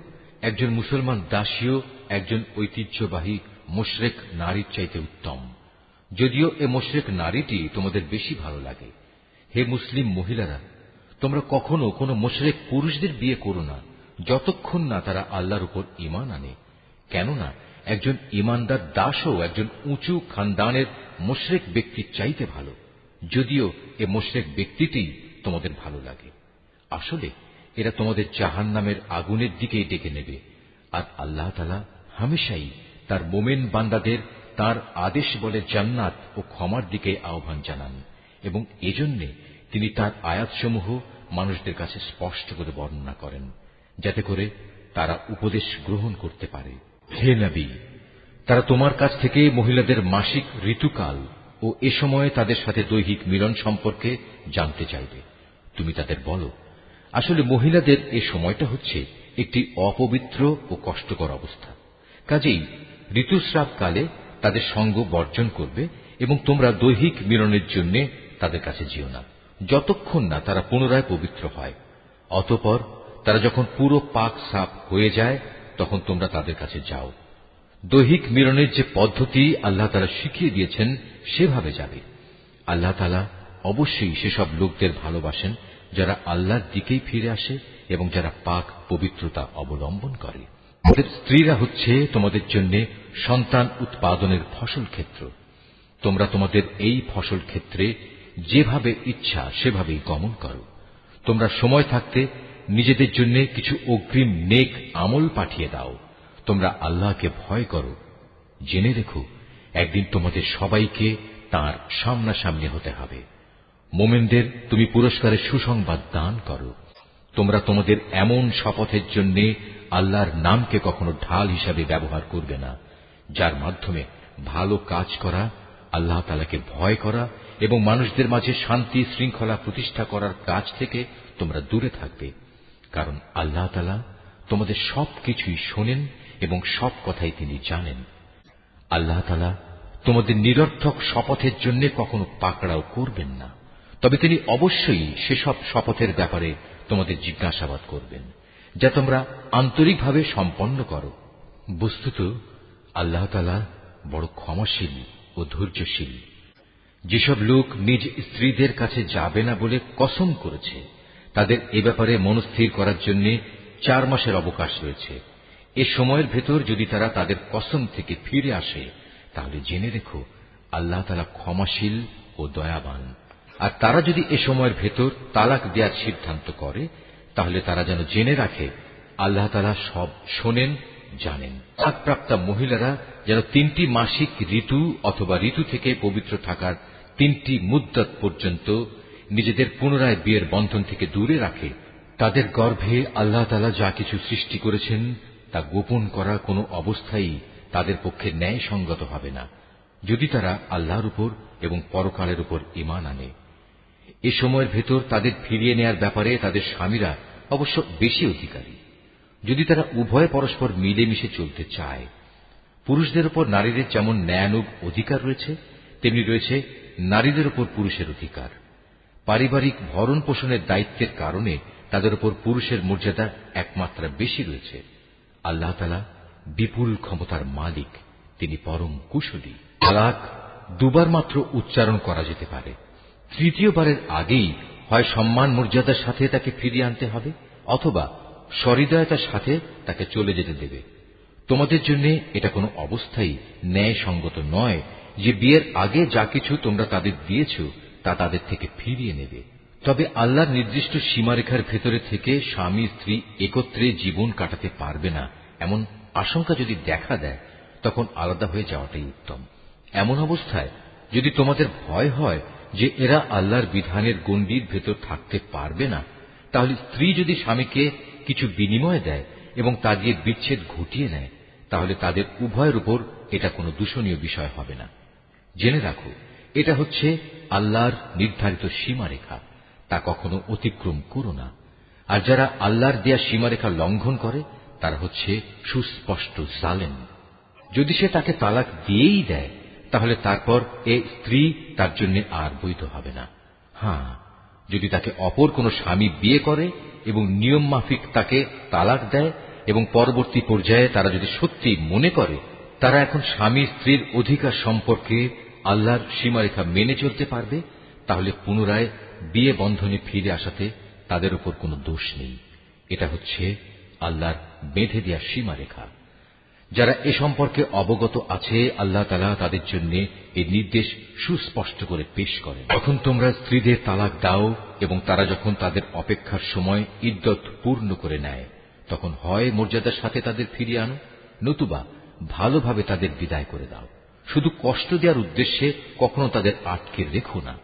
একজন মুসলমান দাসীও একজন ঐতিহ্যবাহী মুশরিক নারীর চাইতে উত্তম, যদিও এ মুশরিক নারীটি তোমাদের বেশি ভালো লাগে। হে মুসলিম মহিলারা, তোমরা কখনো কোনো মুশরিক পুরুষদের বিয়ে করো না, যতক্ষণ না তারা আল্লাহর উপর ঈমান আনে। কেননা একজন ঈমানদার দাসও একজন উঁচু খানদানের মুশরিক ব্যক্তির চাইতে ভালো, যদিও এ মুশরিক ব্যক্তিটি তোমাদের ভালো লাগে। আসলে এরা তোমাদের জাহান্নামের আগুনের দিকেই ডেকে নেবে। আর আল্লাহ তাআলা হামেশাই তার মোমেন বান্দাদের তার আদেশ বলে জান্নাত ও ক্ষমার দিকে আহ্বান জানান, এবং এজন্যে তিনি তার আয়াতসমূহ মানুষদের কাছে স্পষ্ট করে বর্ণনা করেন, যাতে করে তারা উপদেশ গ্রহণ করতে পারে। হে নবী, তারা তোমার কাছ থেকে মহিলাদের মাসিক ঋতুকাল ও এ সময়ে তাদের সাথে দৈহিক মিলন সম্পর্কে জানতে চাইবে। তুমি তাদের বলো, আসলে মহিলাদের এ সময়টা হচ্ছে একটি অপবিত্র ও কষ্টকর অবস্থা। কাজেই ঋতুস্রাবকালে তাদের সঙ্গ বর্জন করবে এবং তোমরা দৈহিক মিলনের জন্য তাদের কাছে যেও না, যতক্ষণ না তারা পুনরায় পবিত্র হয়। অতঃপর তারা যখন পুরো পাক সাফ হয়ে যায়, তখন তোমরা তাদের কাছে যাও। দৈহিক মিলনের যে পদ্ধতি আল্লাহ তাআলা শিখিয়ে দিয়েছেন সেভাবে যাবে। আল্লাহ তাআলা অবশ্যই সেসব লোকদের ভালোবাসেন যারা আল্লাহর দিকেই ফিরে আসে এবং যারা পাক পবিত্রতা অবলম্বন করে। তোমাদের স্ত্রীরা হচ্ছে তোমাদের জন্য সন্তান উৎপাদনের ফসল ক্ষেত্র। তোমরা তোমাদের এই ফসল ক্ষেত্রে যেভাবে ইচ্ছা সেভাবেই গমন করো। তোমরা সময় থাকতে নিজেদের জন্য কিছু অগ্রিম নেক আমল পাঠিয়ে দাও। তোমরা আল্লাহকে ভয় করো। জেনে রেখো, একদিন তোমাদের সবাইকে তাঁর সামনাসামনি হতে হবে। মোমেনদের তুমি পুরস্কারের সুসংবাদ দান করো। তোমরা তোমাদের এমন শপথের জন্য আল্লাহর নামকে কখনো ঢাল হিসাবে ব্যবহার করবে না, যার মাধ্যমে ভালো কাজ করা, আল্লাহ তাআলাকে ভয় করা এবং মানুষদের মাঝে শান্তি শৃঙ্খলা প্রতিষ্ঠা করার কাজ থেকে তোমরা দূরে থাকবে। কারণ আল্লাহ তাআলা তোমাদের সবকিছুই শোনেন এবং সব কথাই তিনি জানেন। আল্লাহ তাআলা তোমাদের নিরর্থক শপথের জন্য কখনো পাকড়াও করবেন না, তবে তিনি অবশ্যই সেসব শপথের ব্যাপারে তোমাদের জিজ্ঞাসাবাদ করবেন, যা তোমরা আন্তরিকভাবে সম্পন্ন করো। বস্তুত আল্লাহ তাআলা বড় ক্ষমাশীল ও ধৈর্যশীল। যেসব লোক নিজ স্ত্রীদের কাছে যাবে না বলে কসম করেছে, তাদের এ ব্যাপারে মনস্থির করার জন্য 4 মাসের অবকাশ রয়েছে। এ সময়ের ভেতর যদি তারা তাদের কসম থেকে ফিরে আসে, তাহলে জেনে রেখো আল্লাহ তাআলা ক্ষমাশীল ও দয়াবান। আর তারা যদি এ সময়ের ভেতর তালাক দেওয়ার সিদ্ধান্ত করে, তাহলে তারা যেন জেনে রাখে আল্লাহ তাআলা সব শোনেন, জানেন। তালাকপ্রাপ্তা মহিলারা যেন 3টি মাসিক ঋতু অথবা ঋতু থেকে পবিত্র থাকার 3টি মুদ্দত পর্যন্ত নিজেদের পুনরায় বিয়ের বন্ধন থেকে দূরে রাখে। তাদের গর্ভে আল্লাহ তাআলা যা কিছু সৃষ্টি করেছেন তা গোপন করা কোনো অবস্থায় তাদের পক্ষে ন্যায়সঙ্গত হবে না, যদি তারা আল্লাহর উপর এবং পরকালের উপর ঈমান আনে। এ সময়ের ভেতর তাদের ফিরিয়ে নেয়ার ব্যাপারে তাদের স্বামীরা অবশ্য বেশি অধিকারী, যদি তারা উভয়ে পরস্পর মিলেমিশে চলতে চায়। পুরুষদের উপর নারীদের যেমন ন্যায়ানুগ অধিকার রয়েছে, তেমনি রয়েছে নারীদের উপর পুরুষের অধিকার। পারিবারিক ভরণ পোষণের দায়িত্বের কারণে তাদের উপর পুরুষের মর্যাদা একমাত্রা বেশি রয়েছে। আল্লাহ তাআলা বিপুল ক্ষমতার মালিক, তিনি পরম কুশলী। তালাক 2 বার মাত্র উচ্চারণ করা যেতে পারে। 3য়বারের আগেই হয় সম্মান মর্যাদার সাথে তাকে ফিরিয়ে আনতে হবে, অথবা সহৃদয়তার সাথে তাকে চলে যেতে দেবে। তোমাদের জন্য এটা কোনো অবস্থায় ন্যায়সঙ্গত নয় যে বিয়ের আগে যা কিছু তোমরা তাদের দিয়েছ তা তাদের থেকে ফিরিয়ে নেবে। তবে আল্লাহর নির্দিষ্ট সীমারেখার ভেতরে থেকে স্বামী স্ত্রী একত্রে জীবন কাটাতে পারবে না এমন আশঙ্কা যদি দেখা দেয়, তখন আলাদা হয়ে যাওয়াটাই উত্তম। এমন অবস্থায় যদি তোমাদের ভয় হয় যে এরা আল্লাহর বিধানের গণ্ডির ভেতর থাকতে পারবে না, তাহলে স্ত্রী যদি স্বামীকে কিছু বিনিময় দেয় এবং তা দিয়ে বিচ্ছেদ ঘটিয়ে নেয়, তাহলে তাদের উভয়ের উপর এটা কোনো দূষণীয় বিষয় হবে না। জেনে রাখো, এটা হচ্ছে আল্লাহর নির্ধারিত সীমারেখা, তা কখনো অতিক্রম করো না। আর যারা আল্লাহর দেয়া সীমারেখা লঙ্ঘন করে তারা হচ্ছে সুস্পষ্ট জালেম। যদি সে তাকে তালাক দিয়েই দেয়, তাহলে তারপর এ স্ত্রী তার জন্য আর বৈধ হবে না। হ্যাঁ, যদি তাকে অপর কোনো স্বামী বিয়ে করে এবং নিয়ম মাফিক তাকে তালাক দেয় এবং পরবর্তী পর্যায়ে তারা যদি সত্যি মনে করে তারা এখন স্বামী স্ত্রীর অধিকার সম্পর্কে আল্লাহর সীমারেখা মেনে চলতে পারবে, তাহলে পুনরায় বিয়ে বন্ধনে ফিরে আসাতে তাদের উপর কোনো দোষ নেই। এটা হচ্ছে আল্লাহর বেঁধে দেয়া সীমারেখা। যারা এ সম্পর্কে অবগত আছে, আল্লাহ তাআলা তাদের জন্য এই নির্দেশ সুস্পষ্ট করে পেশ করেন। যখন তোমরা স্ত্রীদের তালাক দাও এবং তারা যখন তাদের অপেক্ষার সময় ইদ্যত পূর্ণ করে নেয়, তখন হয় মর্যাদার সাথে তাদের ফিরিয়ে আনো, নতুবা ভালোভাবে তাদের বিদায় করে দাও। শুধু কষ্ট দেওয়ার উদ্দেশ্যে কখনো তাদের আটকে রেখো না।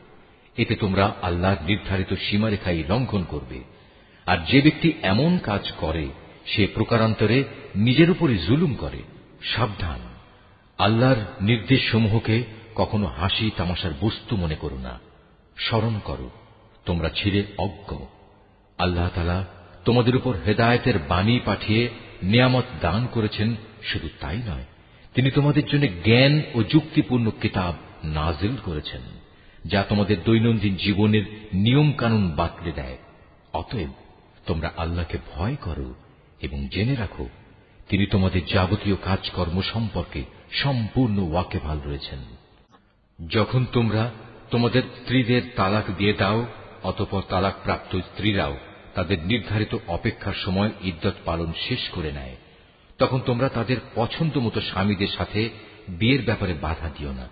এতে তোমরা আল্লাহর নির্ধারিত সীমারেখাই লঙ্ঘন করবে। আর যে ব্যক্তি এমন কাজ করে সে প্রকারান্তরে নিজের উপরই জুলুম করে। সাবধান, আল্লাহর নির্দেশ সমূহকে কখনো হাসি তামাশার বস্তু মনে করো না। স্মরণ করো, তোমরা ছিলে অজ্ঞ। আল্লাহ তাআলা তোমাদের উপর হেদায়েতের বাণী পাঠিয়ে নিয়ামত দান করেছেন। শুধু তাই নয়, তিনি তোমাদের জন্য জ্ঞান ও যুক্তিপূর্ণ কিতাব নাজিল করেছেন, যা তোমাদের দৈনন্দিন জীবনের নিয়ম কানুন বাতলে দেয়। অতএব তোমরা আল্লাহকে ভয় করো এবং জেনে রাখো, তিনি তোমাদের যাবতীয় কাজকর্ম সম্পর্কে সম্পূর্ণ ওয়াকিবহাল রয়েছেন। যখন তোমরা তোমাদের স্ত্রীদের তালাক দিয়ে দাও, অতঃপর তালাক প্রাপ্ত স্ত্রীরাও তাদের নির্ধারিত অপেক্ষার সময় ইদ্যত পালন শেষ করে নেয়, তখন তোমরা তাদের পছন্দ মতো স্বামীদের সাথে বিয়ের ব্যাপারে বাধা দিও না।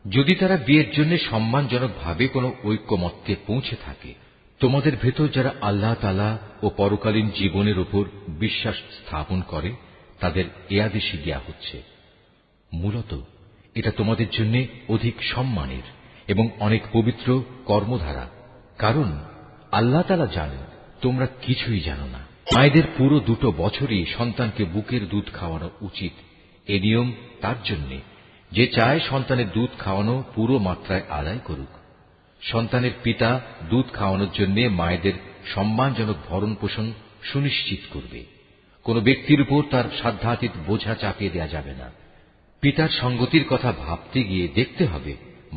যদি তারা বিয়ের জন্য সম্মানজনকভাবে কোনো ঐক্যমত্যে পৌঁছে থাকে, তোমাদের ভেতর যারা আল্লাহ তাআলা ও পরকালীন জীবনের উপর বিশ্বাস স্থাপন করে তাদের এ আদেশই দেয়া হচ্ছে। মূলত এটা তোমাদের জন্য অধিক সম্মানের এবং অনেক পবিত্র কর্মধারা, কারণ আল্লাহ তাআলা জানেন তোমরা কিছুই জানো না। মায়েদের পুরো 2 বছরই সন্তানকে বুকের দুধ খাওয়ানো উচিত। এ নিয়ম তার জন্য যে চায় সন্তানের দুধ খাওয়ানো পুরো মাত্রায় আদায় করুক। সন্তানের পিতা দুধ খাওয়ানোর জন্য মায়েদের সম্মানজনক ভরণ পোষণ সুনিশ্চিত করবে। কোন ব্যক্তির উপর তার সাধ্যাতীত বোঝা চাপিয়ে দেওয়া যাবে না। পিতার সঙ্গতির কথা ভাবতে গিয়ে দেখতে হবে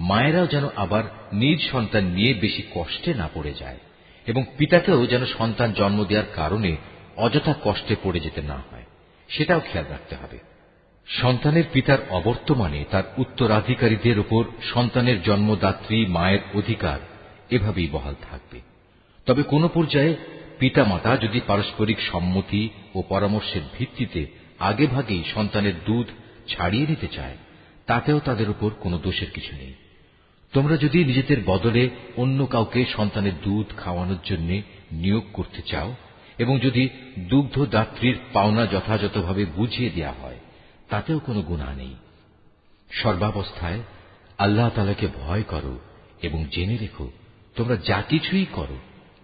মায়েরাও যেন আবার নিজ সন্তান নিয়ে বেশি কষ্টে না পড়ে যায়, এবং পিতাকেও যেন সন্তান জন্ম দেওয়ার কারণে অযথা কষ্টে পড়ে যেতে না হয়, সেটাও খেয়াল রাখতে হবে। সন্তানের পিতার অবর্তমানে তার উত্তরাধিকারীদের উপর সন্তানের জন্মদাত্রী মায়ের অধিকার এভাবেই বহাল থাকবে। তবে কোন পর্যায়ে পিতামাতা যদি পারস্পরিক সম্মতি ও পরামর্শের ভিত্তিতে আগেভাগেই সন্তানের দুধ ছাড়িয়ে নিতে চায়, তাতেও তাদের উপর কোনো দোষের কিছু নেই। তোমরা যদি নিজেদের বদলে অন্য কাউকে সন্তানের দুধ খাওয়ানোর জন্য নিয়োগ করতে চাও এবং যদি দুগ্ধদাত্রীর পাওনা যথাযথভাবে বুঝিয়ে দেওয়া হয়, তাতেও কোনো গুনাহ নেই। সর্বাবস্থায় আল্লাহ তাআলাকে ভয় করো এবং জেনে রেখো, তোমরা যা কিছুই করো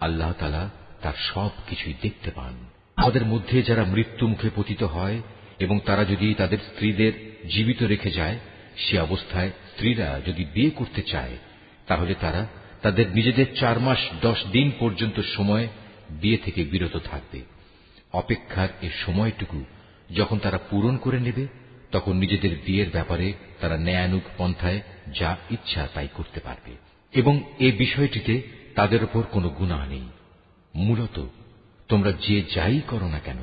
আল্লাহ তাআলা তার সব কিছুই দেখতে পান। আমাদের মধ্যে যারা মৃত্যু মুখে পতিত হয় এবং তারা যদি তাদের স্ত্রীদের জীবিত রেখে যায়, সে অবস্থায় স্ত্রীরা যদি বিয়ে করতে চায়, তাহলে তারা তাদের নিজেদের 4 মাস 10 দিন পর্যন্ত সময় বিয়ে থেকে বিরত থাকবে। অপেক্ষার এ সময়টুকু যখন তারা পূরণ করে নেবে, তখন নিজেদের বিয়ের ব্যাপারে তারা ন্যায়ানুগ পন্থায় যা ইচ্ছা তাই করতে পারবে, এবং এ বিষয়টিতে তাদের উপর কোনো গুনাহ নেই। মূলত তোমরা যে যাই করো না কেন,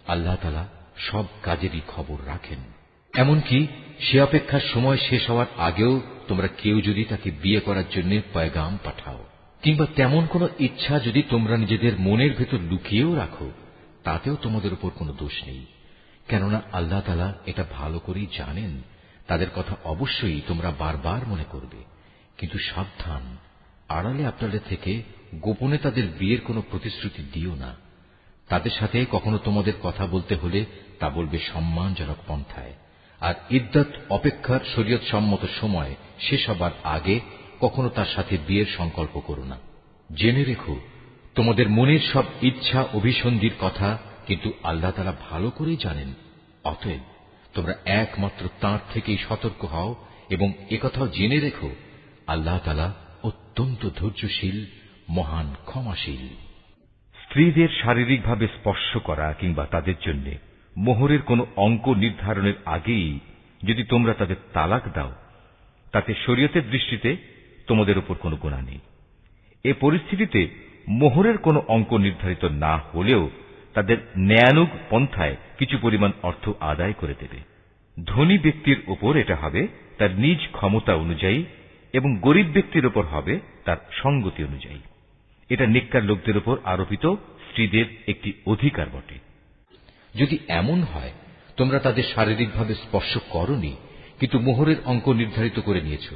আল্লাহ তাআলা সব কাজেরই খবর রাখেন। এমনকি সে অপেক্ষার সময় শেষ হওয়ার আগেও তোমরা কেউ যদি তাকে বিয়ে করার জন্য পয়গাম পাঠাও, কিংবা তেমন কোনো ইচ্ছা যদি তোমরা নিজেদের মনের ভেতর লুকিয়েও রাখো, তাতেও তোমাদের উপর কোনো দোষ নেই। কেননা আল্লাহ তাআলা এটা ভালো করেই জানেন, তাদের কথা অবশ্যই তোমরা বারবার মনে করবে। কিন্তু সাবধান, আড়ালে আপনাদের থেকে গোপনে তাদের বিয়ের কোনো প্রতিশ্রুতি দিও না। তাদের সাথে কখনো তোমাদের কথা বলতে হলে তা বলবে সম্মানজনক পন্থায়। আর ইদ্দত অপেক্ষার শরীয়ত সম্মত সময় শেষ হবার আগে কখনো তার সাথে বিয়ের সংকল্প করো না। জেনে রেখো, তোমাদের মনের সব ইচ্ছা অভিসন্ধির কথা কিন্তু আল্লাহ তাআলা ভালো করেই জানেন। অতএব তোমরা একমাত্র তাঁর থেকেই সতর্ক হও এবং একথাও জেনে রেখো, আল্লাহ তাআলা অত্যন্ত ধৈর্যশীল, মহান ক্ষমাশীল। স্ত্রীদের শারীরিকভাবে স্পর্শ করা কিংবা তাদের জন্য মোহরের কোনো অঙ্ক নির্ধারণের আগেই যদি তোমরা তাদের তালাক দাও, তাতে শরীয়তের দৃষ্টিতে তোমাদের উপর কোনো গুনাহ নেই। এ পরিস্থিতিতে মোহরের কোনো অঙ্ক নির্ধারিত না হলেও তাদের ন্যায়ানুগ পন্থায় কিছু পরিমাণ অর্থ আদায় করে দেবে। ধনী ব্যক্তির উপর এটা হবে তার নিজ ক্ষমতা অনুযায়ী এবং গরিব ব্যক্তির উপর হবে তার সঙ্গতি অনুযায়ী। এটা নেককার লোকদের উপর আরোপিত স্ত্রীদের একটি অধিকার বটে। যদি এমন হয় তোমরা তাদের শারীরিকভাবে স্পর্শ করনি, কিন্তু মোহরের অঙ্ক নির্ধারিত করে নিয়েছ,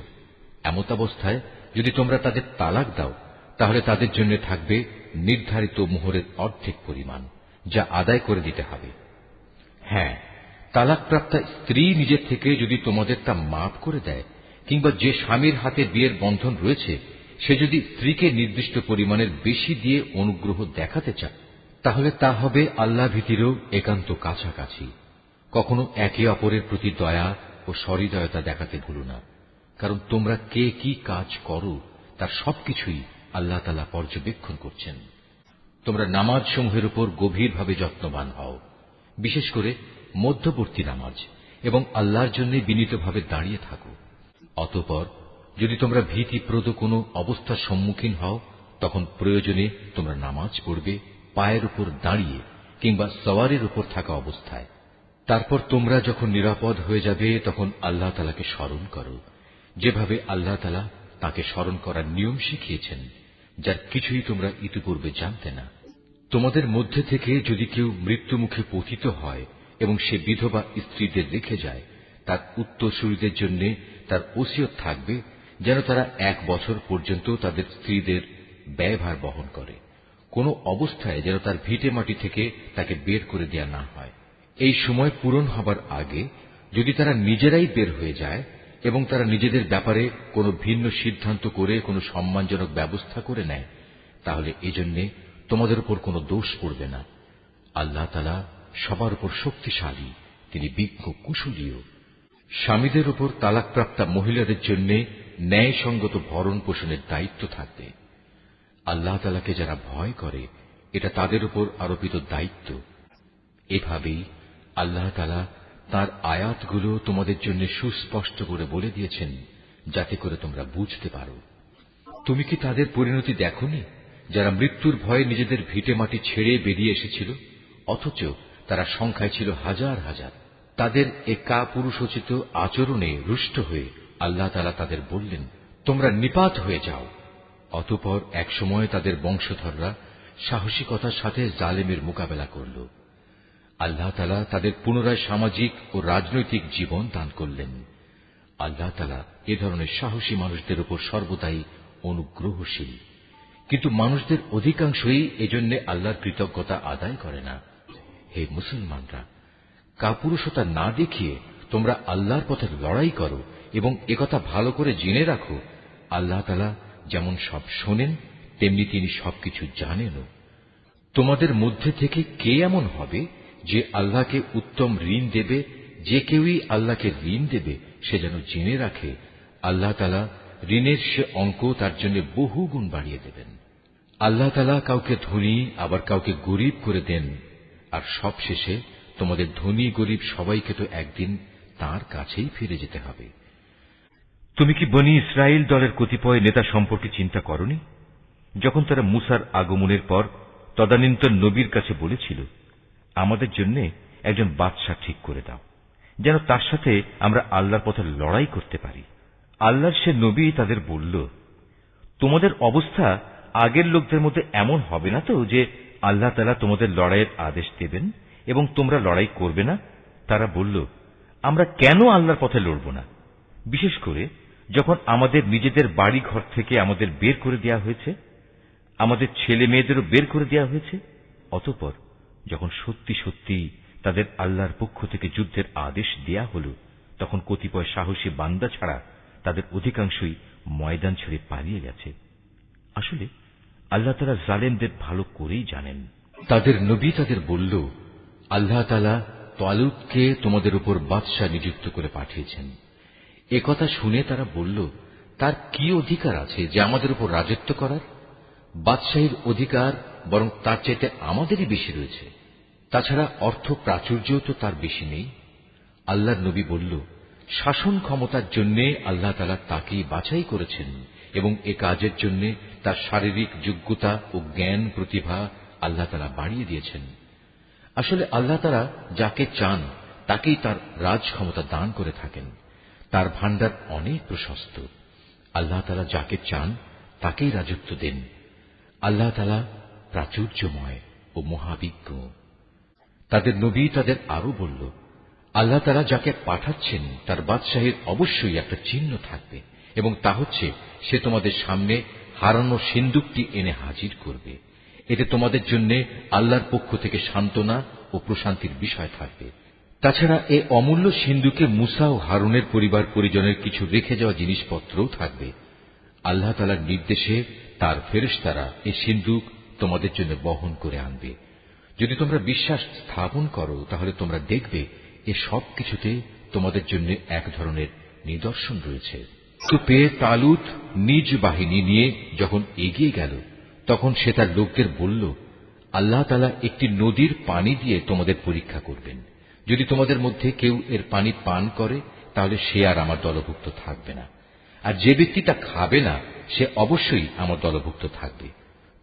এমত অবস্থায় যদি তোমরা তাদের তালাক দাও, তাহলে তাদের জন্য থাকবে নির্ধারিত মোহরের অর্ধেক পরিমাণ, যা আদায় করে দিতে হবে। হ্যাঁ, তালাকপ্রাপ্তা স্ত্রী নিজের থেকে যদি তোমাদের তা মাফ করে দেয়, কিংবা যে স্বামীর হাতে বিয়ের বন্ধন রয়েছে সে যদি স্ত্রীকে নির্দিষ্ট পরিমাণের বেশি দিয়ে অনুগ্রহ দেখাতে চায়, তাহলে তা হবে আল্লাহ ভীতিরও একান্ত কাছাকাছি। কখনো একে অপরের প্রতি দয়া ও সহৃদয়তা দেখাতে ভুলো না, কারণ তোমরা কে কি কাজ করো তার সবকিছুই আল্লাহ তাআলা পর্যবেক্ষণ করছেন। তোমরা নামাজ সমূহের উপর গভীরভাবে যত্নবান হও, বিশেষ করে মধ্যবর্তী নামাজ, এবং আল্লাহর জন্য বিনীতভাবে দাঁড়িয়ে থাকো। অতঃপর যদি তোমরা ভীতিপ্রদ কোনো অবস্থার সম্মুখীন হও, তখন প্রয়োজনে তোমরা নামাজ পড়বে পায়ের উপর দাঁড়িয়ে কিংবা সওয়ারের উপর থাকা অবস্থায়। তারপর তোমরা যখন নিরাপদ হয়ে যাবে তখন আল্লাহ তাআলাকে স্মরণ করো, যেভাবে আল্লাহ তাআলা তাকে স্মরণ করার নিয়ম শিখিয়েছেন, যার কিছুই তোমরা ইতিপূর্বে জানতে না। তোমাদের মধ্যে থেকে যদি কেউ মৃত্যুমুখে পতিত হয় এবং সে বিধবা স্ত্রীদের রেখে যায়, তার উত্তরসূরিদের জন্য তার ওসিয়ত থাকবে যেন তারা 1 বছর পর্যন্ত তাদের স্ত্রীদের ব্যয়ভার বহন করে। কোন অবস্থায় যেন তার ভিটে মাটি থেকে তাকে বের করে দেয়া না হয়। এই সময় পূরণ হবার আগে যদি তারা নিজেরাই বের হয়ে যায় এবং তারা নিজেদের ব্যাপারে কোনো ভিন্ন সিদ্ধান্ত করে কোনো সম্মানজনক ব্যবস্থা করে নেয়, তাহলে এজন্যে তোমাদের উপর কোনো দোষ পড়বে না। আল্লাহ তাআলা সবার উপর শক্তিশালী, তিনি বিজ্ঞ কুশলীও। স্বামীদের উপর তালাকপ্রাপ্তা মহিলাদের জন্য ন্যায়সঙ্গত ভরণ পোষণের দায়িত্ব থাকবে। আল্লাহ তাআলাকে যারা ভয় করে, এটা তাদের উপর আরোপিত দায়িত্ব। এভাবেই আল্লাহ তাআলা তাঁর আয়াতগুলো তোমাদের জন্য সুস্পষ্ট করে বলে দিয়েছেন, যাতে করে তোমরা বুঝতে পারো। তুমি কি তাদের পরিণতি দেখোনি, যারা মৃত্যুর ভয়ে নিজেদের ভিটে মাটি ছেড়ে বেরিয়ে এসেছিল, অথচ তারা সংখ্যায় ছিল হাজার হাজার। তাদের এ কাপুরুষোচিত আচরণে রুষ্ট হয়ে আল্লাহ তাআলা তাদের বললেন, তোমরা নিপাত হয়ে যাও। অতঃপর একসময় তাদের বংশধররা সাহসিকতার সাথে জালেমের মোকাবেলা করল। আল্লাহ তাআলা তাদের পুনরায় সামাজিক ও রাজনৈতিক জীবন দান করলেন। আল্লাহ তাআলা এ ধরনের সাহসী মানুষদের উপর সর্বদাই অনুগ্রহশীল, কিন্তু মানুষদের অধিকাংশই এজন্য আল্লাহর কৃতজ্ঞতা আদায় করে না। হে মুসলমানরা, কাপুরুষতা না দেখিয়ে তোমরা আল্লাহর পথে লড়াই করো এবং একথা ভালো করে জেনে রাখো, আল্লাহ তাআলা যেমন সব শোনেন তেমনি তিনি সবকিছু জানেনও। তোমাদের মধ্যে থেকে কে এমন হবে যে আল্লাহকে উত্তম ঋণ দেবে? যে কেউই আল্লাহকে ঋণ দেবে সে যেন জেনে রাখে, আল্লাহ তাআলা ঋণের সে অঙ্ক তার জন্য বহু গুণ বাড়িয়ে দেবেন। আল্লাহ তাআলা কাউকে ধনী আবার কাউকে গরিব করে দেন, আর সবশেষে তোমাদের ধনী গরিব সবাইকে তো একদিন তাঁর কাছেই ফিরে যেতে হবে। তুমি কি বনি ইসরায়েল দলের কতিপয় নেতা সম্পর্কে চিন্তা করনি, যখন তারা মুসার আগমনের পর তদানীন্তন নবীর কাছে বলেছিল, আমাদের জন্য একজন বাদশা ঠিক করে দাও, যেন তার সাথে আমরা আল্লাহর পথে লড়াই করতে পারি। আল্লাহর সে নবী তাদের বলল, তোমাদের অবস্থা আগের লোকদের মধ্যে এমন হবে না তো যে আল্লাহ তাআলা তোমাদের লড়াইয়ের আদেশ দেবেন এবং তোমরা লড়াই করবে না? তারা বলল, আমরা কেন আল্লাহর পথে লড়ব না, বিশেষ করে যখন আমাদের নিজেদের বাড়ি ঘর থেকে আমাদের বের করে দেয়া হয়েছে? আমাদের ছেলে মেয়েদেরও বের করে দেওয়া হয়েছে। অতঃপর যখন সত্যি সত্যি তাদের আল্লাহর পক্ষ থেকে যুদ্ধের আদেশ দেয়া হল, তখন কতিপয় সাহসী বান্দা ছাড়া তাদের অধিকাংশই ময়দান ছেড়ে পালিয়ে গেছে। আসলে আল্লাহ তাআলা জালেমদের ভালো করেই জানেন। তাদের নবী তাদের বলল, আল্লাহ তাআলা তালুতকে তোমাদের উপর বাদশাহ নিযুক্ত করে পাঠিয়েছেন। একথা শুনে তারা বলল, তার কি অধিকার আছে যে আমাদের উপর রাজত্ব করার? বাদশাহীর অধিকার বরং তার চাইতে আমাদেরই বেশি রয়েছে। তাছাড়া অর্থ প্রাচুর্যও তো তার বেশি নেই। আল্লাহর নবী বলল, শাসন ক্ষমতার জন্য আল্লাহ তাআলা তাকেই বাছাই করেছেন এবং এ কাজের জন্য তার শারীরিক যোগ্যতা ও জ্ঞান প্রতিভা আল্লাহ তাআলা বাড়িয়ে দিয়েছেন। আসলে আল্লাহ তাআলা যাকে চান তাকেই তার রাজ ক্ষমতা দান করে থাকেন। তার ভান্ডার অনেক প্রশস্ত। আল্লাহ তাআলা যাকে চান তাকেই রাজত্ব দেন। আল্লাহ তাআলা প্রাচুর্যময় ও মহাবিজ্ঞ। তাদের নবী তাদের আরো বলল, আল্লাহ তাআলা যাকে পাঠাচ্ছেন তার বাদশাহীর অবশ্যই একটা চিহ্ন থাকবে এবং তা হচ্ছে সে তোমাদের সামনে হারানো সিন্দুকটি এনে হাজির করবে। এতে তোমাদের জন্য আল্লাহর পক্ষ থেকে সান্ত্বনা ও প্রশান্তির বিষয় থাকবে। তাছাড়া এ অমূল্য সিন্দুকে মুসা ও হারুনের পরিবার পরিজনের কিছু রেখে যাওয়া জিনিসপত্রও থাকবে। আল্লাহ তাআলার নির্দেশে তার ফেরেশতারা এই সিন্দুক তোমাদের জন্য বহন করে আনবে। যদি তোমরা বিশ্বাস স্থাপন করো তাহলে তোমরা দেখবে এ সব কিছুতে তোমাদের জন্য এক ধরনের নিদর্শন রয়েছে। তো পেয়ে তালুত নিজ বাহিনী নিয়ে যখন এগিয়ে গেল, তখন সে তার লোকদের বলল, আল্লাহ তাআলা একটি নদীর পানি দিয়ে তোমাদের পরীক্ষা করবেন। যদি তোমাদের মধ্যে কেউ এর পানি পান করে তাহলে সে আর আমার দলভুক্ত থাকবে না, আর যে ব্যক্তি তা খাবে না সে অবশ্যই আমার দলভুক্ত থাকবে।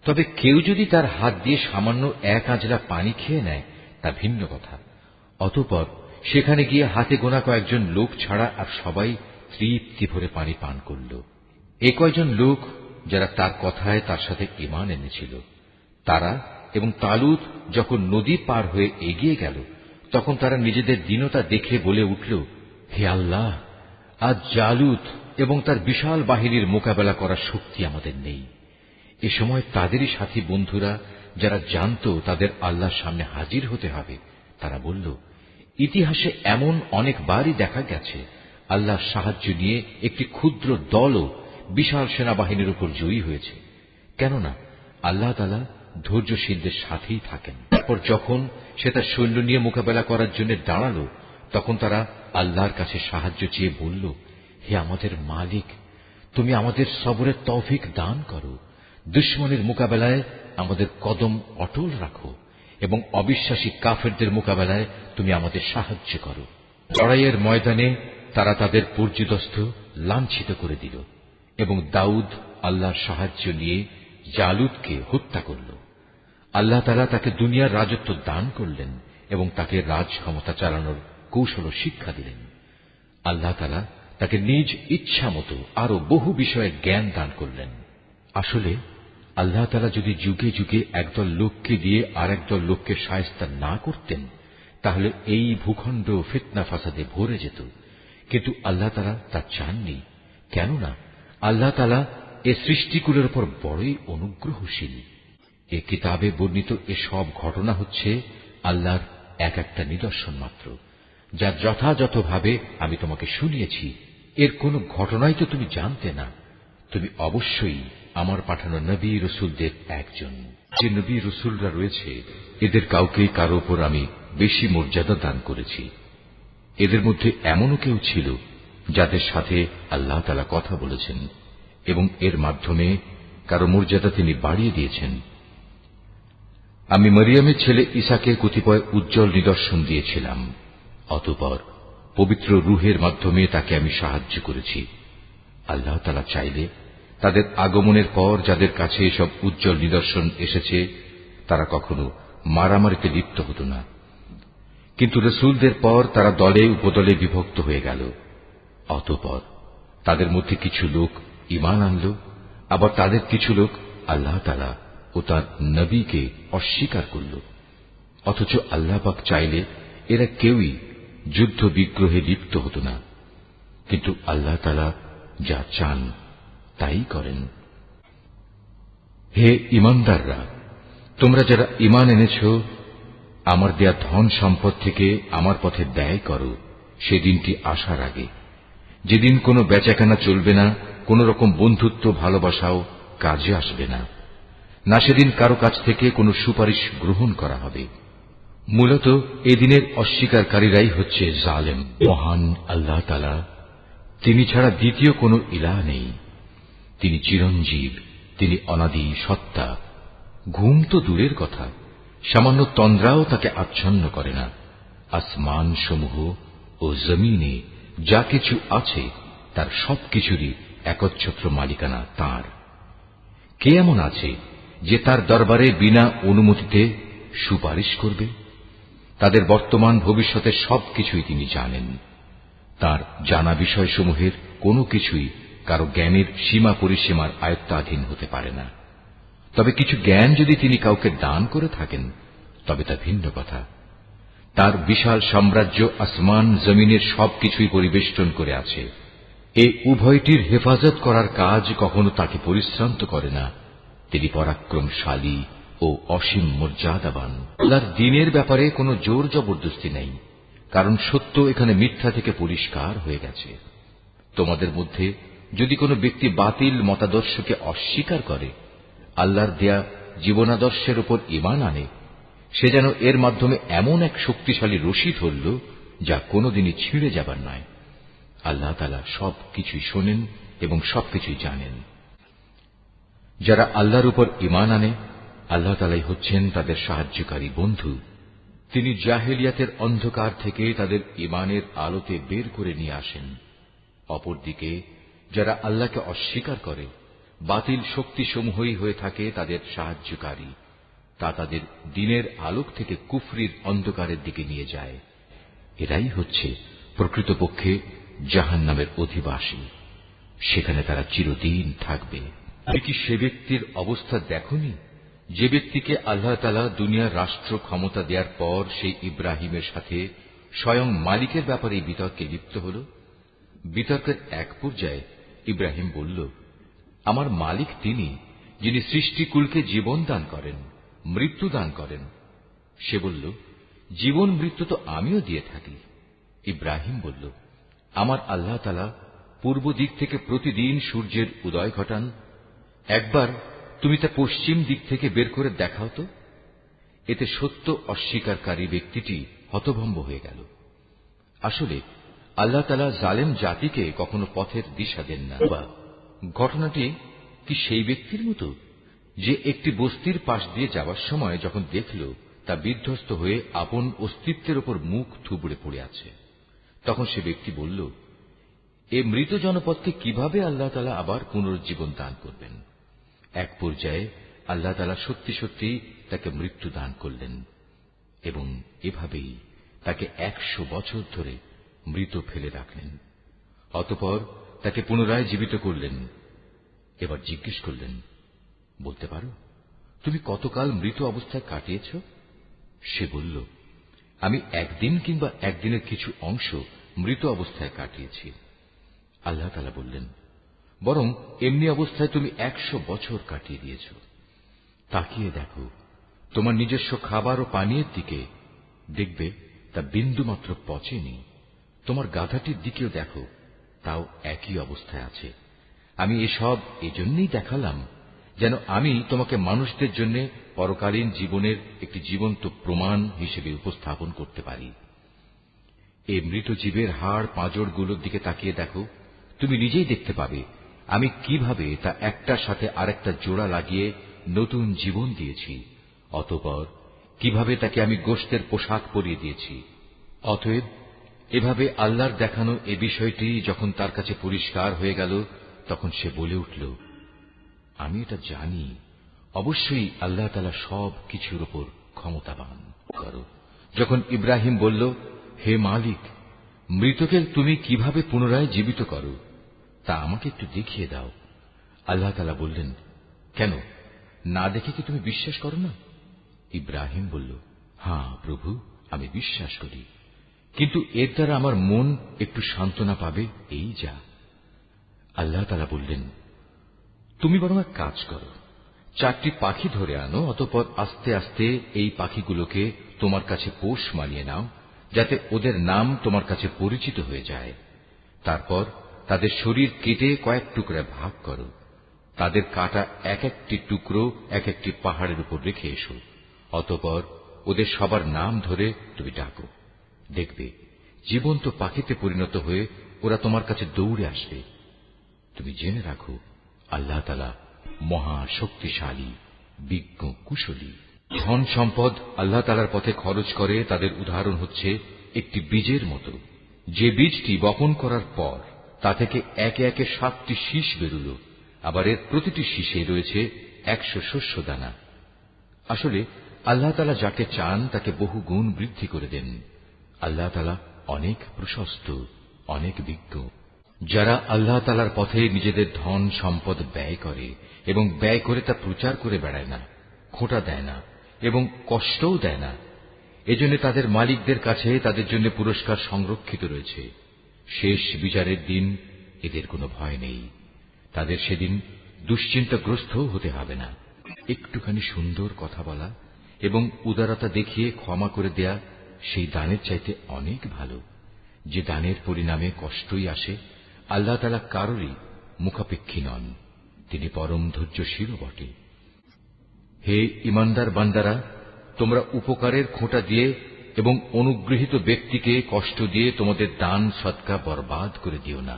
তবে কেউ যদি তার হাত দিয়ে সামান্য এক আঁজলা পানি খেয়ে নেয় তা ভিন্ন কথা। অতঃপর সেখানে গিয়ে হাতে গোনা কয়েকজন লোক ছাড়া আর সবাই তৃপ্তি ভরে পানি পান করল। এ কয়জন লোক যারা তার কথায় তার সাথে ঈমান এনেছিল, তারা এবং তালুত যখন নদী পার হয়ে এগিয়ে গেল, তখন তারা নিজেদের দীনতা দেখে বলে উঠল, হে আল্লাহ, আজ জালুত এবং তার বিশাল বাহিনীর মোকাবেলা করার শক্তি আমাদের নেই। এ সময় তাদেরই সাথী বন্ধুরা যারা জানত তাদের আল্লাহর সামনে হাজির হতে হবে, তারা বলল, ইতিহাসে এমন অনেকবারই দেখা গেছে আল্লাহর সাহায্য নিয়ে একটি ক্ষুদ্র দলও বিশাল সেনাবাহিনীর উপর জয়ী হয়েছে। কেননা আল্লাহ তাআলা ধৈর্যশীলদের সাথেই থাকেন। তারপর যখন সে তার সৈন্য নিয়ে মোকাবেলা করার জন্য দাঁড়ালো, তখন তারা আল্লাহর কাছে সাহায্য চেয়ে বলল, হে আমাদের মালিক, তুমি আমাদের সবরের তৌফিক দান করো। দুশমনের মোকাবেলায় আমাদের কদম অটল রাখো এবং অবিশ্বাসী কাফেরদের মোকাবেলায় তুমি আমাদের সাহায্য করো। লড়াইয়ের ময়দানে তারা তাদের পর্যুদস্ত লাঞ্ছিত করে দিল এবং দাউদ আল্লাহর সাহায্য নিয়ে জালুতকে হত্যা করল। আল্লাহ তাআলা তাকে দুনিয়ার রাজত্ব দান করলেন এবং তাকে রাজ ক্ষমতা চালানোর কৌশল শিক্ষা দিলেন। আল্লাহ তাআলা তাকে নিজ ইচ্ছা মতো আরো বহু বিষয়ে জ্ঞান দান করলেন। আসলে আল্লাহ তাআলা যদি যুগে যুগে একদল লোককে দিয়ে আর একদল লোককে শায়েস্তা না করতেন তাহলে এই ভূখণ্ড ফিতনা ফাসাদে ভরে যেত, কিন্তু আল্লাহ তাআলা তা চাননি। কেননা আল্লাহ তাআলা এ সৃষ্টিকুলের উপর বড়ই অনুগ্রহশীল। এ কিতাবে বর্ণিত এ সব ঘটনা হচ্ছে আল্লাহর এক একটা নিদর্শন মাত্র, যা যথাযথভাবে আমি তোমাকে শুনিয়েছি। এর কোন ঘটনাই তো তুমি জানতে না। তুমি অবশ্যই আমার পাঠানো নবী রসুলদের একজন। যে নবী রসুলরা রয়েছে এদের কাউকে কারো উপর আমি বেশি মর্যাদা দান করেছি। এদের মধ্যে এমনও কেউ ছিল যাদের সাথে আল্লাহ তাআলা কথা বলেছেন এবং এর মাধ্যমে কারো মর্যাদা তিনি বাড়িয়ে দিয়েছেন। আমি মরিয়মের ছেলে ঈসাকে কতিপয় উজ্জ্বল নিদর্শন দিয়েছিলাম। অতঃপর পবিত্র রূহের মাধ্যমে তাকে আমি সাহায্য করেছি। আল্লাহ তাআলা চাইলে তাদের আগমনের পর যাদের কাছে এসব উজ্জ্বল নিদর্শন এসেছে তারা কখনো মারামারিতে লিপ্ত হতো না, কিন্তু রাসূলদের পর তারা দলে উপদলে বিভক্ত হয়ে গেল। অতঃপর তাদের মধ্যে কিছু লোক ঈমান আনল, আবার তাদের কিছু লোক আল্লাহ তাআলা ও তার নবীকে অস্বীকার করল। অথচ আল্লাহ পাক চাইলে এরা কেউই যুদ্ধ বিগ্রহে লিপ্ত হতো না, কিন্তু আল্লাহ তাআলা যা চান তাই করেন। হে ঈমানদাররা, তোমরা যারা ঈমান এনেছ, আমার দেয়া ধন সম্পদ থেকে আমার পথে ব্যয় করো সেদিনটি আসার আগে, যেদিন কোনো বেচাকেনা চলবে না, কোন রকম বন্ধুত্ব ভালোবাসাও কাজে আসবে না, না সেদিন কারো কাছ থেকে কোনো সুপারিশ গ্রহণ করা হবে। মূলত এদিনের অস্বীকারীরাই হচ্ছে জালেম। মহান আল্লাহ তাআলা, তিনি ছাড়া দ্বিতীয় কোনো ইলাহ নেই। তিনি চিরঞ্জীব, তিনি অনাদি সত্তা। ঘুম তো দূরের কথা, সামান্য তন্দ্রাও তাকে আচ্ছন্ন করে না। আসমান সমূহ ও জমিনে যা কিছু আছে তার সবকিছুরই একচ্ছত্র মালিকানা তাঁর। কে এমন আছে যে তার দরবারে বিনা অনুমতিতে সুপারিশ করবে? তাদের বর্তমান ভবিষ্যতের সবকিছুই তিনি জানেন। তার জানা বিষয়সমূহের কোনো কিছুই কারো জ্ঞানের সীমা পরিসীমার আয়ত্তাধীন হতে পারে না। তবে কিছু জ্ঞান যদি তিনি কাউকে দান করে থাকেন তবে তা ভিন্ন কথা। তার বিশাল সাম্রাজ্য আসমান জমিনের সবকিছুই পরিবেষ্টন করে আছে। এই উভয়টির হেফাজত করার কাজ কখনো তাকে পরিশ্রান্ত করে না। তিনি পরাক্রমশালী ও অসীম মর্যাদাবান। আল্লাহর দ্বীনের ব্যাপারে কোনো জোর জবরদস্তি নেই, কারণ সত্য এখানে মিথ্যা থেকে পরিষ্কার হয়ে গেছে। তোমাদের মধ্যে যদি কোনো ব্যক্তি বাতিল মতাদর্শকে অস্বীকার করে, আল্লাহর দেয়া জীবনাদর্শের উপর ঈমান আনে, সে যেন এর মাধ্যমে এমন এক শক্তিশালী রশি ধরল যা কোনোদিনই ছিঁড়ে যাবার নয়। আল্লাহ তাআলা সবকিছুই শোনেন এবং সবকিছুই জানেন। যারা আল্লাহর উপর ঈমান আনে, আল্লাহ তাআলাই হচ্ছেন তাদের সাহায্যকারী বন্ধু। তিনি জাহেলিয়াতের অন্ধকার থেকে তাদের ঈমানের আলোতে বের করে নিয়ে আসেন। অপরদিকে যারা আল্লাহকে অস্বীকার করে, বাতিল শক্তিসমূহই হয়ে থাকে তাদের সাহায্যকারী। তা তাদের দ্বীনের আলোক থেকে কুফরির অন্ধকারের দিকে নিয়ে যায়। এরাই হচ্ছে প্রকৃতপক্ষে জাহান্নামের অধিবাসী। সেখানে তারা চিরদিন থাকবে। তুমি কি সে ব্যক্তির অবস্থা দেখোনি যে ব্যক্তিকে আল্লাহ তাআলা দুনিয়ার রাষ্ট্র ক্ষমতা দেওয়ার পর সেই ইব্রাহিমের সাথে স্বয়ং মালিকের ব্যাপারে বিতর্কে লিপ্ত হল? বিতর্কের এক পর্যায়ে ইব্রাহিম বলল, আমার মালিক তিনি, যিনি সৃষ্টিকুলকে জীবন দান করেন, মৃত্যু দান করেন। সে বলল, জীবন মৃত্যু তো আমিও দিয়ে থাকি। ইব্রাহিম বলল, আমার আল্লাহ তাআলা পূর্ব দিক থেকে প্রতিদিন সূর্যের উদয় ঘটান। একবার তুমি তা পশ্চিম দিক থেকে বের করে দেখাও তো। এতে সত্য অস্বীকারী ব্যক্তিটি হতভম্ব হয়ে গেল। আসলে আল্লাহ তাআলা জালেম জাতিকে কখনো পথের দিশা দেন না। ঘটনাটি কি সেই ব্যক্তির মতো যে একটি বস্তির পাশ দিয়ে যাওয়ার সময় যখন দেখল তা বিধ্বস্ত হয়ে আপন অস্তিত্বের উপর মুখ থুবড়ে পড়ে আছে, তখন সে ব্যক্তি বলল, এ মৃত জনপদকে কিভাবে আল্লাহ তাআলা আবার পুনরুজ্জীবন দান করবেন? এক পর্যায়ে আল্লাহ তাআলা সত্যি সত্যি তাকে মৃত্যু দান করলেন এবং এভাবেই তাকে 100 বছর ধরে মৃত ফেলে রাখলেন। অতঃপর তাকে পুনরায় জীবিত করলেন। এবার জিজ্ঞেস করলেন, বলতে পারো তুমি কতকাল মৃত অবস্থায় কাটিয়েছ? সে বলল, আমি একদিন কিংবা একদিনের কিছু অংশ মৃত অবস্থায় কাটিয়েছি। আল্লাহ তাআলা বললেন, বরং এমনি অবস্থায় তুমি 100 বছর কাটিয়ে দিয়েছ। তাকিয়ে দেখো তোমার নিজস্ব খাবার ও পানীয়ের দিকে, দেখবে তা বিন্দুমাত্র পচেনি। তোমার গাধাটির দিকেও দেখো, তাও একই অবস্থায় আছে। আমি এসব এজন্যই দেখালাম যেন আমি তোমাকে মানুষদের জন্য পরকালীন জীবনের একটি জীবন্ত প্রমাণ হিসেবে উপস্থাপন করতে পারি। এই মৃত জীবের হাড় পাঁজরগুলোর দিকে তাকিয়ে দেখো, তুমি নিজেই দেখতে পাবে আমি কিভাবে তা একটার সাথে আরেকটা জোড়া লাগিয়ে নতুন জীবন দিয়েছি। অতঃপর কিভাবে তাকে আমি গোশতের পোশাক পরিয়ে দিয়েছি। অতএব এভাবে আল্লাহর দেখানো এ বিষয়টি যখন তার কাছে পরিষ্কার হয়ে গেল, তখন সে বলে উঠল, আমি এটা জানি, অবশ্যই আল্লাহ তাআলা সব কিছুর উপর ক্ষমতাবান। যখন ইব্রাহিম বলল, হে মালিক, মৃতকে তুমি কিভাবে পুনরায় জীবিত করো তা আমাকে একটু দেখিয়ে দাও। আল্লাহ তাআলা বললেন, কেন, না দেখে কি তুমি বিশ্বাস করো না? ইব্রাহিম বলল, হ্যাঁ প্রভু, আমি বিশ্বাস করি, কিন্তু এর দ্বারা আমার মন একটু সান্ত্বনা পাবে, এই যা। আল্লাহ তাআলা বললেন, তুমি বরং এক কাজ করো, 4টি পাখি ধরে আনো, অতঃপর আস্তে আস্তে এই পাখিগুলোকে তোমার কাছে পোষ মানিয়ে নাও, যাতে ওদের নাম তোমার কাছে পরিচিত হয়ে যায়। তারপর তাদের শরীর কেটে কয়েক টুকরায় ভাগ করো, তাদের কাটা এক একটি টুকরো এক একটি পাহাড়ের উপর রেখে এসো। অতঃপর ওদের সবার নাম ধরে তুমি ডাকো, দেখবে জীবন্ত পাখিতে পরিণত হয়ে ওরা তোমার কাছে দৌড়ে আসবে। তুমি জেনে রাখো, আল্লাহ তাআলা মহা শক্তিশালী, বিজ্ঞ, কুশলী। ধন সম্পদ আল্লাহ তাআলার পথে খরচ করে তাদের উদাহরণ হচ্ছে একটি বীজের মতো, যে বীজটি বপন করার পর তা থেকে একে একে 7টি শীষ বেরুল, আবার এর প্রতিটি শীষে রয়েছে 100 শস্য দানা। আসলে আল্লাহ তাআলা যাকে চান তাকে বহু গুণ বৃদ্ধি করে দেন। আল্লাহ তাআলা অনেক প্রশস্ত, অনেক বিজ্ঞ। যারা আল্লাহ তাআলার পথে নিজেদের ধন সম্পদ ব্যয় করে এবং ব্যয় করে তা প্রচার করে বেড়ায় না, খোঁটা দেয় না এবং কষ্টও দেয় না, এজন্য তাদের মালিকদের কাছে তাদের জন্য পুরস্কার সংরক্ষিত রয়েছে। শেষ বিচারের দিন এদের কোনো ভয় নেই, তাদের সেদিন দুশ্চিন্তাগ্রস্ত হতে হবে না। একটুখানি সুন্দর কথা বলা এবং উদারতা দেখিয়ে ক্ষমা করে দেয়া সেই দানের চাইতে অনেক ভালো, যে দানের পরিণামে কষ্টই আসে। আল্লাহ তাআলা কারোরই মুখাপেক্ষী নন, তিনি পরম ধৈর্যশীলও বটে। হে ঈমানদার বান্দারা, তোমরা উপকারের খোঁটা দিয়ে এবং অনুগৃহীত ব্যক্তিকে কষ্ট দিয়ে তোমাদের দান সদকা বরবাদ করে দিও না,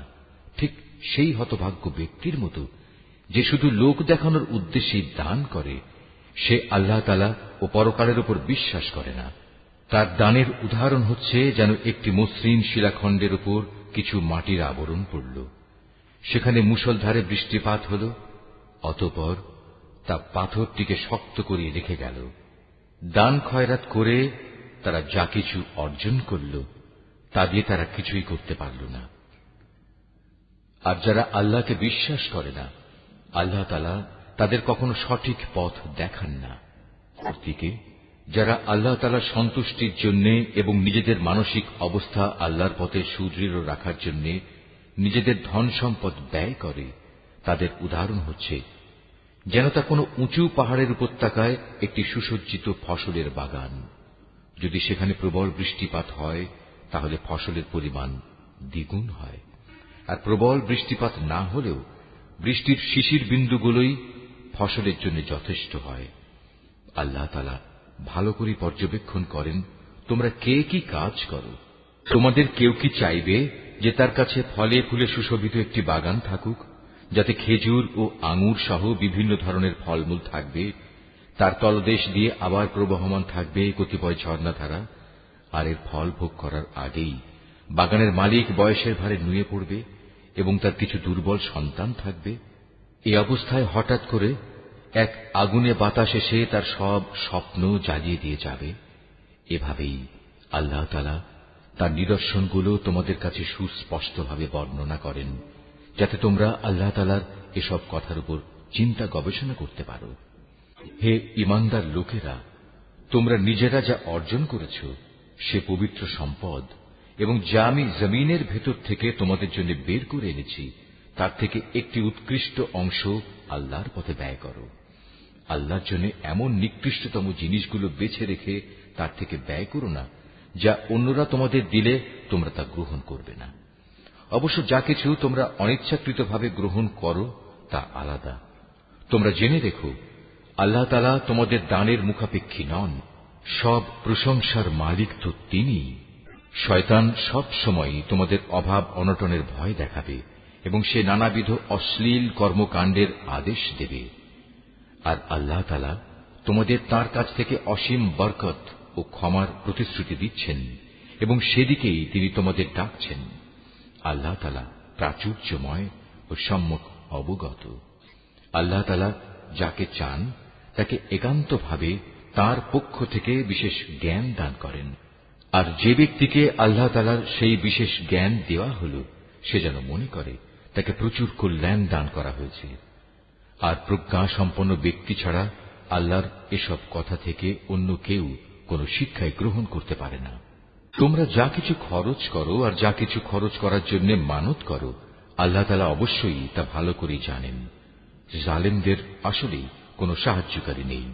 ঠিক সেই হতভাগ্য ব্যক্তির মতো যে শুধু লোক দেখানোর উদ্দেশ্যেই দান করে, সে আল্লাহ তাআলা ও পরকালের উপর বিশ্বাস করে না। তার দানের উদাহরণ হচ্ছে যেন একটি মসৃণ শিলাখণ্ডের উপর কিছু মাটির আবরণ পড়ল, সেখানে মুষলধারে বৃষ্টিপাত হল, অতঃপর তা পাথরটিকে শক্ত করে রেখে গেল। দান খয়রাত করে তারা যা কিছু অর্জন করল তা দিয়ে তারা কিছুই করতে পারল না। আর যারা আল্লাহকে বিশ্বাস করে না, আল্লাহ তাআলা তাদের কখনো সঠিক পথ দেখান না। অপরদিকে যারা আল্লাহ তাআলার সন্তুষ্টির জন্য এবং নিজেদের মানসিক অবস্থা আল্লাহর পথে সুদৃঢ় রাখার জন্য নিজেদের ধন সম্পদ ব্যয় করে, তাদের উদাহরণ হচ্ছে যেন তা কোনো উঁচু পাহাড়ের উপত্যকায় একটি সুসজ্জিত ফসলের বাগান। যদি সেখানে প্রবল বৃষ্টিপাত হয় তাহলে ফসলের পরিমাণ দ্বিগুণ হয়, আর প্রবল বৃষ্টিপাত না হলেও বৃষ্টির শিশির বিন্দুগুলোই ফসলের জন্য যথেষ্ট হয়। আল্লাহ তাআলা ভালো করে পর্যবেক্ষণ করেন তোমরা কে কি কাজ করো। তোমাদের কেউ কি চাইবে যে তার কাছে ফলে ফুলে সুশোভিত একটি বাগান থাকুক, যাতে খেজুর ও আঙুর সহ বিভিন্ন ধরনের ফলমূল থাকবে, তার তলদেশ দিয়ে আবার প্রবহমান থাকবে কতিপয় ঝর্ণাধারা, আর এর ফল ভোগ করার আগেই বাগানের মালিক বয়সের ভারে নুয়ে পড়বে এবং তার কিছু দুর্বল সন্তান থাকবে। এই অবস্থায় হঠাৎ করে এক আগুনে বাতাস এসে তার সব স্বপ্ন জ্বালিয়ে দিয়ে যাবে। এভাবেই আল্লাহ তাআলা তার নিদর্শনগুলো তোমাদের কাছে সুস্পষ্টভাবে বর্ণনা করেন, যাতে তোমরা আল্লাহ তাআলার এসব কথার উপর চিন্তা গবেষণা করতে পারো। হে ঈমানদার লোকেরা, তোমরা নিজেরা যা অর্জন করেছ সে পবিত্র সম্পদ এবং যা আমি জমিনের ভেতর থেকে তোমাদের জন্য বের করে এনেছি তার থেকে একটি উৎকৃষ্ট অংশ আল্লাহর পথে ব্যয় করো। আল্লাহর জন্য এমন নিকৃষ্টতম জিনিসগুলো বেছে রেখে তার থেকে ব্যয় করো না, যা অন্যরা তোমাদের দিলে তোমরা তা গ্রহণ করবে না। অবশ্য যা কিছু তোমরা অনিচ্ছাকৃতভাবে গ্রহণ করো তা আলাদা। তোমরা জেনে রেখো, আল্লাহ তাআলা তোমাদের দানের মুখাপেক্ষী নন, সব প্রশংসার মালিক তো তিনিই। শয়তান সব সময় তোমাদের অভাব অনটনের ভয় দেখাবে এবং সে নানাবিধ অশ্লীল কর্মকাণ্ডের আদেশ দেবে। আর আল্লাহ তাআলা তোমাদের তার কাছ থেকে অসীম বরকত ও ক্ষমার প্রতিশ্রুতি দিচ্ছেন এবং সেদিকেই তিনি তোমাদের ডাকছেন। আল্লাহ তাআলা প্রাচুর্যময় ও সম্যক অবগত। আল্লাহ তাআলা যাকে চান তাকে একান্তভাবে তার পক্ষ থেকে বিশেষ জ্ঞান দান করেন, আর যে ব্যক্তিকে আল্লাহ তাআলার সেই বিশেষ জ্ঞান দেওয়া হল সে যেন মনে করে তাকে প্রচুর কল্যাণ দান করা হয়েছে। আর প্রজ্ঞা সম্পন্ন ব্যক্তি ছাড়া আল্লাহর এসব কথা থেকে অন্য কেউ কোন শিক্ষাই গ্রহণ করতে পারে না। তোমরা যা কিছু খরচ করো আর যা কিছু খরচ করার জন্য মানত করো, আল্লাহ তাআলা অবশ্যই তা ভালো করেই জানেন। জালেমদের আসলেই কোনো সাহায্যকারী নেই।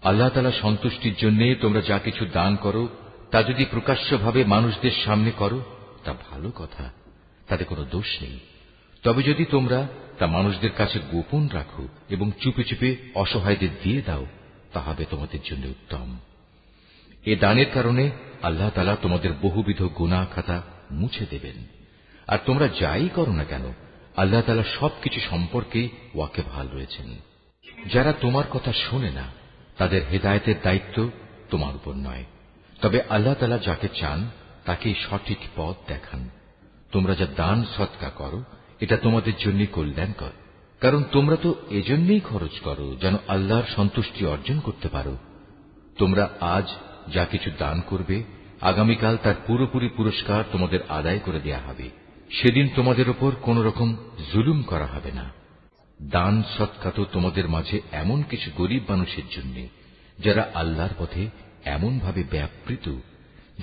আল্লাহ তাআলা সন্তুষ্টির জন্য তোমরা যা কিছু দান করো তা যদি প্রকাশ্যভাবে মানুষদের সামনে করো তা ভালো কথা, তাতে কোনো দোষ নেই। তবে যদি তোমরা তা মানুষদের কাছে গোপন রাখো এবং চুপে চুপে অসহায়দের দিয়ে দাও, তা হবে তোমাদের জন্য উত্তম। এ দানের কারণে আল্লাহ তাআলা তোমাদের বহুবিধ গুনাহ খাতা মুছে দেবেন। আর তোমরা যাই করো না কেন, আল্লাহ তাআলা সবকিছু সম্পর্কে ওয়াকিবহাল রয়েছেন। যারা তোমার কথা শোনে না, তাদের হেদায়েতের দায়িত্ব তোমার উপর নয়, তবে আল্লাহ তাআলা যাকে চান তাকেই সঠিক পথ দেখান। তোমরা যা দান সদকা করো এটা তোমাদের জন্য কল্যাণকর, কারণ তোমরা তো এজন্যই খরচ করো যেন আল্লাহর সন্তুষ্টি অর্জন করতে পারো। তোমরা আজ যা কিছু দান করবে, আগামীকাল তার পুরোপুরি পুরস্কার তোমাদের আদায় করে দেয়া হবে। সেদিন তোমাদের উপর কোন রকম জুলুম করা হবে না। দান সদকা তো তোমাদের মাঝে এমন কিছু গরিব মানুষের জন্য যারা আল্লাহর পথে এমন ভাবে ব্যাপৃত,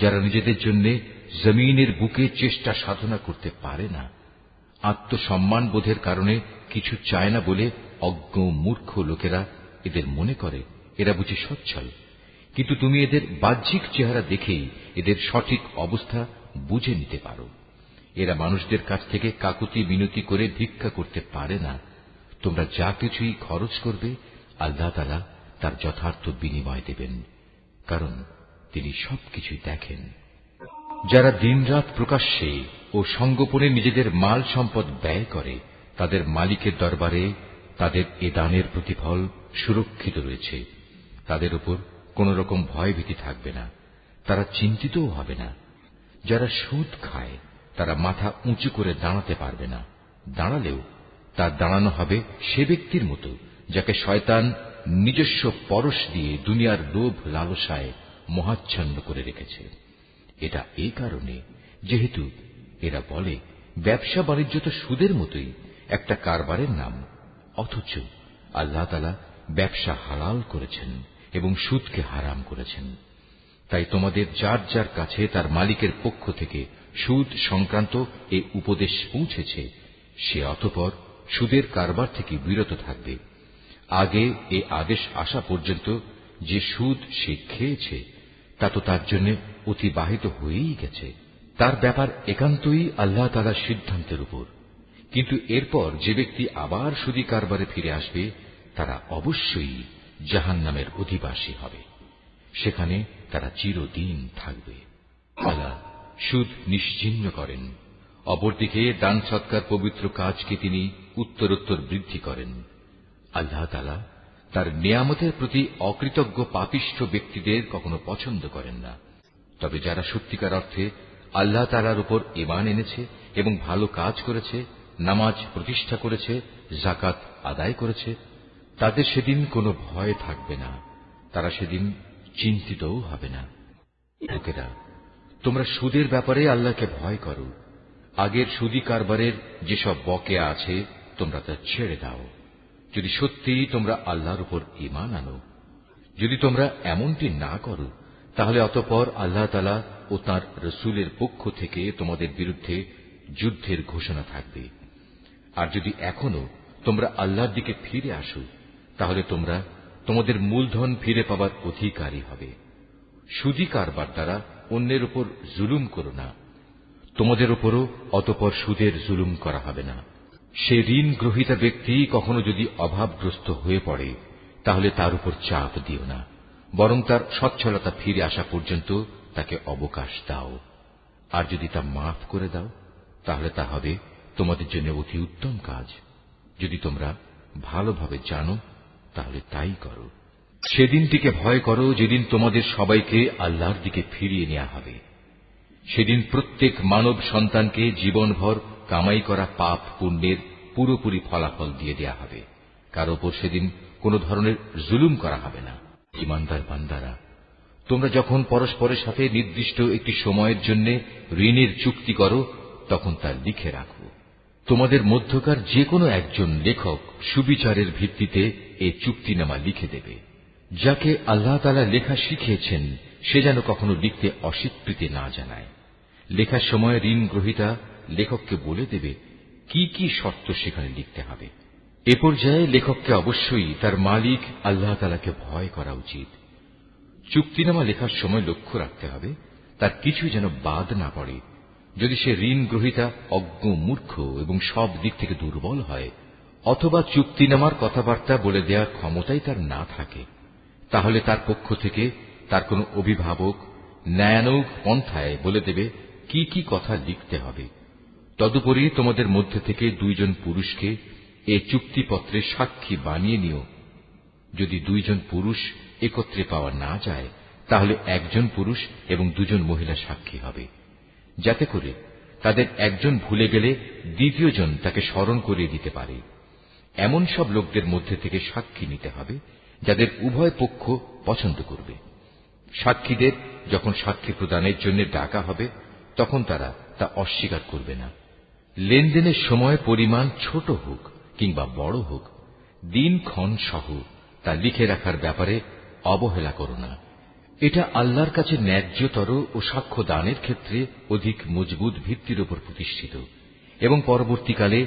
যারা নিজেদের জন্য জমিনের বুকে চেষ্টা সাধনা করতে পারে না, আত্মসম্মান বোধের কারণে কিছু চায় না বলে অজ্ঞ মূর্খ লোকেরা এদের মনে করে এরা বুঝি সচ্ছল। কিন্তু তুমি এদের বাহ্যিক চেহারা দেখেই এদের সঠিক অবস্থা বুঝে নিতে পারো। এরা মানুষদের কাছ থেকে কাকুতি মিনতি করে ভিক্ষা করতে পারে না। তোমরা যা কিছুই খরচ করবে আল্লাহ তাআলা তার যথার্থ বিনিময় দেবেন, কারণ তিনি সবকিছুই দেখেন। যারা দিনরাত প্রকাশ্যে ও সঙ্গোপনে নিজেদের মাল সম্পদ ব্যয় করে, তাদের মালিকের দরবারে তাদের এ দানের প্রতিফল সুরক্ষিত রয়েছে। তাদের উপর কোন রকম ভয়ভীতি থাকবে না, তারা চিন্তিতও হবে না। যারা সুদ খায় তারা মাথা উঁচু করে দাঁড়াতে পারবে না, দাঁড়ালেও তার দাঁড়ানো হবে সে ব্যক্তির মতো যাকে শয়তান নিজস্ব পরশ দিয়ে দুনিয়ার লোভ লালসায় মোহাচ্ছন্ন করে রেখেছে। এটা এই কারণে যেহেতু এরা বলে ব্যবসা বাণিজ্য তো সুদের মতোই একটা কারবারের নাম, অথচ আল্লাহ তাআলা ব্যবসা হালাল করেছেন এবং সুদকে হারাম করেছেন। তাই তোমাদের যার যার কাছে তার মালিকের পক্ষ থেকে সুদ সংক্রান্ত এই উপদেশ পৌঁছেছে, সে অতঃপর সুদের কারবার থেকে বিরত থাকবে। আগে এই আদেশ আসা পর্যন্ত যে সুদ সে খেয়েছে তা তো তার জন্য অতিবাহিত হয়েই গেছে। তার ব্যাপার একান্তই আল্লাহ তাআলার সিদ্ধান্তের উপর। কিন্তু এরপর যে ব্যক্তি আবার সুদী কারবারে ফিরে আসবে, তারা অবশ্যই জাহান্নামের অধিবাসী হবে, সেখানে তারা চিরদিন থাকবে। আল্লাহ সুদ নিশ্চিহ্ন করেন, অপরদিকে দান সৎকার পবিত্র কাজকে তিনি উত্তরোত্তর বৃদ্ধি করেন। আল্লাহ তাআলা তার নিয়ামতের প্রতি অকৃতজ্ঞ পাপিষ্ঠ ব্যক্তিদের কখনো পছন্দ করেন না। তবে যারা সত্যিকার অর্থে আল্লাহ তাআলার উপর ঈমান এনেছে এবং ভালো কাজ করেছে, নামাজ প্রতিষ্ঠা করেছে, যাকাত আদায় করেছে, তাদের সেদিন কোনো ভয় থাকবে না, তারা সেদিন চিন্তিতও হবে না। লোকেরা, তোমরা সুদের ব্যাপারে আল্লাহকে ভয় করো। আগের সুদী কারবারের যেসব বকেয়া আছে তোমরা তা ছেড়ে দাও, যদি সত্যিই তোমরা আল্লাহর উপর ঈমান আনো। যদি তোমরা এমনটি না করো, তাহলে অতঃপর আল্লাহ তাআলা ও তাঁর রাসূলের পক্ষ থেকে তোমাদের বিরুদ্ধে যুদ্ধের ঘোষণা থাকবে। আর যদি এখনো তোমরা আল্লাহর দিকে ফিরে আসো, তাহলে তোমরা তোমাদের মূলধন ফিরে পাবার অধিকারী হবে। সুদী কারবার দ্বারা অন্যের উপর জুলুম করো না, তোমাদের উপরও অতঃপর সুদের জুলুম করা হবে না। সে ঋণ গ্রহীতা ব্যক্তি কখনো যদি অভাবগ্রস্ত হয়ে পড়ে, তাহলে তার উপর চাপ দিও না, বরং তার সচ্ছলতা ফিরে আসা পর্যন্ত তাকে অবকাশ দাও। আর যদি তা মাফ করে দাও, তাহলে তা হবে তোমাদের জন্য অতি উত্তম কাজ। যদি তোমরা ভালোভাবে জানো, তাহলে তাই করো। সেদিনটিকে ভয় করো যেদিন তোমাদের সবাইকে আল্লাহর দিকে ফিরিয়ে নেওয়া হবে। সেদিন প্রত্যেক মানব সন্তানকে জীবনভর কামাই করা পাপ পুণ্যের পুরোপুরি ফলাফল দিয়ে দেয়া হবে। কার ওপর সেদিন কোন ধরনের জুলুম করা হবে না। ঈমানদার বান্দারা, তোমরা যখন পরস্পরের সাথে নির্দিষ্ট একটি সময়ের জন্য ঋণের চুক্তি করো, তখন তা লিখে রাখো। তোমাদের মধ্যকার যে কোনো একজন লেখক সুবিচারের ভিত্তিতে এই চুক্তিনামা লিখে দেবে। যাকে আল্লাহ তাআলা লেখা শিখিয়েছেন, সে যেন কখনো লিখতে অস্বীকৃতি না জানায়। লেখার সময় ঋণ গ্রহীতা লেখককে বলে দেবে কি কি শর্ত সেখানে লিখতে হবে। এ পর্যায়ে লেখককে অবশ্যই তার মালিক আল্লাহ তাআলাকে ভয় করা উচিত। চুক্তিনামা লেখার সময় লক্ষ্য রাখতে হবে তার কিছু যেন বাদ না পড়ে। যদি সে ঋণ গ্রহীতা অজ্ঞ, মূর্খ এবং সব দিক থেকে দুর্বল হয়, অথবা চুক্তিনামার কথাবার্তা বলে দেওয়ার ক্ষমতাই তার না থাকে, তাহলে তার পক্ষ থেকে তার কোনো অভিভাবক ন্যায়ানুগ পন্থায় বলে দেবে কি কি কথা লিখতে হবে। তদুপরি তোমাদের মধ্যে থেকে দুইজন পুরুষকে এ চুক্তিপত্রে সাক্ষী বানিয়ে নিও। যদি দুইজন পুরুষ একত্রে পাওয়া না যায়, তাহলে একজন পুরুষ এবং দুজন মহিলা সাক্ষী হবে, যাতে করে তাদের একজন ভুলে গেলে দ্বিতীয়জন তাকে স্মরণ করিয়ে দিতে পারে। এমন সব লোকদের মধ্যে থেকে সাক্ষী নিতে হবে যাদের উভয় পক্ষ পছন্দ করবে। সাক্ষীদের যখন সাক্ষী প্রদানের জন্য ডাকা হবে, তখন তারা তা অস্বীকার করবে না। লেনদেনের সময় পরিমাণ ছোট হোক কিংবা বড় হোক, দিনক্ষণ সহ তা লিখে রাখার ব্যাপারে অবহেলা করো না। এটা আল্লাহর কাছে ন্যায্যতর ও সাক্ষ্য দানের ক্ষেত্রে অধিক মজবুত ভিত্তির উপর প্রতিষ্ঠিত, এবং পরবর্তীকালে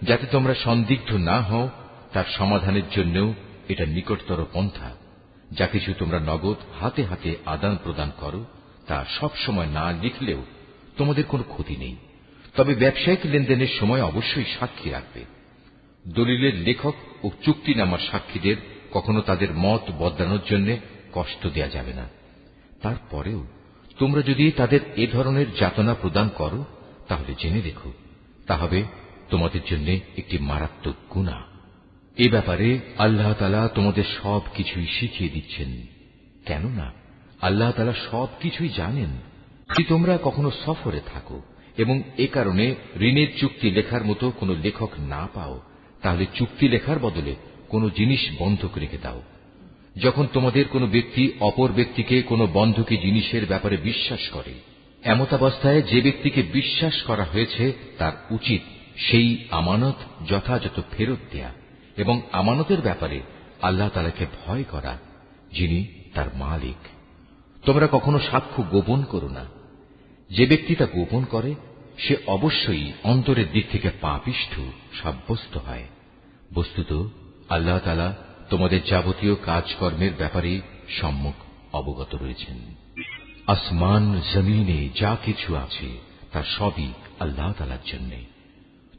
যাতে তোমরা সন্দিগ্ধ না হও তার সমাধানের জন্যও এটা নিকটতর পন্থা। যা কিছু তোমরা নগদ হাতে হাতে আদান প্রদান করো, তা সব সময় না লিখলেও তোমাদের কোনো ক্ষতি নেই। তবে ব্যবসায়িক লেনদেনের সময় অবশ্যই সাক্ষী রাখবে। দলিলের লেখক ও চুক্তিনামার সাক্ষীদের কখনো তাদের মত বদলানোর জন্য কষ্ট দেয়া যাবে না। তারপরেও তোমরা যদি তাদের এ ধরনের যাতনা প্রদান করো, তাহলে জেনে রেখো তা হবে তোমাদের জন্য একটি মারাত্মক গুনাহ। এ ব্যাপারে আল্লাহ তাআলা তোমাদের সব কিছুই শিখিয়ে দিচ্ছেন, কেননা আল্লাহ তাআলা সব কিছুই জানেন। যদি তোমরা কখনো সফরে থাকো এবং এ কারণে ঋণের চুক্তি লেখার মতো কোনো লেখক না পাও, তাহলে চুক্তি লেখার বদলে কোনো জিনিস বন্ধক রেখে দাও। যখন তোমাদের কোনো ব্যক্তি অপর ব্যক্তিকে কোনো বন্ধকি জিনিসের ব্যাপারে বিশ্বাস করে, এমতাবস্থায় যে ব্যক্তিকে বিশ্বাস করা হয়েছে তার উচিত সেই আমানত যথাযথ ফেরত দেয়া এবং আমানতের ব্যাপারে আল্লাহ তাআলাকে ভয় করা, যিনি তার মালিক। তোমরা কখনো সাক্ষ্য গোপন করো না। যে ব্যক্তি তা গোপন করে সে অবশ্যই অন্তরের দিক থেকে পাপিষ্ঠ সাব্যস্ত হয়। বস্তুত আল্লাহ তাআলা তোমাদের যাবতীয় কাজকর্মের ব্যাপারে সম্যক অবগত রয়েছেন। আসমান জমিনে যা কিছু আছে তা সবই আল্লাহ তাআলার জন্য।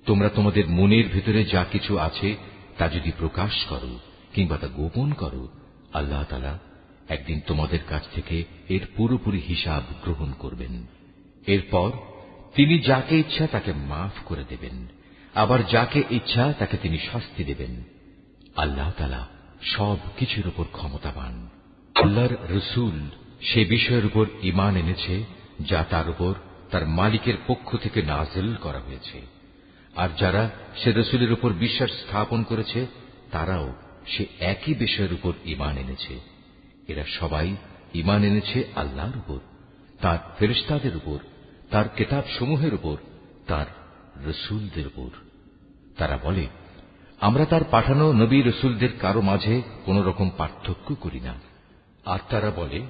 তোমরা তোমাদের মনের ভেতরে যা কিছু আছে তা যদি প্রকাশ করো কিংবা তা গোপন করো, আল্লাহ তাআলা একদিন তোমাদের কাছ থেকে এর পুরোপুরি হিসাব গ্রহণ করবেন। এরপর তিনি যাকে ইচ্ছা তাকে মাফ করে দেবেন, আবার যাকে ইচ্ছা তাকে তিনি শাস্তি দেবেন। আল্লাহ তাআলা সব কিছুর উপর ক্ষমতাবান। আল্লাহর রসূল সে বিষয়ের উপর ঈমান এনেছে যা তার উপর তার মালিকের পক্ষ থেকে নাযিল করা হয়েছে, আর যারা সে রসূলের উপর বিশ্বাস স্থাপন করেছে তারাও সে একই বিষয়ের উপর ঈমান এনেছে। এরা সবাই ঈমান এনেছে আল্লাহর উপর, তার ফেরেশতাদের উপর, তার কিতাব সমূহের উপর, তার রসূলদের উপর। তারা বলে, আমরা তার পাঠানো নবী রসূলদের কারো মাঝে কোন রকম পার্থক্য করি না। আর তারা বলে,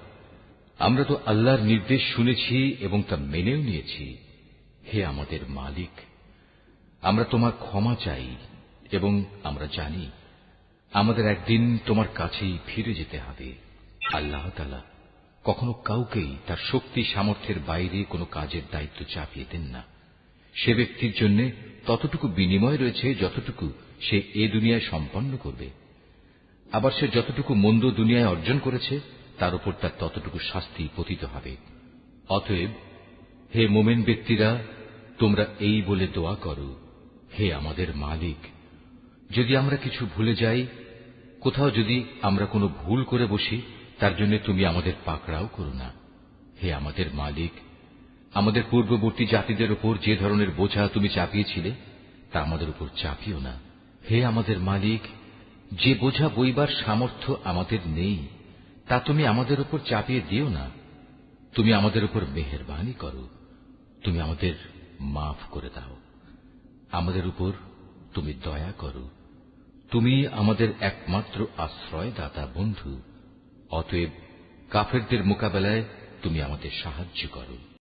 আমরা তো আল্লাহর নির্দেশ শুনেছি এবং তা মেনেও নিয়েছি। হে আমাদের মালিক, আমরা তোমার ক্ষমা চাই এবং আমরা জানি আমাদের একদিন তোমার কাছেই ফিরে যেতে হবে। আল্লাহ তাআলা কখনো কাউকেই তার শক্তি সামর্থ্যের বাইরে কোনো কাজের দায়িত্ব চাপিয়ে দেন না। সে ব্যক্তির জন্য ততটুকু বিনিময় রয়েছে যতটুকু সে এ দুনিয়ায় সম্পন্ন করবে, আবার সে যতটুকু মন্দ দুনিয়ায় অর্জন করেছে তার উপর তার ততটুকু শাস্তি পতিত হবে। অতএব হে মুমিন ব্যক্তিরা, তোমরা এই বলে দোয়া করো, হে আমাদের মালিক, যদি আমরা কিছু ভুলে যাই, কোথাও যদি আমরা কোনো ভুল করে বসি, তার জন্য তুমি আমাদের পাকড়াও করো না। হে আমাদের মালিক, আমাদের পূর্ববর্তী জাতিদের উপর যে ধরনের বোঝা তুমি চাপিয়েছিলে তা আমাদের উপর চাপিও না। হে আমাদের মালিক, যে বোঝা বইবার সামর্থ্য আমাদের নেই তা তুমি আমাদের উপর চাপিয়ে দিও না। তুমি আমাদের উপর মেহেরবানি করো, তুমি আমাদের মাফ করে দাও, আমাদের উপর তুমি দয়া করো। তুমি আমাদের একমাত্র আশ্রয়দাতা বন্ধু। অতএব কাফেরদের মোকাবেলায় তুমি আমাদের সাহায্য করো।